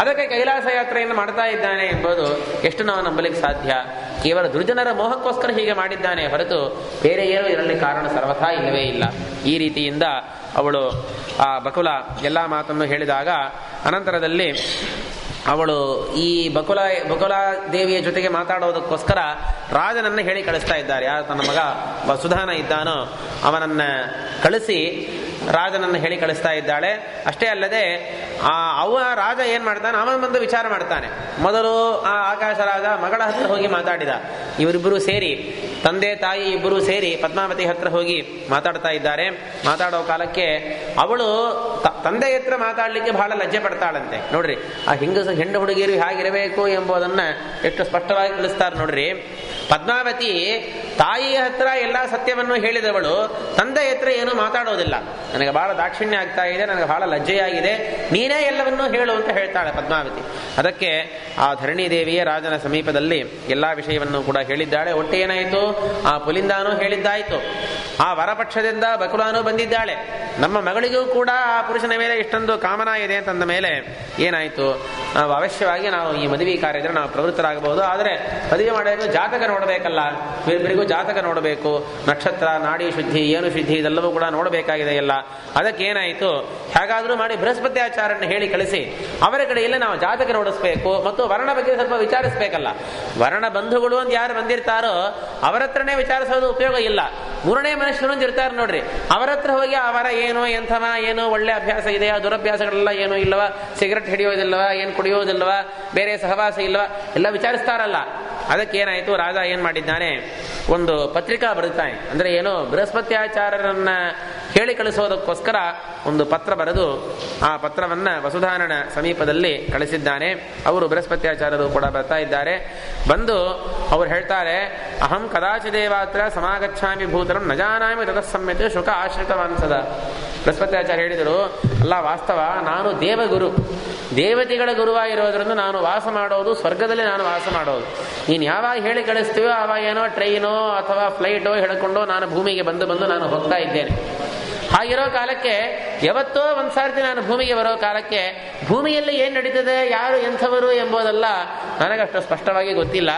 ಅದಕ್ಕೆ ಕೈಲಾಸ ಯಾತ್ರೆಯನ್ನು ಮಾಡ್ತಾ ಇದ್ದಾನೆ ಎಂಬುದು ಎಷ್ಟು ನಾವು ನಂಬಲಿಕ್ಕೆ ಸಾಧ್ಯ? ಕೇವಲ ದುರ್ಜನರ ಮೋಹಕ್ಕೋಸ್ಕರ ಹೀಗೆ ಮಾಡಿದ್ದಾನೆ ಹೊರತು ಬೇರೆ ಏನೂ ಇದರಲ್ಲಿ ಕಾರಣ ಸರ್ವಥಾ ಇಲ್ಲವೇ ಇಲ್ಲ. ಈ ರೀತಿಯಿಂದ ಅವಳು ಆ ಬಕುಲ ಎಲ್ಲ ಮಾತನ್ನು ಹೇಳಿದಾಗ ಅನಂತರದಲ್ಲಿ ಅವಳು ಈ ಬಕುಲಾದೇವಿಯ ಜೊತೆಗೆ ಮಾತಾಡೋದಕ್ಕೋಸ್ಕರ ರಾಜನನ್ನು ಹೇಳಿ ಕಳಿಸ್ತಾ ಇದ್ದಾರೆ. ಯಾರು ತನ್ನ ಮಗ ವಸುಧಾನ ಇದ್ದಾನೋ ಅವನನ್ನ ಕಳಿಸಿ ರಾಜನನ್ನು ಹೇಳಿ ಕಳಿಸ್ತಾ ಇದ್ದಾಳೆ. ಅಷ್ಟೇ ಅಲ್ಲದೆ ಅವ ರಾಜ ಏನ್ ಮಾಡ್ತಾನೆ, ಅವನ ಬಂದು ವಿಚಾರ ಮಾಡ್ತಾನೆ. ಮೊದಲು ಆ ಆಕಾಶ ರಾಜ ಮಗಳ ಹತ್ರ ಹೋಗಿ ಮಾತಾಡಿದ. ಇವರಿಬ್ಬರು ಸೇರಿ, ತಂದೆ ತಾಯಿ ಇಬ್ಬರು ಸೇರಿ ಪದ್ಮಾವತಿ ಹತ್ರ ಹೋಗಿ ಮಾತಾಡ್ತಾ ಇದ್ದಾರೆ. ಮಾತಾಡೋ ಕಾಲಕ್ಕೆ ಅವಳು ತಂದೆ ಹತ್ರ ಮಾತಾಡ್ಲಿಕ್ಕೆ ಬಹಳ ಲಜ್ಜೆ ಪಡ್ತಾಳಂತೆ. ನೋಡ್ರಿ, ಆ ಹೆಣ್ಣು ಹುಡುಗಿಯರು ಹೇಗಿರಬೇಕು ಎಂಬುದನ್ನ ಎಷ್ಟು ಸ್ಪಷ್ಟವಾಗಿ ತಿಳಿಸ್ತಾರೆ ನೋಡ್ರಿ. ಪದ್ಮಾವತಿ ತಾಯಿಯ ಹತ್ರ ಎಲ್ಲ ಸತ್ಯವನ್ನು ಹೇಳಿದವಳು ತಂದೆ ಹತ್ರ ಏನು ಮಾತಾಡೋದಿಲ್ಲ. ನನಗೆ ಬಹಳ ದಾಕ್ಷಿಣ್ಯ ಆಗ್ತಾ ಇದೆ, ನನಗೆ ಬಹಳ ಲಜ್ಜೆಯಾಗಿದೆ, ನೀನೇ ಎಲ್ಲವನ್ನೂ ಹೇಳು ಅಂತ ಹೇಳ್ತಾಳೆ ಪದ್ಮಾವತಿ. ಅದಕ್ಕೆ ಆ ಧರಣಿ ದೇವಿಯ ರಾಜನ ಸಮೀಪದಲ್ಲಿ ಎಲ್ಲಾ ವಿಷಯವನ್ನು ಕೂಡ ಹೇಳಿದ್ದಾಳೆ. ಒಟ್ಟು ಏನಾಯಿತು, ಆ ಪುಲಿಂದಾನೂ ಹೇಳಿದ್ದಾಯಿತು, ಆ ವರಪಕ್ಷದಿಂದ ಬಕುಲಾನೂ ಬಂದಿದ್ದಾಳೆ. ನಮ್ಮ ಮಗಳಿಗೂ ಕೂಡ ಆ ಪುರುಷನ ಮೇಲೆ ಇಷ್ಟೊಂದು ಕಾಮನ ಇದೆ ಅಂತಂದ ಮೇಲೆ ಏನಾಯಿತು, ನಾವು ಅವಶ್ಯವಾಗಿ ನಾವು ಈ ಮದುವೆ ಕಾರ್ಯದಲ್ಲಿ ನಾವು ಪ್ರವೃತ್ತರಾಗಬಹುದು. ಆದರೆ ಮದುವೆ ಮಾಡೋದು ಜಾತಕ ನೋಡಬೇಕಲ್ಲ, ಇವರಿಬ್ಬರಿಗೂ ಜಾತಕ ನೋಡಬೇಕು, ನಕ್ಷತ್ರ, ನಾಡಿ ಶುದ್ಧಿ, ಏನು ಶುದ್ಧಿ ಇದೆಲ್ಲವೂ ಕೂಡ ನೋಡಬೇಕಾಗಿದೆ ಎಲ್ಲ. ಅದಕ್ಕೆ ಏನಾಯಿತು, ಹೇಗಾದರೂ ಮಾಡಿ ಬೃಹಸ್ಪತಿ ಆಚಾರ್ಯನ ಹೇಳಿ ಕಳಿಸಿ ಅವರ ಕಡೆಯಲ್ಲೇ ನಾವು ಜಾತಕ ನೋಡಿಸ್ಬೇಕು ಮತ್ತು ವರ್ಣ ಬಗ್ಗೆ ಸ್ವಲ್ಪ ವಿಚಾರಿಸ್ಬೇಕಲ್ಲ. ವರ್ಣ ಬಂಧುಗಳು ಅಂತ ಯಾರು ಬಂದಿರ್ತಾರೋ ಅವರ ಹತ್ರನೇ ವಿಚಾರಿಸೋದು ಉಪಯೋಗ ಇಲ್ಲ. ಮೂರನೇ ಮನುಷ್ಯರು ಅಂತ ಇರ್ತಾರೆ ನೋಡ್ರಿ, ಅವರ ಹತ್ರ ಹೋಗಿ ಅವರ ಏನೋ ಎಂಥವ, ಏನೋ ಒಳ್ಳೆ ಅಭ್ಯಾಸ ಇದೆಯಾ, ದುರಭ್ಯಾಸಗಳೆಲ್ಲ ಏನೂ ಇಲ್ಲವಾ, ಸಿಗರೆಟ್ ಹಿಡಿಯೋದಿಲ್ಲವಾ, ಏನು ಕುಡಿಯೋದಿಲ್ಲವಾ, ಬೇರೆ ಸಹವಾಸ ಇಲ್ಲವಾ, ಎಲ್ಲ ವಿಚಾರಿಸ್ತಾರಲ್ಲ. ಅದಕ್ಕೇನಾಯಿತು, ರಾಜ ಏನ್ ಮಾಡಿದ್ದಾನೆ, ಒಂದು ಪತ್ರಿಕಾ ಬರುತ್ತಾನೆ. ಅಂದ್ರೆ ಏನು, ಬೃಹಸ್ಪತಿ ಆಚಾರ್ಯರನ್ನ ಹೇಳಿ ಕಳಿಸೋದಕ್ಕೋಸ್ಕರ ಒಂದು ಪತ್ರ ಬರೆದು ಆ ಪತ್ರವನ್ನ ವಸುಧಾನನ ಸಮೀಪದಲ್ಲಿ ಕಳಿಸಿದ್ದಾನೆ. ಅವರು ಬೃಹಸ್ಪತಿ ಆಚಾರ್ಯರು ಕೂಡ ಬರ್ತಾ ಇದ್ದಾರೆ. ಬಂದು ಅವ್ರು ಹೇಳ್ತಾರೆ, ಅಹಂ ಕದಾಚಿದೇವಾತ್ರ ಸಮಾಗಚ್ಛಾಮಿ ಭೂತರಂ ನ ಜಾನಾಮಿ ತತಸ್ಸಮ್ಯತೆ ಶುಕ ಆಶ್ರಿತವಾನ್ಸದ. ಬೃಹಸ್ಪತಿ ಆಚಾರ್ಯ ಹೇಳಿದರು, ಅಲ್ಲ, ವಾಸ್ತವ ನಾನು ದೇವಗುರು, ದೇವತೆಗಳ ಗುರುವಾಗಿರೋದ್ರಿಂದ ನಾನು ವಾಸ ಮಾಡೋದು ಸ್ವರ್ಗದಲ್ಲಿ, ನಾನು ವಾಸ ಮಾಡೋದು. ನೀನು ಯಾವಾಗ ಹೇಳಿ ಕಳಿಸ್ತೀವೋ ಆವಾಗ ಏನೋ ಟ್ರೈನೋ ಅಥವಾ ಫ್ಲೈಟೋ ಹೇಳ್ಕೊಂಡು ನಾನು ಭೂಮಿಗೆ ಬಂದು ನಾನು ಹೋಗ್ತಾ ಇದ್ದೇನೆ. ಹಾಗಿರೋ ಕಾಲಕ್ಕೆ ಯಾವತ್ತೋ ಒಂದ್ಸಾರ್ತಿ ನಾನು ಭೂಮಿಗೆ ಬರೋ ಕಾಲಕ್ಕೆ ಭೂಮಿಯಲ್ಲಿ ಏನು ನಡೀತದೆ, ಯಾರು ಎಂಥವರು ಎಂಬುದೆಲ್ಲ ನನಗಷ್ಟು ಸ್ಪಷ್ಟವಾಗಿ ಗೊತ್ತಿಲ್ಲ.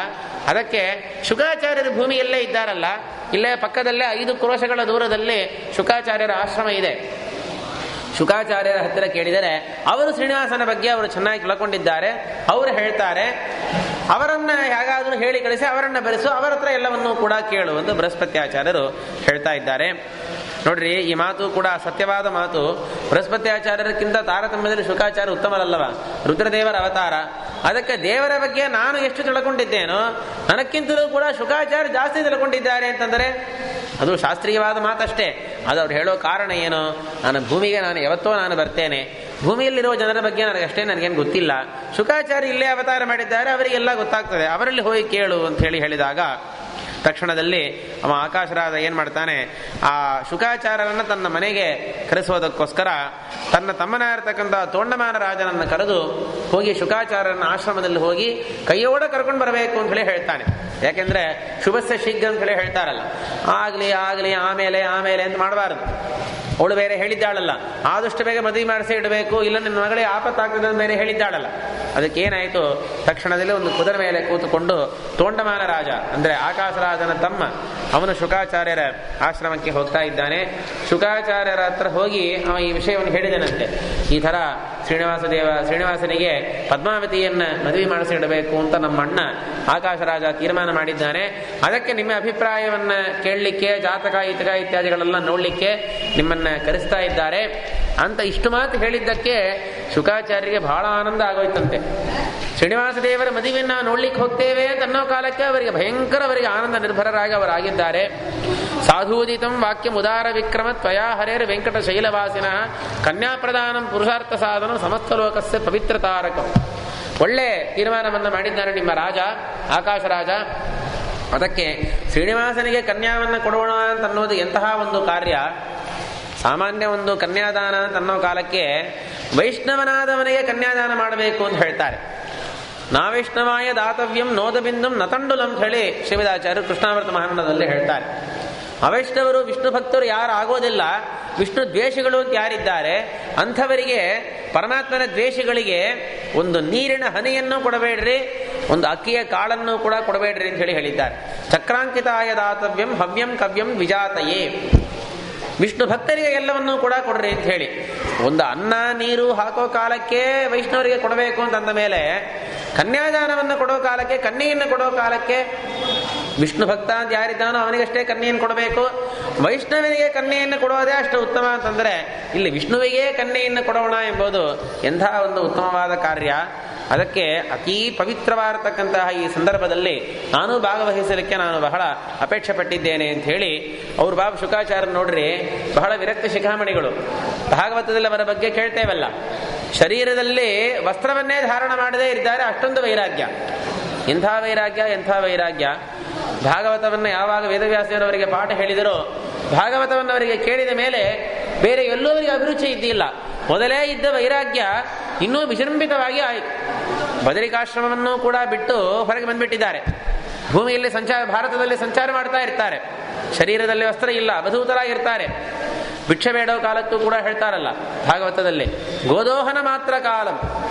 ಅದಕ್ಕೆ ಶುಕಾಚಾರ್ಯರು ಭೂಮಿಯಲ್ಲೇ ಇದ್ದಾರಲ್ಲ, ಇಲ್ಲೇ ಪಕ್ಕದಲ್ಲೇ 5 ಕ್ರೋಶಗಳ ದೂರದಲ್ಲಿ ಶುಕಾಚಾರ್ಯರ ಆಶ್ರಮ ಇದೆ. ಶುಕಾಚಾರ್ಯರ ಹತ್ತಿರ ಕೇಳಿದರೆ ಅವರು ಶ್ರೀನಿವಾಸನ ಬಗ್ಗೆ ಅವರು ಚೆನ್ನಾಗಿ ತಿಳ್ಕೊಂಡಿದ್ದಾರೆ. ಅವರು ಹೇಳ್ತಾರೆ, ಅವರನ್ನ ಹೇಗಾದರೂ ಹೇಳಿ ಕಳಿಸಿ ಅವರನ್ನ ಬರೆಸು, ಅವರ ಹತ್ರ ಎಲ್ಲವನ್ನೂ ಕೂಡ ಕೇಳು ಎಂದು ಬೃಹಸ್ಪತಿ ಆಚಾರ್ಯರು ಹೇಳ್ತಾ ಇದ್ದಾರೆ. ನೋಡ್ರಿ, ಈ ಮಾತು ಕೂಡ ಸತ್ಯವಾದ ಮಾತು. ಬೃಹಸ್ಪತಿ ಆಚಾರ್ಯರಕ್ಕಿಂತ ತಾರತಮ್ಯದಲ್ಲಿ ಶುಕಾಚಾರ್ಯ ಉತ್ತಮರಲ್ಲವ, ರುದ್ರದೇವರ ಅವತಾರ. ಅದಕ್ಕೆ ದೇವರ ಬಗ್ಗೆ ನಾನು ಎಷ್ಟು ತಿಳ್ಕೊಂಡಿದ್ದೇನೋ ನನಕ್ಕಿಂತಲೂ ಕೂಡ ಶುಕಾಚಾರ್ಯ ಜಾಸ್ತಿ ತಿಳ್ಕೊಂಡಿದ್ದಾರೆ ಅಂತಂದರೆ ಅದು ಶಾಸ್ತ್ರೀಯವಾದ ಮಾತಷ್ಟೇ. ಅದು ಅವ್ರು ಹೇಳೋ ಕಾರಣ ಏನು, ನಾನು ಭೂಮಿಗೆ ಯಾವತ್ತೋ ನಾನು ಬರ್ತೇನೆ, ಭೂಮಿಯಲ್ಲಿರುವ ಜನರ ಬಗ್ಗೆ ನನಗೇನು ಗೊತ್ತಿಲ್ಲ, ಶುಕಾಚಾರ್ಯ ಇಲ್ಲೇ ಅವತಾರ ಮಾಡಿದ್ದಾರೆ, ಅವರಿಗೆಲ್ಲ ಗೊತ್ತಾಗ್ತದೆ, ಅವರಲ್ಲಿ ಹೋಗಿ ಕೇಳು ಅಂತ ಹೇಳಿದಾಗ ತಕ್ಷಣದಲ್ಲಿ ಅವ ಆಕಾಶರಾಜ ಏನ್ ಮಾಡ್ತಾನೆ, ಆ ಶುಕಾಚಾರ್ಯರನ್ನ ತನ್ನ ಮನೆಗೆ ಕರೆಸೋದಕ್ಕೋಸ್ಕರ ತನ್ನ ತಮ್ಮನ ಇರತಕ್ಕಂಥ ತೋಂಡಮಾನ ರಾಜನನ್ನು ಕರೆದು ಹೋಗಿ ಶುಕಾಚಾರ್ಯರನ್ನ ಆಶ್ರಮದಲ್ಲಿ ಹೋಗಿ ಕೈಯೋಡ ಕರ್ಕೊಂಡು ಬರಬೇಕು ಅಂತ ಹೇಳಿ ಹೇಳ್ತಾನೆ. ಯಾಕೆಂದ್ರೆ ಶುಭಸ್ಯ ಶೀಘ್ರ ಅಂತ ಹೇಳಿ ಹೇಳ್ತಾರಲ್ಲ, ಆಗ್ಲಿ ಆಮೇಲೆ ಅಂತ ಮಾಡಬಾರದು. ಅವಳು ಬೇರೆ ಹೇಳಿದ್ದಾಳಲ್ಲ, ಆದಷ್ಟು ಬೇಗ ಮದುವೆ ಮಾಡಿಸಿ ಇಡಬೇಕು, ಇಲ್ಲ ನಿನ್ನ ಮಗಳಿಗೆ ಆಪತ್ತಾಗ್ತದೆ ಅಂತ ಬೇರೆ ಹೇಳಿದ್ದಾಳಲ್ಲ. ಅದಕ್ಕೇನಾಯಿತು, ತಕ್ಷಣದಲ್ಲಿ ಒಂದು ಕುದುರೆ ಮೇಲೆ ಕೂತುಕೊಂಡು ತೋಂಡಮಾನ ರಾಜ ಅಂದ್ರೆ ಆಕಾಶರಾಜನ ತಮ್ಮ ಅವನು ಶುಕಾಚಾರ್ಯರ ಆಶ್ರಮಕ್ಕೆ ಹೋಗ್ತಾ ಶುಕಾಚಾರ್ಯರ ಹತ್ರ ಹೋಗಿ ಅವ ಈ ವಿಷಯವನ್ನು ಹೇಳಿದನಂತೆ. ಈ ಥರ ಶ್ರೀನಿವಾಸನಿಗೆ ಪದ್ಮಾವತಿಯನ್ನ ಮದುವೆ ಮಾಡಿಸಿ ಇಡಬೇಕು ಅಂತ ನಮ್ಮ ಅಣ್ಣ ಆಕಾಶರಾಜ ತೀರ್ಮಾನ ಮಾಡಿದ್ದಾನೆ. ಅದಕ್ಕೆ ನಿಮ್ಮ ಅಭಿಪ್ರಾಯವನ್ನ ಕೇಳಲಿಕ್ಕೆ, ಜಾತಕ ಇತ್ಯಾದಿಗಳೆಲ್ಲ ನೋಡ್ಲಿಕ್ಕೆ ನಿಮ್ಮನ್ನ ಕರೆಸ್ತಾ ಇದ್ದಾರೆ ಅಂತ ಇಷ್ಟು ಮಾತು ಹೇಳಿದ್ದಕ್ಕೆ ಶುಕಾಚಾರ್ಯರಿಗೆ ಬಹಳ ಆನಂದ ಆಗೋಯ್ತಂತೆ. ಶ್ರೀನಿವಾಸ ದೇವರ ಮದುವೆಯನ್ನು ನಾವು ನೋಡ್ಲಿಕ್ಕೆ ಹೋಗ್ತೇವೆ ಅಂತ ಅನ್ನೋ ಕಾಲಕ್ಕೆ ಅವರಿಗೆ ಆನಂದ ನಿರ್ಭರರಾಗಿ ಅವರಾಗಿದ್ದಾರೆ. ಸಾಧೂದಿತಂ ವಾಕ್ಯಂ ಉದಾರ ವಿಕ್ರಮ ತ್ವಯಾ ಹರೇರ್ ವೆಂಕಟ ಶೈಲವಾಸಿನ ಕನ್ಯಾಪ್ರದಾನಂ ಪುರುಷಾರ್ಥ ಸಾಧನ ಸಮಸ್ತ ಲೋಕಸ್ಯ ಪವಿತ್ರತಾರಕಂ. ಒಳ್ಳೆ ತೀರ್ಮಾನವನ್ನು ಮಾಡಿದ್ದಾರೆ ನಿಮ್ಮ ರಾಜ, ಆಕಾಶ ರಾಜ. ಅದಕ್ಕೆ ಶ್ರೀನಿವಾಸನಿಗೆ ಕನ್ಯಾವನ್ನು ಕೊಡೋಣ ಅಂತ ಅನ್ನೋದು ಎಂತಹ ಒಂದು ಕಾರ್ಯ. ಸಾಮಾನ್ಯ ಒಂದು ಕನ್ಯಾದಾನ ಅಂತ ಅನ್ನೋ ಕಾಲಕ್ಕೆ ವೈಷ್ಣವನಾದವನಿಗೆ ಕನ್ಯಾದಾನ ಮಾಡಬೇಕು ಅಂತ ಹೇಳ್ತಾರೆ. ನಾವೈಷ್ಣವಾಯ ದಾತವ್ಯಂ ನೋದಬಿಂದಂ ನತಂಡುಲಂ ಅಂತ ಹೇಳಿ ಶ್ರೀಮದಾಚಾರ್ಯರು ಕೃಷ್ಣಾಮೃತ ಮಹಾನಂದದಲ್ಲಿ ಹೇಳ್ತಾರೆ. ಅವೈಷ್ಣವರು ವಿಷ್ಣು ಭಕ್ತರು ಯಾರು ಆಗೋದಿಲ್ಲ, ವಿಷ್ಣು ದ್ವೇಷಿಗಳು ಅಂತ ಯಾರಿದ್ದಾರೆ ಅಂಥವರಿಗೆ, ಪರಮಾತ್ಮನ ದ್ವೇಷಿಗಳಿಗೆ ಒಂದು ನೀರಿನ ಹನಿಯನ್ನು ಕೊಡಬೇಡ್ರಿ, ಒಂದು ಅಕ್ಕಿಯ ಕಾಳನ್ನು ಕೂಡ ಕೊಡಬೇಡ್ರಿ ಅಂತ ಹೇಳಿ ಹೇಳಿದ್ದಾರೆ. ಚಕ್ರಾಂಕಿತಾಯ ದಾತವ್ಯಂ ಹವ್ಯಂ ಕವ್ಯಂ ವಿಜಾತಯೇ. ವಿಷ್ಣು ಭಕ್ತರಿಗೆ ಎಲ್ಲವನ್ನೂ ಕೂಡ ಕೊಡ್ರಿ ಅಂತ ಹೇಳಿ. ಒಂದು ಅನ್ನ ನೀರು ಹಾಕೋ ಕಾಲಕ್ಕೆ ವೈಷ್ಣವರಿಗೆ ಕೊಡಬೇಕು ಅಂತಂದ ಮೇಲೆ, ಕನ್ಯಾದಾನವನ್ನು ಕೊಡೋ ಕಾಲಕ್ಕೆ, ಕನ್ಯೆಯನ್ನು ಕೊಡೋ ಕಾಲಕ್ಕೆ ವಿಷ್ಣು ಭಕ್ತ ಅಂತ ಯಾರಿದ್ದಾನೋ ಅವನಿಗಷ್ಟೇ ಕನ್ಯೆಯನ್ನು ಕೊಡಬೇಕು. ವೈಷ್ಣವನಿಗೆ ಕನ್ಯೆಯನ್ನು ಕೊಡೋದೇ ಅಷ್ಟು ಉತ್ತಮ ಅಂತಂದ್ರೆ, ಇಲ್ಲಿ ವಿಷ್ಣುವಿಗೆ ಕನ್ಯೆಯನ್ನು ಕೊಡೋಣ ಎಂಬುದು ಎಂಥ ಒಂದು ಉತ್ತಮವಾದ ಕಾರ್ಯ. ಅದಕ್ಕೆ ಅತೀ ಪವಿತ್ರವಾಗಿರತಕ್ಕಂತಹ ಈ ಸಂದರ್ಭದಲ್ಲಿ ನಾನು ಭಾಗವಹಿಸಲಿಕ್ಕೆ ನಾನು ಬಹಳ ಅಪೇಕ್ಷೆ ಪಟ್ಟಿದ್ದೇನೆ ಅಂತ ಹೇಳಿ ಅವರು ಬಾಬು ಶುಕಾಚಾರ್ಯ ನೋಡ್ರಿ, ಬಹಳ ವಿರಕ್ತ ಶಿಖಾಮಣಿಗಳು. ಭಾಗವತದಲ್ಲಿ ಅವರ ಬಗ್ಗೆ ಕೇಳ್ತೇವಲ್ಲ, ಶರೀರದಲ್ಲಿ ವಸ್ತ್ರವನ್ನೇ ಧಾರಣ ಮಾಡದೇ ಇದ್ದಾರೆ, ಅಷ್ಟೊಂದು ವೈರಾಗ್ಯ. ಎಂಥ ವೈರಾಗ್ಯ, ಎಂಥ ವೈರಾಗ್ಯ. ಭಾಗವತವನ್ನು ಯಾವಾಗ ವೇದವ್ಯಾಸರವರಿಗೆ ಪಾಠ ಹೇಳಿದರೋ, ಭಾಗವತವನ್ನು ಅವರಿಗೆ ಕೇಳಿದ ಮೇಲೆ ಬೇರೆ ಎಲ್ಲೂ ಅವರಿಗೆ ಅಭಿರುಚಿ ಇದ್ದಿಲ್ಲ. ಮೊದಲೇ ಇದ್ದ ವೈರಾಗ್ಯ ಇನ್ನೂ ವಿಜೃಂಭಿತವಾಗಿ ಆಯಿತು. ಬದರಿಕಾಶ್ರಮವನ್ನು ಕೂಡ ಬಿಟ್ಟು ಹೊರಗೆ ಬಂದ್ಬಿಟ್ಟಿದ್ದಾರೆ. ಭೂಮಿಯಲ್ಲಿ ಭಾರತದಲ್ಲಿ ಸಂಚಾರ ಮಾಡ್ತಾ ಇರ್ತಾರೆ. ಶರೀರದಲ್ಲಿ ವಸ್ತ್ರ ಇಲ್ಲ, ಅವಧೂತರಾಗಿರ್ತಾರೆ. ಭಿಕ್ಷೆ ಬೇಡೋ ಕಾಲಕ್ಕೂ ಕೂಡ ಹೇಳ್ತಾರಲ್ಲ ಭಾಗವತದಲ್ಲಿ, ಗೋದೋಹನ ಮಾತ್ರ ಕಾಲಂ.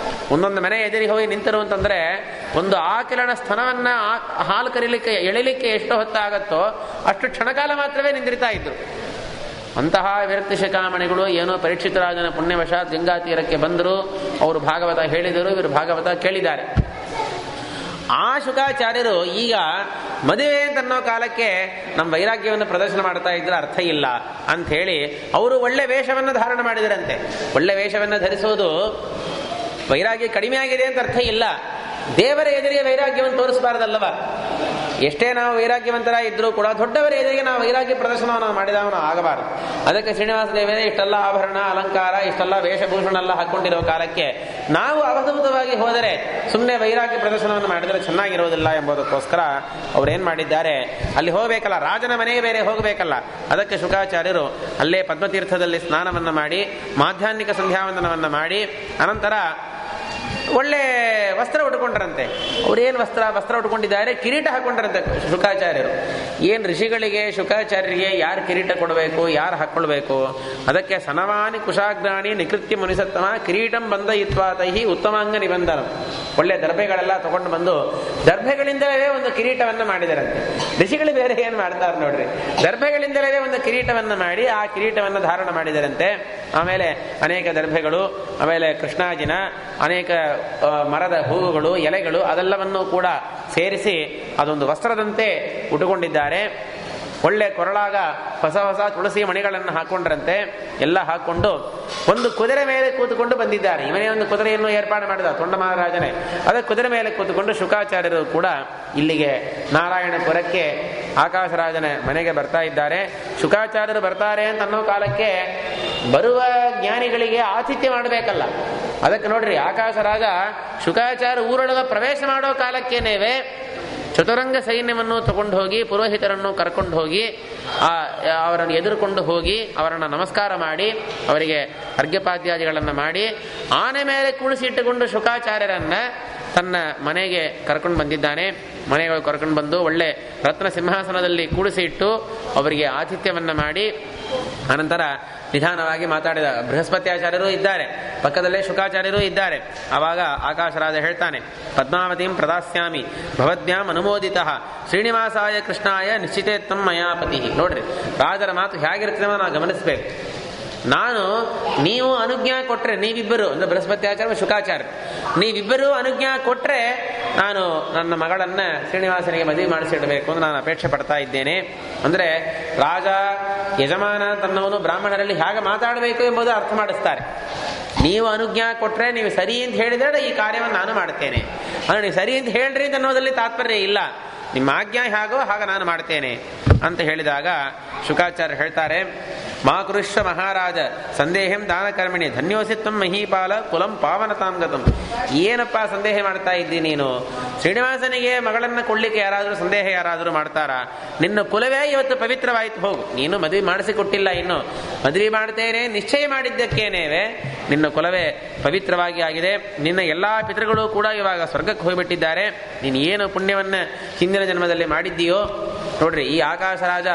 ಒಂದೊಂದು ಮನೆ ಎದುರಿಗೆ ಹೋಗಿ ನಿಂತರು ಅಂತಂದ್ರೆ, ಒಂದು ಆಕಲನ ಸ್ತನವನ್ನ ಹಾಲು ಕರೀಲಿಕ್ಕೆ ಎಳಿಲಿಕ್ಕೆ ಎಷ್ಟು ಹೊತ್ತಾಗತ್ತೋ ಅಷ್ಟು ಕ್ಷಣಕಾಲ ಮಾತ್ರವೇ ನಿಂದಿರ್ತಾ ಇದ್ರು. ಅಂತಹ ವಿರಕ್ತಿ ಶಿಖಾಮಣಿಗಳು ಏನೋ ಪರೀಕ್ಷಿತರಾಜನ ಪುಣ್ಯವಶಾತ್ ಗಂಗಾ ತೀರಕ್ಕೆ ಬಂದರು. ಅವರು ಭಾಗವತ ಹೇಳಿದರು, ಇವರು ಭಾಗವತ ಕೇಳಿದ್ದಾರೆ. ಆ ಶುಕಾಚಾರ್ಯರು ಈಗ ಮದುವೆ ಅಂತ ಅನ್ನೋ ಕಾಲಕ್ಕೆ ನಮ್ಮ ವೈರಾಗ್ಯವನ್ನು ಪ್ರದರ್ಶನ ಮಾಡ್ತಾ ಇದ್ರೆ ಅರ್ಥ ಇಲ್ಲ ಅಂತ ಹೇಳಿ ಅವರು ಒಳ್ಳೆ ವೇಷವನ್ನು ಧಾರಣ ಮಾಡಿದರಂತೆ. ಒಳ್ಳೆ ವೇಷವನ್ನು ಧರಿಸೋದು ವೈರಾಗ್ಯ ಕಡಿಮೆ ಆಗಿದೆ ಅಂತ ಅರ್ಥ ಇಲ್ಲ. ದೇವರ ಎದುರಿಗೆ ವೈರಾಗ್ಯವನ್ನು ತೋರಿಸಬಾರದಲ್ಲವ. ಎಷ್ಟೇ ನಾವು ವೈರಾಗ್ಯವಂತರ ಇದ್ರೂ ಕೂಡ ದೊಡ್ಡವರ ಎದುರಿಗೆ ನಾವು ವೈರಾಗ್ಯ ಪ್ರದರ್ಶನವನ್ನು ಮಾಡಿದವನು ಆಗಬಾರದು. ಅದಕ್ಕೆ ಶ್ರೀನಿವಾಸ ದೇವರೇ ಇಷ್ಟೆಲ್ಲ ಆಭರಣ ಅಲಂಕಾರ, ಇಷ್ಟೆಲ್ಲ ವೇಷಭೂಷಣ ಎಲ್ಲ ಹಾಕೊಂಡಿರೋ ಕಾಲಕ್ಕೆ ನಾವು ಅವಧೂತವಾಗಿ ಹೋದರೆ ಸುಮ್ಮನೆ ವೈರಾಗ್ಯ ಪ್ರದರ್ಶನವನ್ನು ಮಾಡಿದರೆ ಚೆನ್ನಾಗಿರೋದಿಲ್ಲ ಎಂಬುದಕ್ಕೋಸ್ಕರ ಅವ್ರೇನ್ ಮಾಡಿದ್ದಾರೆ, ಅಲ್ಲಿ ಹೋಗಬೇಕಲ್ಲ, ರಾಜನ ಮನೆಗೆ ಬೇರೆ ಹೋಗಬೇಕಲ್ಲ. ಅದಕ್ಕೆ ಶುಕಾಚಾರ್ಯರು ಅಲ್ಲೇ ಪದ್ಮತೀರ್ಥದಲ್ಲಿ ಸ್ನಾನವನ್ನು ಮಾಡಿ ಮಾಧ್ಯಾಹ್ನಿಕ ಸಂಧ್ಯಾವಂದನವನ್ನು ಮಾಡಿ ಅನಂತರ ಒಳ್ಳೆ ವಸ್ತ್ರ ಉಟ್ಕೊಂಡ್ರಂತೆ. ಅವ್ರೇನು ವಸ್ತ್ರ ಉಟ್ಕೊಂಡಿದ್ದಾರೆ, ಕಿರೀಟ ಹಾಕೊಂಡ್ರಂತೆ ಶುಕಾಚಾರ್ಯರು. ಏನು ಋಷಿಗಳಿಗೆ ಶುಕಾಚಾರ್ಯರಿಗೆ ಯಾರು ಕಿರೀಟ ಕೊಡಬೇಕು, ಯಾರು ಹಾಕೊಳ್ಬೇಕು? ಅದಕ್ಕೆ ಸನವಾನಿ ಕುಶಾಗ್ರಾಣಿ ನಿಕೃತ್ಯ ಮುನಿಸತ್ತಮ ಕಿರೀಟಂ ಬಂಧಯಿತ್ವಾತೈಹಿ ಉತ್ತಮಾಂಗ ನಿಬಂಧನ. ಒಳ್ಳೆ ದರ್ಭೆಗಳೆಲ್ಲ ತಗೊಂಡು ಬಂದು ದರ್ಭೆಗಳಿಂದಲೇ ಒಂದು ಕಿರೀಟವನ್ನು ಮಾಡಿದರಂತೆ. ಋಷಿಗಳು ಬೇರೆ ಏನು ಮಾಡ್ತಾರೆ ನೋಡ್ರಿ, ದರ್ಭೆಗಳಿಂದಲೇ ಒಂದು ಕಿರೀಟವನ್ನು ಮಾಡಿ ಆ ಕಿರೀಟವನ್ನು ಧಾರಣ ಮಾಡಿದರಂತೆ. ಆಮೇಲೆ ಅನೇಕ ದರ್ಭೆಗಳು, ಆಮೇಲೆ ಕೃಷ್ಣಾಜಿನ, ಅನೇಕ ಮರದ ಹೂವುಗಳು, ಎಲೆಗಳು ಅದೆಲ್ಲವನ್ನೂ ಕೂಡ ಸೇರಿಸಿ ಅದೊಂದು ವಸ್ತ್ರದಂತೆ ಉಟ್ಟುಕೊಂಡಿದ್ದಾರೆ. ಒಳ್ಳೆ ಕೊರಳಾಗ ಹೊಸ ಹೊಸ ತುಳಸಿ ಮಣಿಗಳನ್ನು ಹಾಕೊಂಡ್ರಂತೆ. ಎಲ್ಲ ಹಾಕೊಂಡು ಒಂದು ಕುದುರೆ ಮೇಲೆ ಕೂತುಕೊಂಡು ಬಂದಿದ್ದಾರೆ. ಇವನೇ ಒಂದು ಕುದುರೆಯನ್ನು ಏರ್ಪಾಡು ಮಾಡಿದ ತೊಂಡ ಮಹಾರಾಜನೇ. ಅದಕ್ಕೆ ಕುದುರೆ ಮೇಲೆ ಕೂತುಕೊಂಡು ಶುಕಾಚಾರ್ಯರು ಕೂಡ ಇಲ್ಲಿಗೆ ನಾರಾಯಣಪುರಕ್ಕೆ ಆಕಾಶರಾಜನ ಮನೆಗೆ ಬರ್ತಾ ಇದ್ದಾರೆ. ಶುಕಾಚಾರ್ಯರು ಬರ್ತಾರೆ ಅಂತ ಅನ್ನೋ ಕಾಲಕ್ಕೆ ಬರುವ ಜ್ಞಾನಿಗಳಿಗೆ ಆತಿಥ್ಯ ಮಾಡಬೇಕಲ್ಲ. ಅದಕ್ಕೆ ನೋಡ್ರಿ, ಆಕಾಶರಾಜ ಶುಕಾಚಾರ್ಯ ಊರೊಳಗೆ ಪ್ರವೇಶ ಮಾಡೋ ಕಾಲಕ್ಕೇನೇವೆ ಚತುರಂಗ ಸೈನ್ಯವನ್ನು ತಗೊಂಡು ಹೋಗಿ ಪುರೋಹಿತರನ್ನು ಕರ್ಕೊಂಡು ಹೋಗಿ ಅವರನ್ನು ಎದುರುಕೊಂಡು ಹೋಗಿ ಅವರನ್ನು ನಮಸ್ಕಾರ ಮಾಡಿ ಅವರಿಗೆ ಅರ್ಘ್ಯಪಾದ್ಯಾದಿಗಳನ್ನು ಮಾಡಿ ಆನೆ ಮೇಲೆ ಕೂಡಿಸಿಟ್ಟುಕೊಂಡು ಶುಕಾಚಾರ್ಯರನ್ನ ತನ್ನ ಮನೆಗೆ ಕರ್ಕೊಂಡು ಬಂದಿದ್ದಾನೆ. ಮನೆಗಳು ಕರ್ಕೊಂಡು ಬಂದು ಒಳ್ಳೆ ರತ್ನ ಸಿಂಹಾಸನದಲ್ಲಿ ಕೂಡಿಸಿ ಇಟ್ಟು ಅವರಿಗೆ ಆತಿಥ್ಯವನ್ನು ಮಾಡಿ ಅನಂತರ ನಿಧಾನವಾಗಿ ಮಾತಾಡಿದ. ಬೃಹಸ್ಪತ್ಯಾಚಾರ್ಯರು ಇದ್ದಾರೆ, ಪಕ್ಕದಲ್ಲೇ ಶುಕಾಚಾರ್ಯರು ಇದ್ದಾರೆ. ಆವಾಗ ಆಕಾಶರಾಜ ಹೇಳ್ತಾನೆ, ಪದ್ಮಾವತಿಂ ಪ್ರದಾಸ್ಯಾಮಿ ಭವದ್ಯಾಂ ಅನುಮೋದಿತ ಶ್ರೀನಿವಾಸಾಯ ಕೃಷ್ಣಾಯ ನಿಶ್ಚಿತೇತ್ತಂ ಮಯಾಪತಿ. ನೋಡ್ರಿ, ರಾಜರ ಮಾತು ಹೇಗಿರ್ತದೆ ನಾವು ಗಮನಿಸಬೇಕು. ನೀವು ಅನುಜ್ಞಾ ಕೊಟ್ರೆ, ನೀವಿಬ್ಬರು ಅಂದ್ರೆ ಬೃಹಸ್ಪತ್ಯಾಚಾರ್ಯ ಶುಕಾಚಾರ್ಯ, ನೀವಿಬ್ಬರೂ ಅನುಜ್ಞಾ ಕೊಟ್ರೆ ನಾನು ನನ್ನ ಮಗಳನ್ನ ಶ್ರೀನಿವಾಸನಿಗೆ ಮದುವೆ ಮಾಡಿಸಿಡಬೇಕು ಅಂತ ನಾನು ಅಪೇಕ್ಷೆ ಪಡ್ತಾ ಇದ್ದೇನೆ. ಅಂದ್ರೆ ರಾಜ ಯಜಮಾನ ತನ್ನವನು ಬ್ರಾಹ್ಮಣರಲ್ಲಿ ಹೇಗೆ ಮಾತಾಡಬೇಕು ಎಂಬುದು ಅರ್ಥ ಮಾಡಿಸ್ತಾರೆ. ನೀವು ಅನುಜ್ಞಾ ಕೊಟ್ಟರೆ, ನೀವು ಸರಿ ಅಂತ ಹೇಳಿದ್ರೆ ಈ ಕಾರ್ಯವನ್ನು ನಾನು ಮಾಡ್ತೇನೆ. ಅಂದರೆ ನೀವು ಸರಿ ಅಂತ ಹೇಳ್ರಿ ಅಂತ ಅನ್ನೋದಲ್ಲಿ ತಾತ್ಪರ್ಯ ಇಲ್ಲ. ನಿಮ್ಮ ಆಜ್ಞಾ ಹೇಗೋ ಹಾಗ ನಾನು ಮಾಡ್ತೇನೆ ಅಂತ ಹೇಳಿದಾಗ ಶುಕಾಚಾರ್ಯ ಹೇಳ್ತಾರೆ, ಮಾ ಕುರುಷ್ಯ ಮಹಾರಾಜ ಸಂದೇಹಂ ದಾನ ಕರ್ಮಿಣಿ ಧನ್ಯೋಸಿತ್ವಂ ಮಹೀಪಾಲ ಕುಲಂ ಪಾವನತಾಂ ಗತಂ. ಏನಪ್ಪ ಸಂದೇಹ ಮಾಡ್ತಾ ಇದ್ದಿ ನೀನು? ಶ್ರೀನಿವಾಸನಿಗೆ ಮಗಳನ್ನ ಕೊಡ್ಲಿಕ್ಕೆ ಯಾರಾದರೂ ಸಂದೇಹ ಯಾರಾದರೂ ಮಾಡ್ತಾರಾ? ನಿನ್ನ ಕುಲವೇ ಇವತ್ತು ಪವಿತ್ರವಾಯಿತು. ಹೋಗು, ನೀನು ಮದುವೆ ಮಾಡಿಸಿಕೊಟ್ಟಿಲ್ಲ, ಇನ್ನು ಮದುವೆ ಮಾಡ್ತೇನೆ ನಿಶ್ಚಯ ಮಾಡಿದ್ದಕ್ಕೇನೇವೆ ನಿನ್ನ ಕುಲವೇ ಪವಿತ್ರವಾಗಿ ಆಗಿದೆ. ನಿನ್ನ ಎಲ್ಲಾ ಪಿತೃಗಳು ಕೂಡ ಇವಾಗ ಸ್ವರ್ಗಕ್ಕೆ ಹೋಗಿಬಿಟ್ಟಿದ್ದಾರೆ. ನೀನು ಏನು ಪುಣ್ಯವನ್ನು ಹಿಂದಿನ ಜನ್ಮದಲ್ಲಿ ಮಾಡಿದ್ದೀಯೋ ನೋಡ್ರಿ. ಈ ಆಕಾಶ ರಾಜ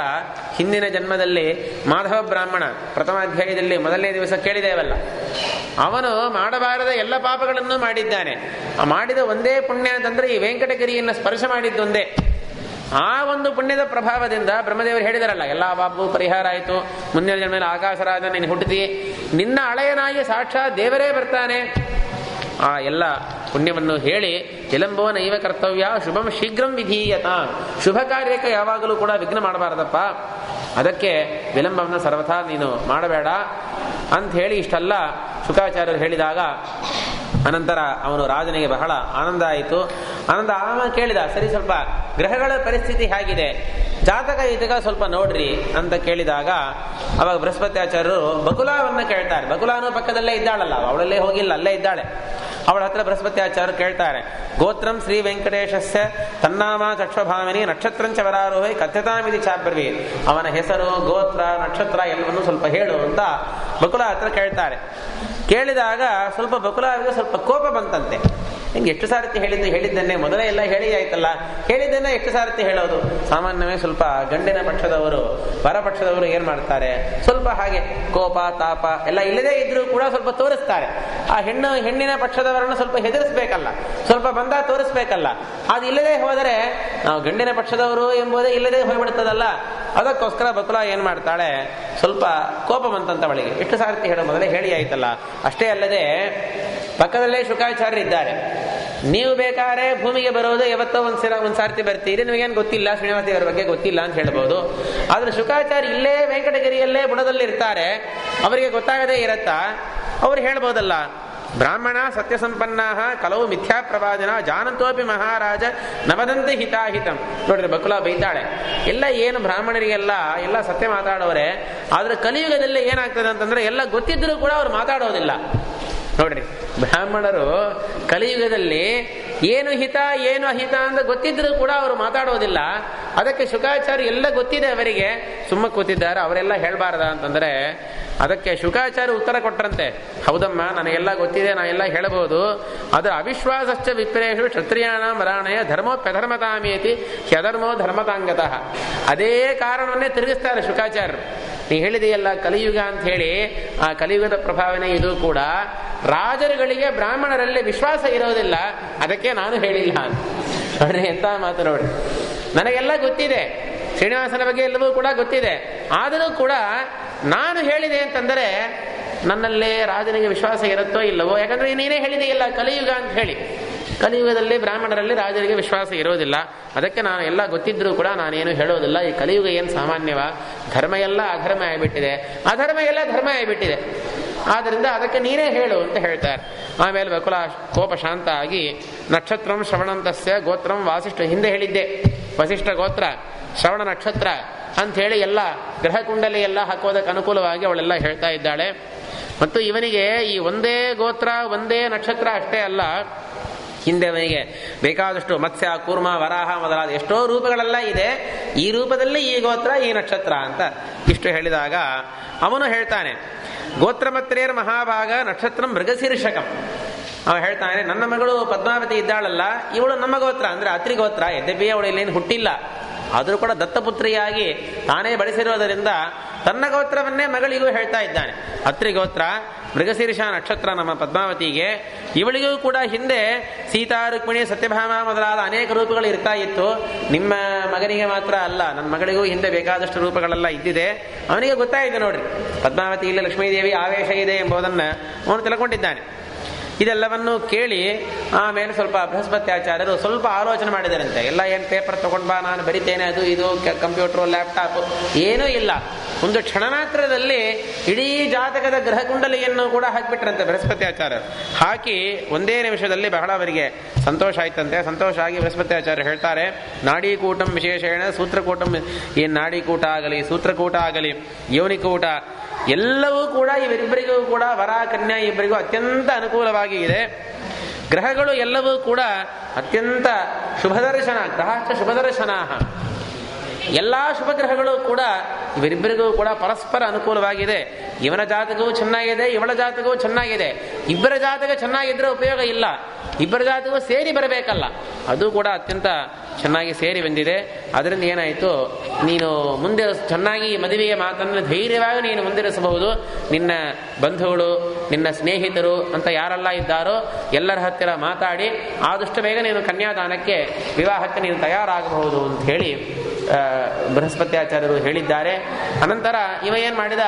ಹಿಂದಿನ ಜನ್ಮದಲ್ಲಿ ಮಾಧವ ಬ್ರಾಹ್ಮಣ ಪ್ರಥಮಾಧ್ಯಾಯದಲ್ಲಿ ಮೊದಲನೇ ದಿವಸ ಕೇಳಿದೇವಲ್ಲ, ಅವನು ಮಾಡಬಾರದ ಎಲ್ಲ ಪಾಪಗಳನ್ನು ಮಾಡಿದ್ದಾನೆ. ಆ ಮಾಡಿದ ಒಂದೇ ಪುಣ್ಯ ಅಂತಂದ್ರೆ ಈ ವೆಂಕಟಗಿರಿಯನ್ನು ಸ್ಪರ್ಶ ಮಾಡಿದ್ದೊಂದೇ. ಆ ಒಂದು ಪುಣ್ಯದ ಪ್ರಭಾವದಿಂದ ಬ್ರಹ್ಮದೇವರು ಹೇಳಿದಾರಲ್ಲ, ಎಲ್ಲ ಪಾಪವು ಪರಿಹಾರ ಆಯಿತು, ಮುಂದಿನ ಜನ್ಮದಲ್ಲಿ ಆಕಾಶ ರಾಜ ನೀನು ಹುಟ್ಟಿದಿ, ನಿನ್ನ ಅಳೆಯನಾಗಿ ಸಾಕ್ಷಾತ್ ದೇವರೇ ಬರ್ತಾನೆ. ಆ ಎಲ್ಲ ಪುಣ್ಯವನ್ನು ಹೇಳಿ ವಿಲಂಬೋ ನೈವ ಕರ್ತವ್ಯ ಶುಭಂ ಶೀಘ್ರಂ ವಿಧೀಯತ. ಶುಭ ಕಾರ್ಯಕ್ಕೆ ಯಾವಾಗಲೂ ಕೂಡ ವಿಘ್ನ ಮಾಡಬಾರದಪ್ಪ, ಅದಕ್ಕೆ ವಿಳಂಬವನ್ನು ಸರ್ವಥಾ ನೀನು ಮಾಡಬೇಡ ಅಂತ ಹೇಳಿ ಇಷ್ಟೆಲ್ಲ ಶುಕಾಚಾರ್ಯರು ಹೇಳಿದಾಗ ಅನಂತರ ಅವನು ರಾಜನಿಗೆ ಬಹಳ ಆನಂದ ಆಯಿತು. ಆನಂದ ಆಮೇಲೆ ಕೇಳಿದ, ಸರಿ ಸ್ವಲ್ಪ ಗ್ರಹಗಳ ಪರಿಸ್ಥಿತಿ ಹೇಗಿದೆ, ಜಾತಕ ಈತಕ ಸ್ವಲ್ಪ ನೋಡ್ರಿ ಅಂತ ಕೇಳಿದಾಗ ಅವಾಗ ಬೃಹಸ್ಪತ್ಯಾಚಾರ್ಯರು ಬಕುಲಾವನ್ನ ಕೇಳ್ತಾರೆ. ಬಕುಲಾನು ಪಕ್ಕದಲ್ಲೇ ಇದ್ದಾಳಲ್ಲ, ಅವಳಲ್ಲೇ ಹೋಗಿಲ್ಲ, ಅಲ್ಲೇ ಇದ್ದಾಳೆ. ಅವಳ ಹತ್ರ ಬೃಹಸ್ಪತ್ಯಾಚಾರ್ಯರು ಕೇಳ್ತಾರೆ, ಗೋತ್ರಂ ಶ್ರೀ ವೆಂಕಟೇಶಸ್ಯ ತನ್ನಾಮ ಚಕ್ಷಭಾಮಿನಿ ನಕ್ಷತ್ರಂಚ ವರಾರೋಹಿ ಕಥ್ಯತಾಮಿತಿ ಚಾಬ್ರವಿ. ಅವನ ಹೆಸರು, ಗೋತ್ರ, ನಕ್ಷತ್ರ ಎಲ್ಲವನ್ನೂ ಸ್ವಲ್ಪ ಹೇಳು ಅಂತ ಬಕುಲ ಹತ್ರ ಕೇಳ್ತಾರೆ. ಕೇಳಿದಾಗ ಸ್ವಲ್ಪ ಬಕುಲಾವಿಗೆ ಸ್ವಲ್ಪ ಕೋಪ ಬಂತಂತೆ. ಹಿಂಗೆ ಎಷ್ಟು ಸಾರತಿ ಹೇಳಿದ್ದನ್ನೇ ಮೊದಲೇ ಎಲ್ಲ ಹೇಳಿ ಆಯ್ತಲ್ಲ, ಹೇಳಿದ್ದನ್ನೇ ಎಷ್ಟು ಸಾರತಿ ಹೇಳೋದು? ಸಾಮಾನ್ಯವೇ ಸ್ವಲ್ಪ ಗಂಡಿನ ಪಕ್ಷದವರು ಪರಪಕ್ಷದವರು ಏನ್ ಮಾಡ್ತಾರೆ, ಸ್ವಲ್ಪ ಹಾಗೆ ಕೋಪ ತಾಪ ಎಲ್ಲ ಇಲ್ಲದೇ ಇದ್ರೂ ಕೂಡ ಸ್ವಲ್ಪ ತೋರಿಸ್ತಾರೆ. ಆ ಹೆಣ್ಣಿನ ಪಕ್ಷದವರನ್ನು ಸ್ವಲ್ಪ ಹೆದರಿಸ್ಬೇಕಲ್ಲ, ಸ್ವಲ್ಪ ಬಂದ ತೋರಿಸ್ಬೇಕಲ್ಲ. ಅದು ಇಲ್ಲದೆ ಹೋದರೆ ನಾವು ಗಂಡಿನ ಪಕ್ಷದವರು ಎಂಬುದೇ ಇಲ್ಲದೆ ಹೋಗ್ಬಿಡ್ತದಲ್ಲ. ಅದಕ್ಕೋಸ್ಕರ ಬಕುಲ ಏನ್ ಮಾಡ್ತಾಳೆ, ಸ್ವಲ್ಪ ಕೋಪ ಬಂತಂತ ಅವಳಿಗೆ. ಎಷ್ಟು ಸಾರತಿ ಹೇಳೋ, ಮೊದಲೇ ಹೇಳಿ ಆಯ್ತಲ್ಲ. ಅಷ್ಟೇ ಅಲ್ಲದೆ ಪಕ್ಕದಲ್ಲೇ ಶುಕಾಚಾರ್ಯರು ಇದ್ದಾರೆ. ನೀವು ಬೇಕಾದ್ರೆ ಭೂಮಿಗೆ ಬರೋದು ಯಾವತ್ತೋ ಒಂದ್ ಸಾರ್ತಿ ಬರ್ತೀರಿ, ನಿಮಗೇನು ಗೊತ್ತಿಲ್ಲ, ಶ್ರೀನಿವಾಸ ದೇವರ ಬಗ್ಗೆ ಗೊತ್ತಿಲ್ಲ ಅಂತ ಹೇಳ್ಬೋದು. ಆದ್ರೆ ಶುಕಾಚಾರ್ಯ ಇಲ್ಲೇ ವೆಂಕಟಗಿರಿಯಲ್ಲೇ ಬುಡದಲ್ಲಿ ಇರ್ತಾರೆ, ಅವರಿಗೆ ಗೊತ್ತಾಗದೇ ಇರತ್ತಾ? ಅವ್ರು ಹೇಳ್ಬೋದಲ್ಲ, ಬ್ರಾಹ್ಮಣ ಸತ್ಯಸಂಪನ್ನ ಕಲವು ಮಿಥ್ಯಾ ಪ್ರವಾದನ ಜಾನಂತೋಪಿ ಮಹಾರಾಜ ನವದಂತೆ ಹಿತಾಹಿತಂ. ನೋಡ್ರಿ, ಬಕುಲ ಬೈತಾಳೆ, ಎಲ್ಲ ಏನು ಬ್ರಾಹ್ಮಣರಿಗೆಲ್ಲ ಎಲ್ಲ ಸತ್ಯ ಮಾತಾಡೋರೆ, ಆದ್ರೆ ಕಲಿಯುಗದಲ್ಲಿ ಏನಾಗ್ತದೆ ಅಂತಂದ್ರೆ ಎಲ್ಲ ಗೊತ್ತಿದ್ರೂ ಕೂಡ ಅವ್ರು ಮಾತಾಡೋದಿಲ್ಲ. ನೋಡ್ರಿ, ಬ್ರಾಹ್ಮಣರು ಕಲಿಯುಗದಲ್ಲಿ ಏನು ಹಿತ ಏನು ಅಹಿತ ಅಂತ ಗೊತ್ತಿದ್ರೂ ಕೂಡ ಅವರು ಮಾತಾಡೋದಿಲ್ಲ. ಅದಕ್ಕೆ ಶುಕಾಚಾರ್ಯ ಎಲ್ಲ ಗೊತ್ತಿದೆ ಅವರಿಗೆ, ಸುಮ್ಮ ಕೂತಿದ್ದಾರೆ, ಅವರೆಲ್ಲ ಹೇಳ್ಬಾರ್ದ ಅಂತಂದ್ರೆ ಅದಕ್ಕೆ ಶುಕಾಚಾರ್ಯ ಉತ್ತರ ಕೊಟ್ರಂತೆ, ಹೌದಮ್ಮ ನನಗೆಲ್ಲ ಗೊತ್ತಿದೆ, ನಾ ಎಲ್ಲ ಹೇಳಬಹುದು. ಅದು ಅವಿಶ್ವಾಸಶ್ಚ ವಿಪ್ರೇಷು ಕ್ಷತ್ರಿಯಾಣ ಮರಾಣಯ ಧರ್ಮೋಪ್ಯಧರ್ಮತಾಮೇತಿ ಹ್ಯಧರ್ಮೋ ಧರ್ಮತಾಂಗತಃ. ಅದೇ ಕಾರಣವನ್ನೇ ತಿರುಗಿಸ್ತಾರೆ ಶುಕಾಚಾರ್ಯರು. ನೀ ಹೇಳಿದೆಯಲ್ಲ ಕಲಿಯುಗ ಅಂತ ಹೇಳಿ, ಆ ಕಲಿಯುಗದ ಪ್ರಭಾವನೆ ಇದು ಕೂಡ. ರಾಜರುಗಳಿಗೆ ಬ್ರಾಹ್ಮಣರಲ್ಲಿ ವಿಶ್ವಾಸ ಇರೋದಿಲ್ಲ, ಅದಕ್ಕೆ ನಾನು ಹೇಳಿಲ್ಲ ನೋಡ್ರಿ. ಎಂತ ಮಾತು ನೋಡ್ರಿ. ನನಗೆಲ್ಲ ಗೊತ್ತಿದೆ, ಶ್ರೀನಿವಾಸನ ಬಗ್ಗೆ ಎಲ್ಲವೂ ಕೂಡ ಗೊತ್ತಿದೆ, ಆದರೂ ಕೂಡ ನಾನು ಹೇಳಿದೆ ಅಂತಂದರೆ ನನ್ನಲ್ಲೇ ರಾಜನಿಗೆ ವಿಶ್ವಾಸ ಇರುತ್ತೋ ಇಲ್ಲವೋ? ಯಾಕಂದ್ರೆ ನೀನೇ ಹೇಳಿದೆಯಲ್ಲ ಕಲಿಯುಗ ಅಂತ ಹೇಳಿ. ಕಲಿಯುಗದಲ್ಲಿ ಬ್ರಾಹ್ಮಣರಲ್ಲಿ ರಾಜರಿಗೆ ವಿಶ್ವಾಸ ಇರೋದಿಲ್ಲ, ಅದಕ್ಕೆ ನಾನು ಎಲ್ಲ ಗೊತ್ತಿದ್ರೂ ಕೂಡ ನಾನೇನು ಹೇಳೋದಿಲ್ಲ. ಈ ಕಲಿಯುಗ ಏನು ಸಾಮಾನ್ಯವ, ಧರ್ಮ ಎಲ್ಲ ಅಧರ್ಮ ಆಗಿಬಿಟ್ಟಿದೆ, ಅಧರ್ಮ ಎಲ್ಲ ಧರ್ಮ ಆಗಿಬಿಟ್ಟಿದೆ, ಆದ್ದರಿಂದ ಅದಕ್ಕೆ ನೀನೇ ಹೇಳು ಅಂತ ಹೇಳ್ತಾರೆ. ಆಮೇಲೆ ಬಕುಲ ಕೋಪ ಶಾಂತ ಆಗಿ, ನಕ್ಷತ್ರಂ ಶ್ರವಣಂತಸ್ಯ ಗೋತ್ರಂ ವಾಸಿಷ್ಠ, ಹಿಂದೆ ಹೇಳಿದ್ದೆ ವಸಿಷ್ಠ ಗೋತ್ರ ಶ್ರವಣ ನಕ್ಷತ್ರ ಅಂತ ಹೇಳಿ ಎಲ್ಲ ಗ್ರಹ ಕುಂಡಲಿ ಎಲ್ಲ ಹಾಕೋದಕ್ಕೆ ಅನುಕೂಲವಾಗಿ ಅವಳೆಲ್ಲ ಹೇಳ್ತಾ ಇದ್ದಾಳೆ. ಮತ್ತು ಇವನಿಗೆ ಈ ಒಂದೇ ಗೋತ್ರ ಒಂದೇ ನಕ್ಷತ್ರ ಅಷ್ಟೇ ಅಲ್ಲ, ಹಿಂದೆ ಅವನಿಗೆ ಬೇಕಾದಷ್ಟು ಮತ್ಸ್ಯ ಕೂರ್ಮ ವರಾಹ ಮೊದಲಾದ ಎಷ್ಟೋ ರೂಪಗಳೆಲ್ಲ ಇದೆ. ಈ ರೂಪದಲ್ಲಿ ಈ ಗೋತ್ರ ಈ ನಕ್ಷತ್ರ ಅಂತ ಇಷ್ಟು ಹೇಳಿದಾಗ ಅವನು ಹೇಳ್ತಾನೆ, ಗೋತ್ರಮತ್ರೇರ್ ಮಹಾಭಾಗ ನಕ್ಷತ್ರಂ ಮೃಗಶೀರ್ಷಕಂ. ಅವ ಹೇಳ್ತಾನೆ, ನನ್ನ ಮಗಳು ಪದ್ಮಾವತಿ ಇದ್ದಾಳಲ್ಲ, ಇವಳು ನಮ್ಮ ಗೋತ್ರ ಅಂದ್ರೆ ಅತ್ರಿ ಗೋತ್ರ. ಯದ್ಯಪಿ ಅವಳು ಇಲ್ಲೇನು ಹುಟ್ಟಿಲ್ಲ, ಆದರೂ ಕೂಡ ದತ್ತಪುತ್ರಿಯಾಗಿ ತಾನೇ ಬಳಸಿರೋದರಿಂದ ತನ್ನ ಗೋತ್ರವನ್ನೇ ಮಗಳಿಗೂ ಹೇಳ್ತಾ ಇದ್ದಾನೆ. ಅತ್ರಿ ಗೋತ್ರ, ಮೃಗಶೀರ್ಷ ನಕ್ಷತ್ರ ನಮ್ಮ ಪದ್ಮಾವತಿಗೆ. ಇವಳಿಗೂ ಕೂಡ ಹಿಂದೆ ಸೀತಾ ರುಕ್ಮಿಣಿ ಸತ್ಯಭಾಮ ಮೊದಲಾದ ಅನೇಕ ರೂಪಗಳು ಇರ್ತಾ ಇತ್ತು. ನಿಮ್ಮ ಮಗನಿಗೆ ಮಾತ್ರ ಅಲ್ಲ, ನನ್ನ ಮಗಳಿಗೂ ಹಿಂದೆ ಬೇಕಾದಷ್ಟು ರೂಪಗಳೆಲ್ಲ ಇದ್ದಿದೆ. ಅವನಿಗೆ ಗೊತ್ತಾಯಿತು ನೋಡ್ರಿ, ಪದ್ಮಾವತಿಯಲ್ಲಿ ಲಕ್ಷ್ಮೀದೇವಿ ಆವೇಶ ಇದೆ ಎಂಬುದನ್ನು ಅವನು ತಿಳ್ಕೊಂಡಿದ್ದಾನೆ. ಇದೆಲ್ಲವನ್ನು ಕೇಳಿ ಆಮೇಲೆ ಸ್ವಲ್ಪ ಬೃಹಸ್ಪತ್ಯಾಚಾರ್ಯರು ಸ್ವಲ್ಪ ಆಲೋಚನೆ ಮಾಡಿದಾರಂತೆ. ಎಲ್ಲ ಏನು ಪೇಪರ್ ತಗೊಂಡ್ ಬಾ, ನಾನು ಬರಿತೇನೆ, ಅದು ಇದು ಕಂಪ್ಯೂಟರ್ ಲ್ಯಾಪ್ಟಾಪ್ ಏನೂ ಇಲ್ಲ, ಒಂದು ಕ್ಷಣ ಮಾತ್ರದಲ್ಲಿ ಇಡೀ ಜಾತಕದ ಗ್ರಹ ಕುಂಡಲಿಯನ್ನು ಕೂಡ ಹಾಕಿಬಿಟ್ರಂತೆ ಬೃಹಸ್ಪತ್ಯಾಚಾರ್ಯರು. ಹಾಕಿ ಒಂದೇ ನಿಮಿಷದಲ್ಲಿ ಬಹಳ ಅವರಿಗೆ ಸಂತೋಷ ಆಯ್ತಂತೆ. ಸಂತೋಷ ಆಗಿ ಬೃಹಸ್ಪತ್ಯಾಚಾರ್ಯರು ಹೇಳ್ತಾರೆ, ನಾಡೀಕೂಟಂ ವಿಶೇಷೇಣ ಸೂತ್ರಕೂಟಂ, ಏನು ನಾಡೀಕೂಟ ಆಗಲಿ, ಸೂತ್ರಕೂಟ ಆಗಲಿ, ಯೋನಿಕೂಟ ಎಲ್ಲವೂ ಕೂಡ ಇವರಿಬ್ಬರಿಗೂ ಕೂಡ ವರ ಕನ್ಯಾ ಇಬ್ಬರಿಗೂ ಅತ್ಯಂತ ಅನುಕೂಲವಾಗಿ ಇದೆ. ಗ್ರಹಗಳು ಎಲ್ಲವೂ ಕೂಡ ಅತ್ಯಂತ ಶುಭದರ್ಶನ, ಗ್ರಹಾಶ್ಚ ಶುಭದರ್ಶನ. ಎಲ್ಲ ಶುಭ ಗ್ರಹಗಳು ಕೂಡ ಇವರಿಬ್ಬರಿಗೂ ಕೂಡ ಪರಸ್ಪರ ಅನುಕೂಲವಾಗಿದೆ. ಇವನ ಜಾತಕವೂ ಚೆನ್ನಾಗಿದೆ, ಇವಳ ಜಾತಕವೂ ಚೆನ್ನಾಗಿದೆ. ಇಬ್ಬರ ಜಾತಕ ಚೆನ್ನಾಗಿದ್ರೆ ಉಪಯೋಗ ಇಲ್ಲ, ಇಬ್ಬರ ಜಾತಕವೂ ಸೇರಿ ಬರಬೇಕಲ್ಲ, ಅದು ಕೂಡ ಅತ್ಯಂತ ಚೆನ್ನಾಗಿ ಸೇರಿ ಬಂದಿದೆ. ಅದರಿಂದ ಏನಾಯಿತು, ನೀನು ಮುಂದೆ ಚೆನ್ನಾಗಿ ಮದುವೆಯ ಮಾತನ್ನು ಧೈರ್ಯವಾಗಿ ನೀನು ಮುಂದಿರಿಸಬಹುದು. ನಿನ್ನ ಬಂಧುಗಳು, ನಿನ್ನ ಸ್ನೇಹಿತರು ಅಂತ ಯಾರೆಲ್ಲ ಇದ್ದಾರೋ ಎಲ್ಲರ ಹತ್ತಿರ ಮಾತಾಡಿ ಆದಷ್ಟು ಬೇಗ ನೀನು ಕನ್ಯಾದಾನಕ್ಕೆ, ವಿವಾಹಕ್ಕೆ ನೀನು ತಯಾರಾಗಬಹುದು ಅಂತ ಹೇಳಿ ಬೃಹಸ್ಪತ್ಯಾಚಾರ್ಯರು ಹೇಳಿದ್ದಾರೆ. ಅನಂತರ ಇವ ಏನ್ ಮಾಡಿದ,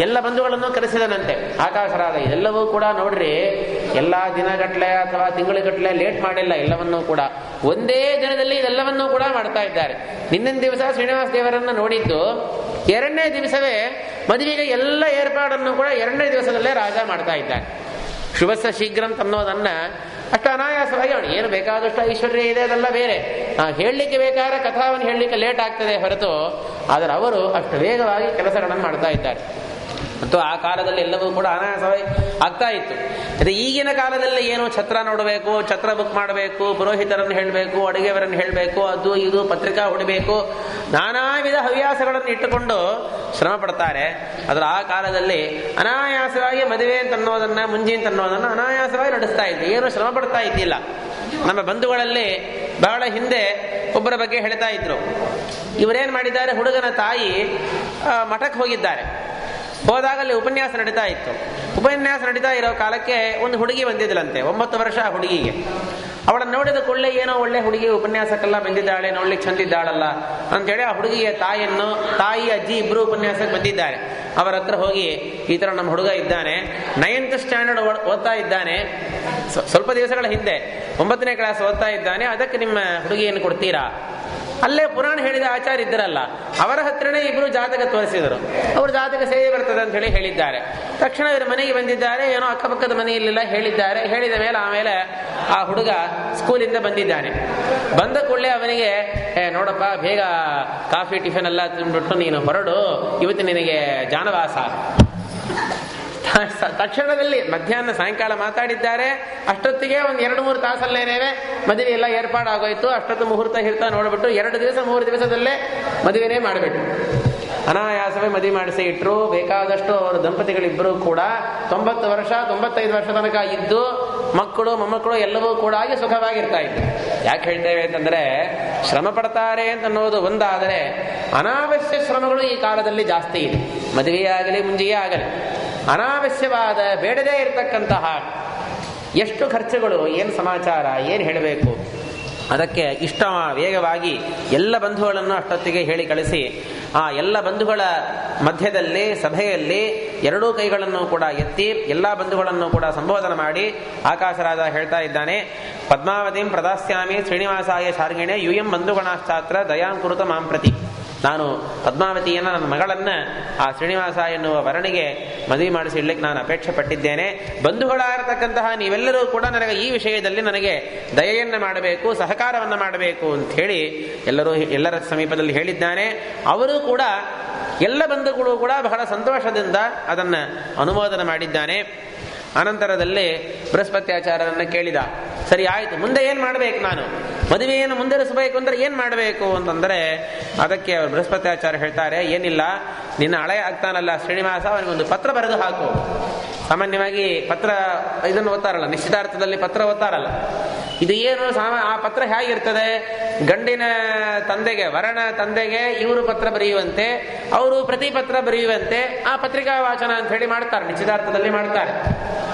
ಎಲ್ಲ ಬಂಧುಗಳನ್ನು ಕರೆಸಿದನಂತೆ. ಆಕಾಶರಾದ ಎಲ್ಲವೂ ಕೂಡ ನೋಡ್ರಿ, ಎಲ್ಲ ದಿನಗಟ್ಟಲೆ ಅಥವಾ ತಿಂಗಳುಗಟ್ಟಲೆ ಲೇಟ್ ಮಾಡಿಲ್ಲ, ಎಲ್ಲವನ್ನೂ ಕೂಡ ಒಂದೇ ದಿನದಲ್ಲಿ ಇದೆಲ್ಲವನ್ನೂ ಕೂಡ ಮಾಡ್ತಾ ಇದ್ದಾರೆ. ನಿನ್ನಿನ ದಿವಸ ಶ್ರೀನಿವಾಸ ದೇವರನ್ನ ನೋಡಿದ್ದು, ಎರಡನೇ ದಿವಸವೇ ಮದುವೆಗೆ ಎಲ್ಲ ಏರ್ಪಾಡನ್ನು ಕೂಡ ಎರಡನೇ ದಿವಸದಲ್ಲೇ ರಾಜ ಮಾಡ್ತಾ ಇದ್ದಾನೆ. ಶುಭಸ್ಸ ಶೀಘ್ರಂ ಅನ್ನೋದನ್ನ ಅಷ್ಟು ಅನಾಯಾಸವಾಗಿ ಅವನು ಏನು ಬೇಕಾದಷ್ಟು ಐಶ್ವರ್ಯ ಇದೆ, ಅದೆಲ್ಲ ಬೇರೆ. ಹೇಳಲಿಕ್ಕೆ ಬೇಕಾದ್ರೆ ಕಥಾವನ್ನು ಹೇಳಲಿಕ್ಕೆ ಲೇಟ್ ಆಗ್ತದೆ ಹೊರತು, ಆದರೆ ಅವರು ಅಷ್ಟು ವೇಗವಾಗಿ ಕೆಲಸಗಳನ್ನು ಮಾಡ್ತಾ ಇದ್ದಾರೆ. ಮತ್ತು ಆ ಕಾಲದಲ್ಲಿ ಎಲ್ಲವೂ ಕೂಡ ಅನಾಯಾಸವಾಗಿ ಆಗ್ತಾ ಇತ್ತು. ಅದೇ ಈಗಿನ ಕಾಲದಲ್ಲಿ ಏನು ಛತ್ರ ನೋಡಬೇಕು, ಛತ್ರ ಬುಕ್ ಮಾಡಬೇಕು, ಪುರೋಹಿತರನ್ನು ಹೇಳಬೇಕು, ಅಡುಗೆಯವರನ್ನು ಹೇಳಬೇಕು, ಅದು ಇದು ಪತ್ರಿಕಾ ಹೊಡಿಬೇಕು, ನಾನಾ ವಿಧ ಹವ್ಯಾಸಗಳನ್ನು ಇಟ್ಟುಕೊಂಡು ಶ್ರಮ ಪಡ್ತಾರೆ. ಆದರೆ ಆ ಕಾಲದಲ್ಲಿ ಅನಾಯಾಸವಾಗಿ ಮದುವೆ ಅಂತನ್ನೋದನ್ನ, ಮುಂಜಿ ಅಂತನ್ನೋದನ್ನು ಅನಾಯಾಸವಾಗಿ ನಡೆಸ್ತಾ ಇದ್ದೆ, ಏನು ಶ್ರಮ ಪಡ್ತಾ ಇದ್ದಿಲ್ಲ. ನಮ್ಮ ಬಂಧುಗಳಲ್ಲಿ ಬಹಳ ಹಿಂದೆ ಒಬ್ಬರ ಬಗ್ಗೆ ಹೇಳ್ತಾ ಇದ್ರು. ಇವರೇನ್ ಮಾಡಿದ್ದಾರೆ, ಹುಡುಗನ ತಾಯಿ ಮಠಕ್ಕೆ ಹೋಗಿದ್ದಾರೆ. ಹೋದಾಗ ಅಲ್ಲಿ ಉಪನ್ಯಾಸ ನಡೀತಾ ಇತ್ತು. ಉಪನ್ಯಾಸ ನಡೀತಾ ಇರೋ ಕಾಲಕ್ಕೆ ಒಂದು ಹುಡುಗಿ ಬಂದಿದ್ದಲಂತೆ, 9 ವರ್ಷ ಆ ಹುಡುಗಿಗೆ. ಅವಳನ್ನು ನೋಡಿದ ಕೊಳ್ಳೆ ಏನೋ ಒಳ್ಳೆ ಹುಡುಗಿ ಉಪನ್ಯಾಸಕ್ಕೆಲ್ಲ ಬಂದಿದ್ದಾಳೆ, ನೋಡ್ಲಿಕ್ಕೆ ಚಂದಿದ್ದಾಳಲ್ಲ ಅಂತೇಳಿ ಆ ಹುಡುಗಿಯ ತಾಯಿ ಅಜ್ಜಿ ಇಬ್ರು ಉಪನ್ಯಾಸಕ್ಕೆ ಬಂದಿದ್ದಾರೆ. ಅವರ ಹತ್ರ ಹೋಗಿ, ಈ ತರ ನಮ್ಮ ಹುಡುಗ ಇದ್ದಾನೆ, 9th ಸ್ಟ್ಯಾಂಡರ್ಡ್ ಓದ್ತಾ ಇದ್ದಾನೆ, ಸ್ವಲ್ಪ ದಿವಸಗಳ ಹಿಂದೆ 9ನೇ ಕ್ಲಾಸ್ ಓದ್ತಾ ಇದ್ದಾನೆ, ಅದಕ್ಕೆ ನಿಮ್ಮ ಹುಡುಗಿಯನ್ನು ಕೊಡ್ತೀರಾ? ಅಲ್ಲೇ ಪುರಾಣ ಹೇಳಿದ ಆಚಾರ್ಯ ಇದ್ದರಲ್ಲ, ಅವರ ಹತ್ರನೇ ಇಬ್ರು ಜಾತಕ ತೋರಿಸಿದರು. ಅವ್ರ ಜಾತಕ ಸೇವೆ ಬರ್ತದೆ ಅಂತ ಹೇಳಿ ಹೇಳಿದ್ದಾರೆ. ತಕ್ಷಣ ಇವರು ಮನೆಗೆ ಬಂದಿದ್ದಾರೆ, ಏನೋ ಅಕ್ಕಪಕ್ಕದ ಮನೆಯಲ್ಲೆಲ್ಲ ಹೇಳಿದ್ದಾರೆ. ಹೇಳಿದ ಮೇಲೆ ಆಮೇಲೆ ಆ ಹುಡುಗ ಸ್ಕೂಲಿಂದ ಬಂದಿದ್ದಾನೆ. ಬಂದ ಕೂಡಲೇ ಅವನಿಗೆ, ನೋಡಪ್ಪ, ಬೇಗ ಕಾಫಿ ಟಿಫಿನ್ ಎಲ್ಲ ತಿಂದ್ಬಿಟ್ಟು ನೀನು ಹೊರಡು, ಇವತ್ತು ನಿನಗೆ ಜಾನವಾಸ. ತಕ್ಷಣದಲ್ಲಿ ಮಧ್ಯಾಹ್ನ ಸಾಯಂಕಾಲ ಮಾತಾಡಿದ್ದಾರೆ. ಅಷ್ಟೊತ್ತಿಗೆ ಒಂದು 2-3 ತಾಸಲ್ಲೇನೇವೆ ಮದುವೆ ಎಲ್ಲ ಏರ್ಪಾಡಾಗೋಯ್ತು. ಅಷ್ಟೊತ್ತು ಮುಹೂರ್ತ ಹಿರ್ತ ನೋಡ್ಬಿಟ್ಟು 2 ದಿವಸ 3 ದಿವಸದಲ್ಲೇ ಮದುವೆನೇ ಮಾಡಿಬಿಟ್ಟು ಅನಾಯಾಸವೇ ಮದುವೆ ಮಾಡಿಸಿ ಇಟ್ರು. ಬೇಕಾದಷ್ಟು ಅವರ ದಂಪತಿಗಳಿಬ್ಬರು ಕೂಡ 90 ವರ್ಷ 95 ವರ್ಷ ತನಕ ಇದ್ದು ಮಕ್ಕಳು ಮೊಮ್ಮಕ್ಕಳು ಎಲ್ಲವೂ ಕೂಡ ಆಗಿ ಸುಖವಾಗಿರ್ತಾ ಇತ್ತು. ಯಾಕೆ ಹೇಳ್ತೇವೆ ಅಂತಂದ್ರೆ, ಶ್ರಮ ಪಡ್ತಾರೆ ಅಂತ ಅನ್ನೋದು ಒಂದಾದರೆ, ಅನಾವಶ್ಯ ಶ್ರಮಗಳು ಈ ಕಾಲದಲ್ಲಿ ಜಾಸ್ತಿ ಇದೆ. ಮದುವೆಯಾಗಲಿ ಮುಂಜಿಗೆ ಆಗಲಿ ಅನಾವಶ್ಯವಾದ ಬೇಡದೇ ಇರತಕ್ಕಂತಹ ಎಷ್ಟು ಖರ್ಚುಗಳು, ಏನು ಸಮಾಚಾರ, ಏನು ಹೇಳಬೇಕು. ಅದಕ್ಕೆ ಇಷ್ಟ ವೇಗವಾಗಿ ಎಲ್ಲ ಬಂಧುಗಳನ್ನು ಅಷ್ಟೊತ್ತಿಗೆ ಹೇಳಿ ಕಳಿಸಿ, ಆ ಎಲ್ಲ ಬಂಧುಗಳ ಮಧ್ಯದಲ್ಲಿ ಸಭೆಯಲ್ಲಿ ಎರಡೂ ಕೈಗಳನ್ನು ಕೂಡ ಎತ್ತಿ ಎಲ್ಲ ಬಂಧುಗಳನ್ನು ಕೂಡ ಸಂಬೋಧನೆ ಮಾಡಿ ಆಕಾಶರಾಜ ಹೇಳ್ತಾ ಇದ್ದಾನೆ, ಪದ್ಮಾವತಿಂ ಪ್ರದಾಸ್ಯಾಮಿ ಶ್ರೀನಿವಾಸಾಯ ಶಾರ್ಗಿಣೆ ಯೂಯಂ ಬಂಧುಗಣಾಶ್ಚಾತ್ರ ದಯಾಂಕುರುತ ಮಾಂ ಪ್ರತಿ. ನಾನು ಪದ್ಮಾವತಿಯನ್ನು, ನನ್ನ ಮಗಳನ್ನ ಆ ಶ್ರೀನಿವಾಸ ಎನ್ನುವ ವರಣಿಗೆ ಮದುವೆ ಮಾಡಿಸಿಡ್ಲಿಕ್ಕೆ ನಾನು ಅಪೇಕ್ಷೆ ಪಟ್ಟಿದ್ದೇನೆ. ಬಂಧುಗಳಾಗಿರತಕ್ಕಂತಹ ನೀವೆಲ್ಲರೂ ಕೂಡ ನನಗೆ ಈ ವಿಷಯದಲ್ಲಿ ನನಗೆ ದಯೆಯನ್ನು ಮಾಡಬೇಕು, ಸಹಕಾರವನ್ನು ಮಾಡಬೇಕು ಅಂತ ಹೇಳಿ ಎಲ್ಲರ ಸಮೀಪದಲ್ಲಿ ಹೇಳಿದ್ದಾನೆ. ಅವರು ಕೂಡ ಎಲ್ಲ ಬಂಧುಗಳು ಕೂಡ ಬಹಳ ಸಂತೋಷದಿಂದ ಅದನ್ನು ಅನುಮೋದನೆ ಮಾಡಿದ್ದಾನೆ. ಅನಂತರದಲ್ಲಿ ಬೃಹಸ್ಪತ್ಯಾಚಾರ್ಯರನ್ನು ಕೇಳಿದ, ಸರಿ ಆಯಿತು, ಮುಂದೆ ಏನು ಮಾಡಬೇಕು, ನಾನು ಮದುವೆಯನ್ನು ಮುಂದುವರಿಸಬೇಕು ಅಂದ್ರೆ ಏನು ಮಾಡಬೇಕು ಅಂತಂದರೆ, ಅದಕ್ಕೆ ಅವರು ಬೃಹಸ್ಪತ್ಯಾಚಾರ್ಯ ಹೇಳ್ತಾರೆ, ಏನಿಲ್ಲ, ನಿನ್ನ ಹಳೆಯ ಆಗ್ತಾನಲ್ಲ ಶ್ರೀನಿವಾಸ, ಅವನಿಗೊಂದು ಪತ್ರ ಬರೆದು ಹಾಕು. ಸಾಮಾನ್ಯವಾಗಿ ಪತ್ರ ಇದನ್ನು ಓದ್ತಾರಲ್ಲ, ನಿಶ್ಚಿತಾರ್ಥದಲ್ಲಿ ಪತ್ರ ಓದ್ತಾರಲ್ಲ, ಇದು ಏನು ಆ ಪತ್ರ ಹೇಗಿರ್ತದೆ, ಗಂಡಿನ ತಂದೆಗೆ, ವರನ ತಂದೆಗೆ ಇವರು ಪತ್ರ ಬರೆಯುವಂತೆ, ಅವರು ಪ್ರತಿ ಪತ್ರ ಬರೆಯುವಂತೆ ಆ ಪತ್ರಿಕಾ ವಾಚನ ಅಂತ ಹೇಳಿ ಮಾಡ್ತಾರೆ, ನಿಶ್ಚಿತಾರ್ಥದಲ್ಲಿ ಮಾಡ್ತಾರೆ.